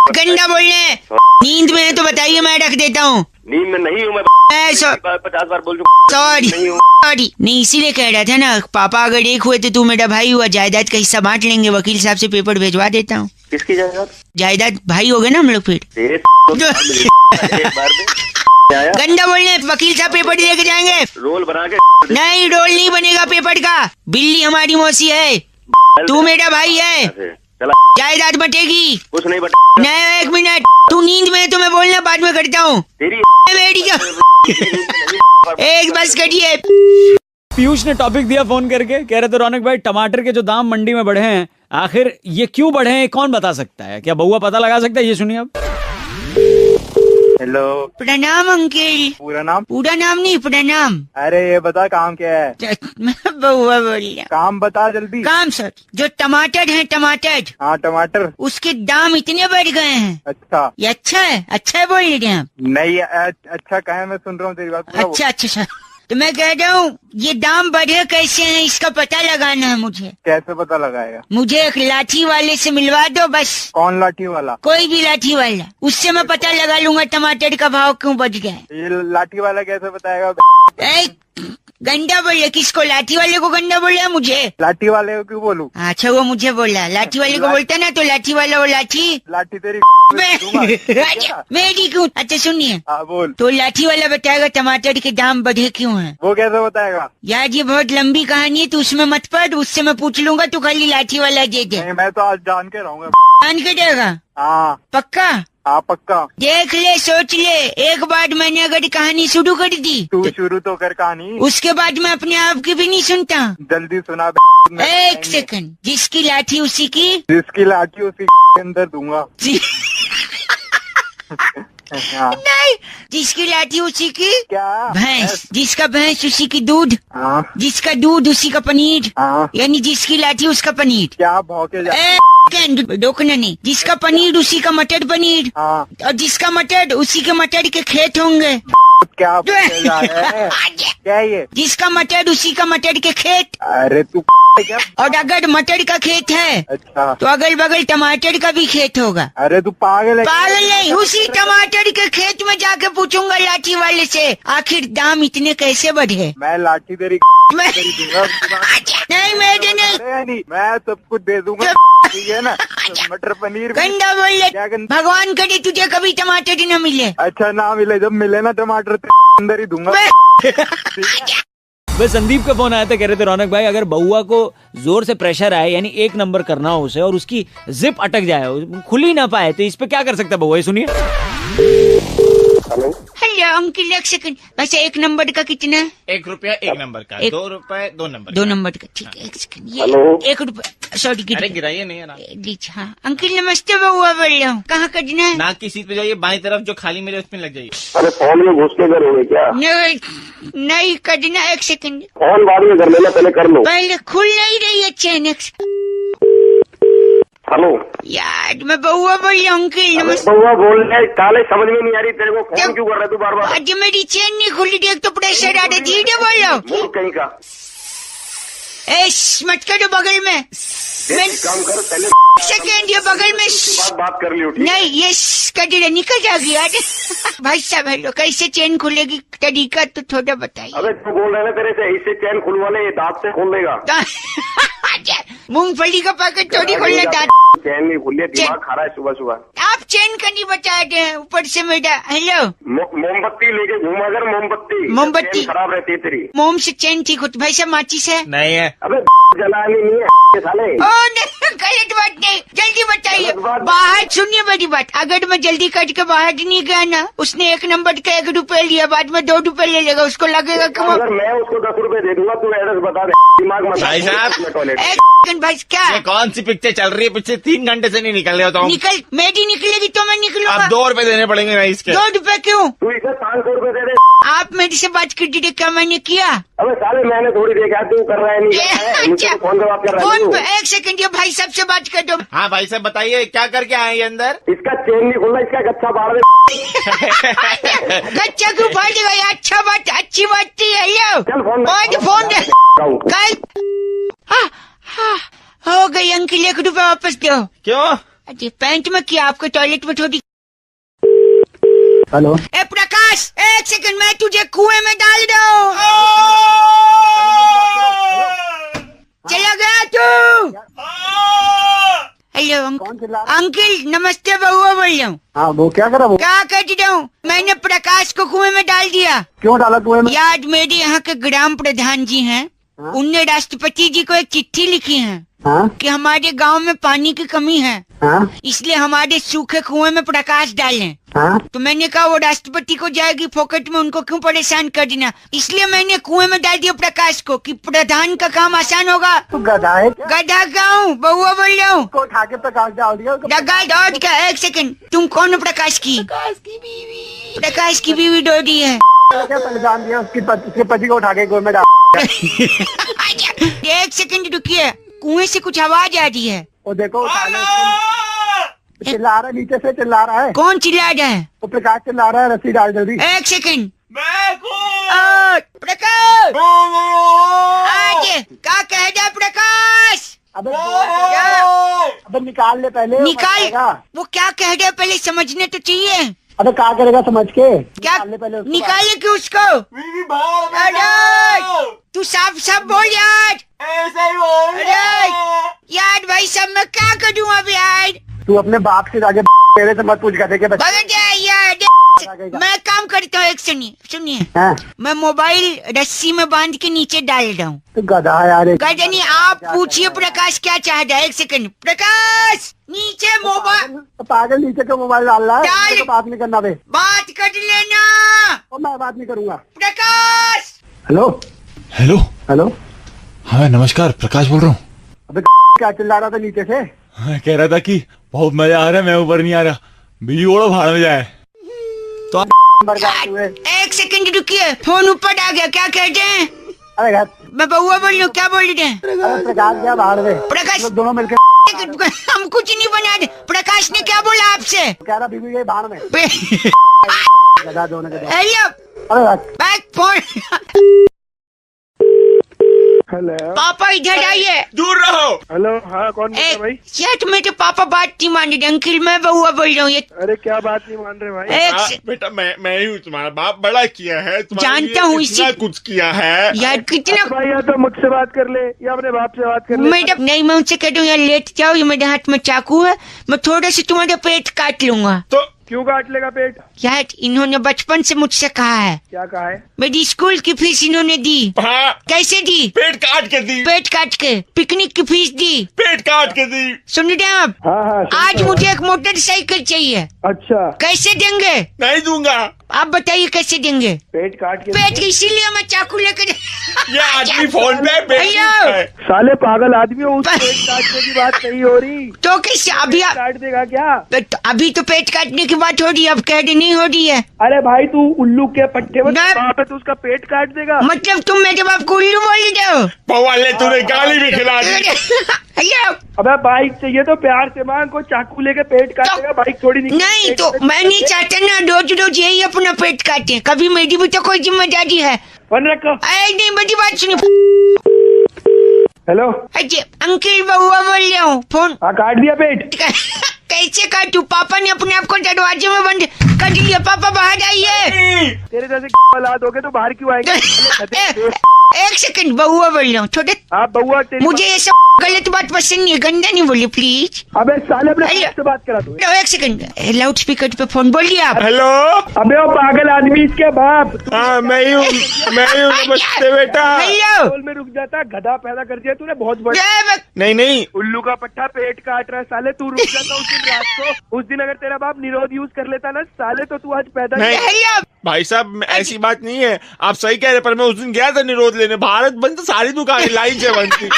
गंदा बोलने। नींद में है तो बताइए, मैं रख देता हूँ। नींद में नहीं हूँ मैं। 50 बार बोल चुका। सॉरी, नहीं इसीलिए कह रहा था ना, पापा अगर एक हुए तो तू मेरा भाई हुआ। जायदाद का हिस्सा बांट लेंगे। वकील साहब से पेपर भेजवा देता हूँ। किसकी जायदाद? जायदाद भाई हो गए ना हम लोग फिर। गंदा बोलने। वकील साहब पेपर लेके जाएंगे। रोल बना के। नहीं, रोल नहीं बनेगा पेपर का। बिल्ली हमारी मौसी है, तू मेरा भाई है। जायदाद बटेगी। कुछ नहीं नहीं, एक मिनट, तू नींद में है तो मैं बोलना बाद में करता हूँ। एक बस करिए। पीयूष ने टॉपिक दिया फोन करके, कह रहे थे रौनक भाई टमाटर के जो दाम मंडी में बढ़े हैं, आखिर ये क्यों बढ़े हैं, कौन बता सकता है? क्या बउआ पता लगा सकता है? ये सुनिए अब। हेलो, प्रणाम अंकिल। पूरा नाम? पूरा नाम नहीं, प्रणाम। अरे ये बता काम क्या है? मैं बउआ बोल रहा। काम बता जल्दी। काम सर, जो टमाटर है, टमाटर। हाँ टमाटर। उसके दाम इतने बढ़ गए हैं। अच्छा, ये अच्छा है? अच्छा है बोल रहे हैं आप? नहीं अच्छा कहे, मैं सुन रहा हूँ तेरी बात। अच्छा सर, तो मैं कह रहा हूँ ये दाम बढ़े कैसे हैं, इसका पता लगाना है मुझे। कैसे पता लगाएगा? मुझे एक लाठी वाले से मिलवा दो बस। कौन लाठी वाला? कोई भी लाठी वाला, उससे मैं पता लगा लूंगा टमाटर का भाव क्यों बढ़ गया है। ये लाठी वाला कैसे बताएगा? गंदा बोले किसको? लाठी वाले को गंदा बोले मुझे? लाठी वाले को क्यों बोलूं? अच्छा वो मुझे बोला, लाठी वाले को बोलता ना तो लाठी वाला वो लाठी लाठी तेरी अच्छा, मेरी क्यों? अच्छा सुनिए, हाँ बोल। तो लाठी वाला बताएगा टमाटर के दाम बढ़े क्यों हैं? वो कैसे बताएगा? यार ये बहुत लंबी कहानी है, तो उसमें मत पढ़, उससे मैं पूछ लूंगा, तू खाली लाठी वाला दे दे। नहीं, मैं तो आज जान के रहूंगा। जान के देगा? हाँ पक्का? हाँ पक्का। देख ले, सोच ले, एक बार मैंने अगर कहानी शुरू कर दी तू शुरू तो कर कहानी, उसके बाद मैं अपने आप की भी नहीं सुनता। जल्दी सुना। एक सेकंड, जिसकी लाठी उसी की, जिसकी लाठी उसी के अंदर दूंगा। हाँ। नहीं, जिसकी लाठी उसी की क्या? भैंस, जिसका भैंस उसी की दूध, हाँ। जिसका दूध उसी का पनीर, हाँ। यानी जिसकी लाठी उसका पनीर। क्या भौके रोकना नहीं, जिसका पनीर उसी का मटर पनीर। हाँ। और जिसका मटर उसी के मटर के खेत होंगे। क्या क्या ये? जिसका मटर उसी का मटर के खेत। अरे तू क्या? और अगर मटर का खेत है अच्छा तो अगल बगल टमाटर का भी खेत होगा। अरे तू पागल है? पागल नहीं, उसी टमाटर के खेत में जाके पूछूंगा लाठी वाले से, आखिर दाम इतने कैसे बढ़े। मैं लाठी तेरी दूंगा। नहीं मैं नहीं, मैं सब कुछ दे दूंगा, ठीक है ना? मटर पनीर गंदा बोल ले, भगवान करे तुझे कभी टमाटर न मिले। अच्छा ना मिले, जब मिले ना टमाटर अंदर ही दूंगा। बस संदीप का फोन आया था, कह रहे थे रौनक भाई अगर बउआ को जोर से प्रेशर आए, यानी एक नंबर करना हो उसे, और उसकी जिप अटक जाए, खुल ही ना पाए, तो इस पे क्या कर सकता है बउआ? सुनिए। हेलो हेलो अंकिल, एक सेकंड, वैसे एक नंबर का कितना है? 1 रुपया 1 नंबर का, 2 रुपए 2 नंबर, 2 नंबर का, ठीक है। एक सेकंड, ये हेलो? 1 रुपया, सॉरी अरे गिराइए नहीं है ना। हाँ अंकिल नमस्ते, बउआ बोल रहा हूँ, कहाँ करना है? नाक की सीट पे जाइए, बाई तरफ जो खाली मिले उसमें लग जाइए। अरे फोन में घुस के करोगे क्या? नहीं करना, एक सेकंड, फोन बाद में कर लेना, पहले कर लो। पहले खुल नहीं रही है चैन। हेलो यार मैं बउआ बोल रहा हूँ अंकिल, नमस्ते। बउआ बोल रहे, काले समझ में नहीं आ रही तेरे को, फोन क्यों कर रहा है तू बार बार? आज मेरी चैन नहीं खुली, देख तो प्रेशर आ रहा है, धीरे बोल रहा हूँ। कहीं का मत करो बगल में, काम कर पहले, सेकेंड ये बगल में बात कर लियो। नहीं ये कदीरा निकल जाएगी यार। भाई साहब हेलो, कैसे चैन खुलेगी तरीका तो थोड़ा बताइए। अबे तू बोल रहा है ना तेरे से, इससे चैन खुलवाने दांत से खोल देगा। मूंगफली का पैकेट थोड़ी खोलना दांत। चैन नहीं खुली, दिमाग खा रहा है सुबह सुबह। आप चैन का नहीं बता रहे, ऊपर से मेरा हेलो। मोमबत्ती लेके घूमा कर, मोमबत्ती खराब रहती है तेरी। मोम से चैन ठीक होती, भाई साहब माचिस है? नहीं है। अबे जलानी नहीं है साले। गलत बात नहीं, जल्दी बताइए। बाहर सुनिए मेरी बात, अगर मैं जल्दी कट के बाहर नहीं गया ना, उसने 1 नंबर का 1 रुपया लिया, बाद में 2 रुपए ले लेगा, उसको लगेगा कि अगर मैं उसको 10 रुपए दे दूंगा, तू एड्रेस बता दे, दिमाग मत। भाई साहब टॉयलेट भाई क्या ये कौन सी पिक्चर चल रही है? पिछले 3 घंटे से नहीं निकल रहे हो तो निकल, मेरी निकलेगी तो मैं निकलूंगा। अब 2 रुपए देने पड़ेंगे ना इसके। 2 रुपए क्यों? तू इसे 500 रुपए दे दे। आप मेरे से बात कर दीजिए, क्या मैंने किया? अबे साले मैंने थोड़ी देखा, तू कर रहा है नहीं कर रहा है, मुझसे फोन पे बात कर रहा है। फोन पे 1 सेकंड, ये भाई साहब से बात कर दो। हाँ भाई साहब बताइए क्या करके आए ये अंदर? इसका चेन नहीं खुलना, इसका गच्छा फाड़ दे। गच्छा क्यों फाड़ देगा? अच्छा बात, अच्छी बात थी। चल फोन दे कल। हो गई अंकिल, 1 रुपया वापस दो। क्यों? अरे पैंट में किया, आपको टॉयलेट में थोड़ी। हेलो ए प्रकाश, 1 सेकंड, मैं तुझे कुएं में डाल दूं। चला गया तू? हेलो अंकिल नमस्ते, बउआ बोल रहा हूँ। हाँ वो क्या करा? वो क्या कर रहा हूँ? मैंने प्रकाश को कुएं में डाल दिया। क्यों डाला कुएं में? याद मेरे यहाँ के ग्राम प्रधान जी हैं, उनने राष्ट्रपति जी को एक चिट्ठी लिखी है कि हमारे गांव में पानी की कमी है, इसलिए हमारे सूखे कुएं में प्रकाश डालें। तो मैंने कहा वो राष्ट्रपति को जाएगी फोकट में, उनको क्यों परेशान करना, इसलिए मैंने कुएं में डाल दिया प्रकाश को, कि प्रधान का काम आसान होगा। तू गधा है? गधा का हूँ, बउआ बोल रहा हूँ। उठा के प्रकाश डाल दिया। दौड़ का 1 सेकंड, तुम कौन हो? प्रकाश की बीवी। प्रकाश की बीवी डोडी है। क्या परेशान दिया उसके पति को उठा के कुएं में डाल। 1 सेकंड रुकिए, कुएं से कुछ आवाज आ रही है। वो देखो उठा ले, चिल्ला रहा है, नीचे से चिल्ला रहा है। कौन चिल्ला रहा है? वो प्रकाश चिल्ला रहा है, रस्सी डाल जल्दी। 1 सेकंड, प्रकाश क्या कह रहा प्रकाश? अबे निकाल ले पहले। निकाल, वो क्या कह रहा है पहले समझने तो चाहिए। अबे क्या करेगा समझ के? क्या निकाले क्यों उसको? अरे तू साफ साफ बोल यार। अरे यार भाई सब मैं क्या करूँ अब यार? तू अपने बाप से जाके मेरे से मत पूछ गधे के बच्चे। भगत जाए यार। मैं काम करता हूँ, एक सुनिए हाँ? मैं मोबाइल रस्सी में बांध के नीचे डाल रहा हूँ। तो गधा है यार। गधा नहीं, आप पूछिए प्रकाश क्या चाहता है। एक सेकंड प्रकाश, नीचे मोबाइल। पागल नीचे क्यों मोबाइल डाल रहा है? डाल। मेरे को बात नहीं करना बे। बात कर लेना। और मैं बात नहीं करूंगा। प्रकाश। Hello hello hello. हाँ नमस्कार, प्रकाश बोल रहा हूँ। अबे क्या चिल्ला रहा था नीचे से? हाँ, कह रहा था कि बहुत मजा आ रहा है, मैं ऊपर नहीं आ रहा, बिजली ओढ़ो भाड़ में जाए। एक सेकंड रुकिए, फोन ऊपर आ गया। क्या कहते हैं? अरे यार मैं बउआ बोल रही हूँ। क्या बोल रहे हैं? प्रकाश क्या बाहर में? प्रकाश दोनों मिलकर हम कुछ नहीं बना रहे। प्रकाश ने क्या बोला आपसे? कह रहा बीबी ये बाहर में गधा दोनों के। हेलो अरे बैक फोन। हेलो पापा इधर आइए। दूर रहो। हेलो, हाँ कौन बोल रहा है भाई? यार तुम्हें तो पापा बात नहीं मान रहे। अंकिल मैं बउआ बोल रहा हूँ। ये अरे क्या बात नहीं मान रहे भाई? एक बेटा मैं ही हूँ तुम्हारा बाप, बड़ा किया है तुम्हारे जानता लिए, हूँ, इतना इसी- कुछ किया है यार कितना भाई या तो मुझसे बात कर ले या अपने बाप से बात कर ले। मैडम नहीं, मैं उनसे कह दूँ यार लेट जाओ, ये मेरे हाथ में चाकू है, मैं थोड़ा सा तुम्हारा पेट काट लूंगा। तो क्यों काट लेगा पेट? यार इन्होंने बचपन से मुझसे कहा है, क्या कहा है? मेरी स्कूल की फीस इन्होंने दी। हाँ, कैसे दी? पेट काट के दी। पेट काट के। पिकनिक की फीस दी। पेट काट के दी। सुन रहे हैं आप? हाँ हाँ सुन आज रहा हूँ। मुझे एक मोटरसाइकिल चाहिए। अच्छा कैसे देंगे? नहीं दूंगा। आप बताइए कैसे देंगे? पेट काट के पेट इसीलिए मैं चाकू लेकर ये आदमी फोन पे पेट हेलो। है। साले पागल आदमी हो, उस पेट काटने की बात नहीं हो रही। तो कैसे अभी काट देगा क्या? अभी तो पेट काटने की बात हो रही है, अब कह रही नहीं हो रही है। अरे भाई तू उल्लू के पट्टे में नहीं। वहाँ पे तू उसका पेट काट देगा। मतलब तुम मेरे बाप को उल्लू बोल रहे हो? पवाले तूने गाली भी खिला दी। हेलो अबे बाइक चाहिए तो प्यार से मांग, को चाकू लेके पेट काटेगा, बाइक थोड़ी नहीं तो मैं नहीं चाहता ना रोज रोज यही अपना पेट काटे। कभी मेरी भी तो कोई जिम्मेदारी है। फोन रखो। नहीं मेरी बात सुनो। हेलो अजय अंकिल बउआ बोल रहा हूँ। फोन हाँ काट दिया पेट? कैसे काटू? पापा ने अपने आप को दरवाजे में बंद कर दिया। पापा बाहर आइए। तेरे जैसे औलाद हो गए तो बाहर क्यों आएंगे? एक सेकंड बउआ बोल रहा हूँ। थोड़े आप बउआ तेरी मुझे ये सब गलत बात पसंद नहीं है, गंदा नहीं बोली प्लीज। अबे साले अपने अरे। बाप से बात करा तू। एक सेकंड लाउड स्पीकर पे फोन बोलिए आप। हेलो। अबे वो पागल आदमी इसके बाप। हाँ मैं ही हूँ नमस्ते बेटा। हेलो बोल में रुक जाता, गधा पैदा कर दिया तूने बहुत बड़ा। नहीं उल्लू का पट्टा पेट काट रहा है साले, तू रुक जाता उस दिन रात को। उस दिन अगर तेरा बाप निरोध यूज कर लेता ना साले तो तू आज पैदा नहीं। हेलो भाई साहब ऐसी बात नहीं है, आप सही कह रहे, पर मैं उस दिन गया था निरोध लेने, भारत बंद, सारी दुकानें लाइन से बंद थी।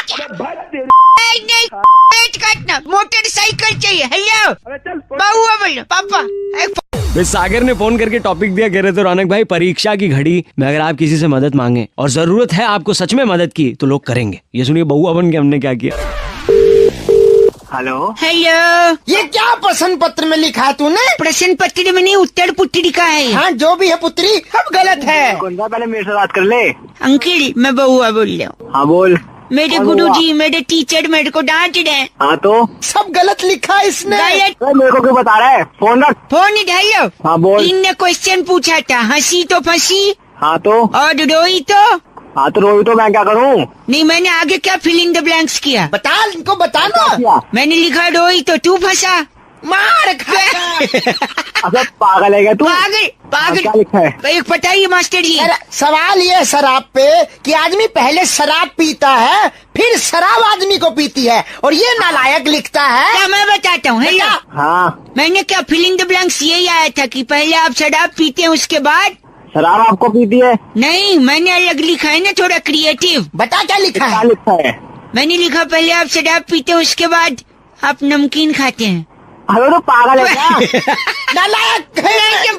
नहीं पेट काटना, मोटरसाइकिल चाहिए। हेलो अरे चल बउआ बोलो पापा। मिस सागर ने फोन करके टॉपिक दिया, कह रहे थे रौनक भाई परीक्षा की घड़ी में अगर आप किसी से मदद मांगे और जरूरत है आपको सच में मदद की तो लोग करेंगे। ये सुनिए बउआ बन के हमने क्या किया। हेलो हेलो ये क्या प्रश्न पत्र में लिखा है तूने? प्रश्न पत्र में नहीं उत्तर पुत्री का है। हाँ जो भी है पुत्री सब गलत है। कौन सा? पहले मेरे से बात कर ले। अंकिल मैं बउआ बोल रहा हूँ। हाँ बोल। मेरे कौन गुरुजी मेरे टीचर मेरे को डांट रहे हैं। हाँ तो सब गलत लिखा है इसने। गलत। अरे मेरे को क्यों बता रहा है? फोन रख। Phone hello. हाँ बोल। इनने क्वेश्चन पूछा था, हंसी तो फंसी हाँ तो और रोई तो हाँ तो रोई तो मैं क्या करूँ? नहीं। मैंने आगे क्या फिल इन द ब्लैंक्स किया? बता इनको बताना। क्या? मैंने लिखा रोई तो तू फंसा। मार खाएगा। अबे पागल है क्या तू? पागल हाँ, क्या पागल। लिखा है? एक बताइए मास्टर जी। सर, सवाल ये है शराब पे कि आदमी पहले शराब पीता है फिर शराब आदमी को पीती है और ये नालायक लिखता है। क्या मैं बताता हूँ। हेलो हाँ मैंने क्या फिल इन द ब्लैंक्स यही आया था कि पहले आप शराब पीते हैं उसके बाद। शराब आपको पीती है? नहीं मैंने अलग लिखा है ना, थोड़ा क्रिएटिव। बता क्या लिखा क्या है? लिखा है? मैंने लिखा पहले आप शराब पीते हैं उसके बाद आप नमकीन खाते हैं। अरे तो पागल है क्या? नालायक है।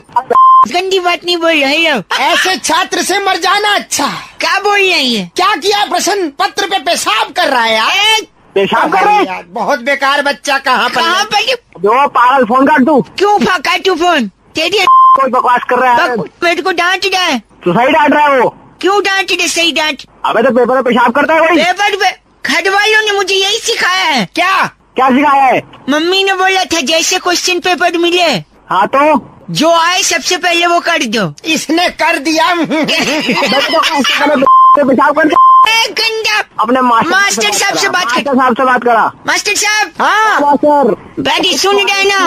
गंदी बात नहीं बोल रहे हो। ऐसे छात्र से मर जाना अच्छा है। क्या बोल रहे हैं? क्या किया? प्रश्न पत्र पे पेशाब कर रहा है यार। पेशाब कर रहे हैं? यार बहुत बेकार बच्चा। कहाँ कहाँ पर? पर? जो पागल फोन काट तू। क्यों फाका तू फोन? तेरी कोई बकवास कर रहा है? मेरे को डांट रहा है। तू सही डांट रहा है वो। क्यों डांट रहे? सही डांट। अबे तो पेपर में पेशाब करता है कोई? पेपर पे घर वालों ने मुझे यही सिखाया है। क्या? क्या सिखाया है? मम्मी ने बोला था जैसे क्वेश्चन पेपर मिले हाँ तो जो आए सबसे पहले वो कर दो। इसने कर दिया। पेशाब कर गंदा। अपने मास्टर साहब से बात कर। साहब से बात करा। मास्टर साहब, हाँ सर बैठी सुन रहे ना।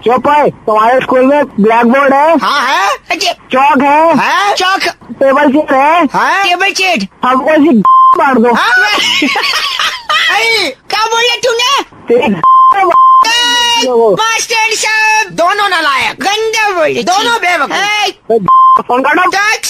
चुप है। तुम्हारे स्कूल में ब्लैक बोर्ड है? हाँ है। अच्छा, चौक है? चौक, टेबल चेयर है? Table chair. हमको ऐसी मार दो। क्या बोले तूने? मास्टर साहब दोनों नालायक, गंदा बोले, दोनों बेवकूफ। फोन काटो। काट।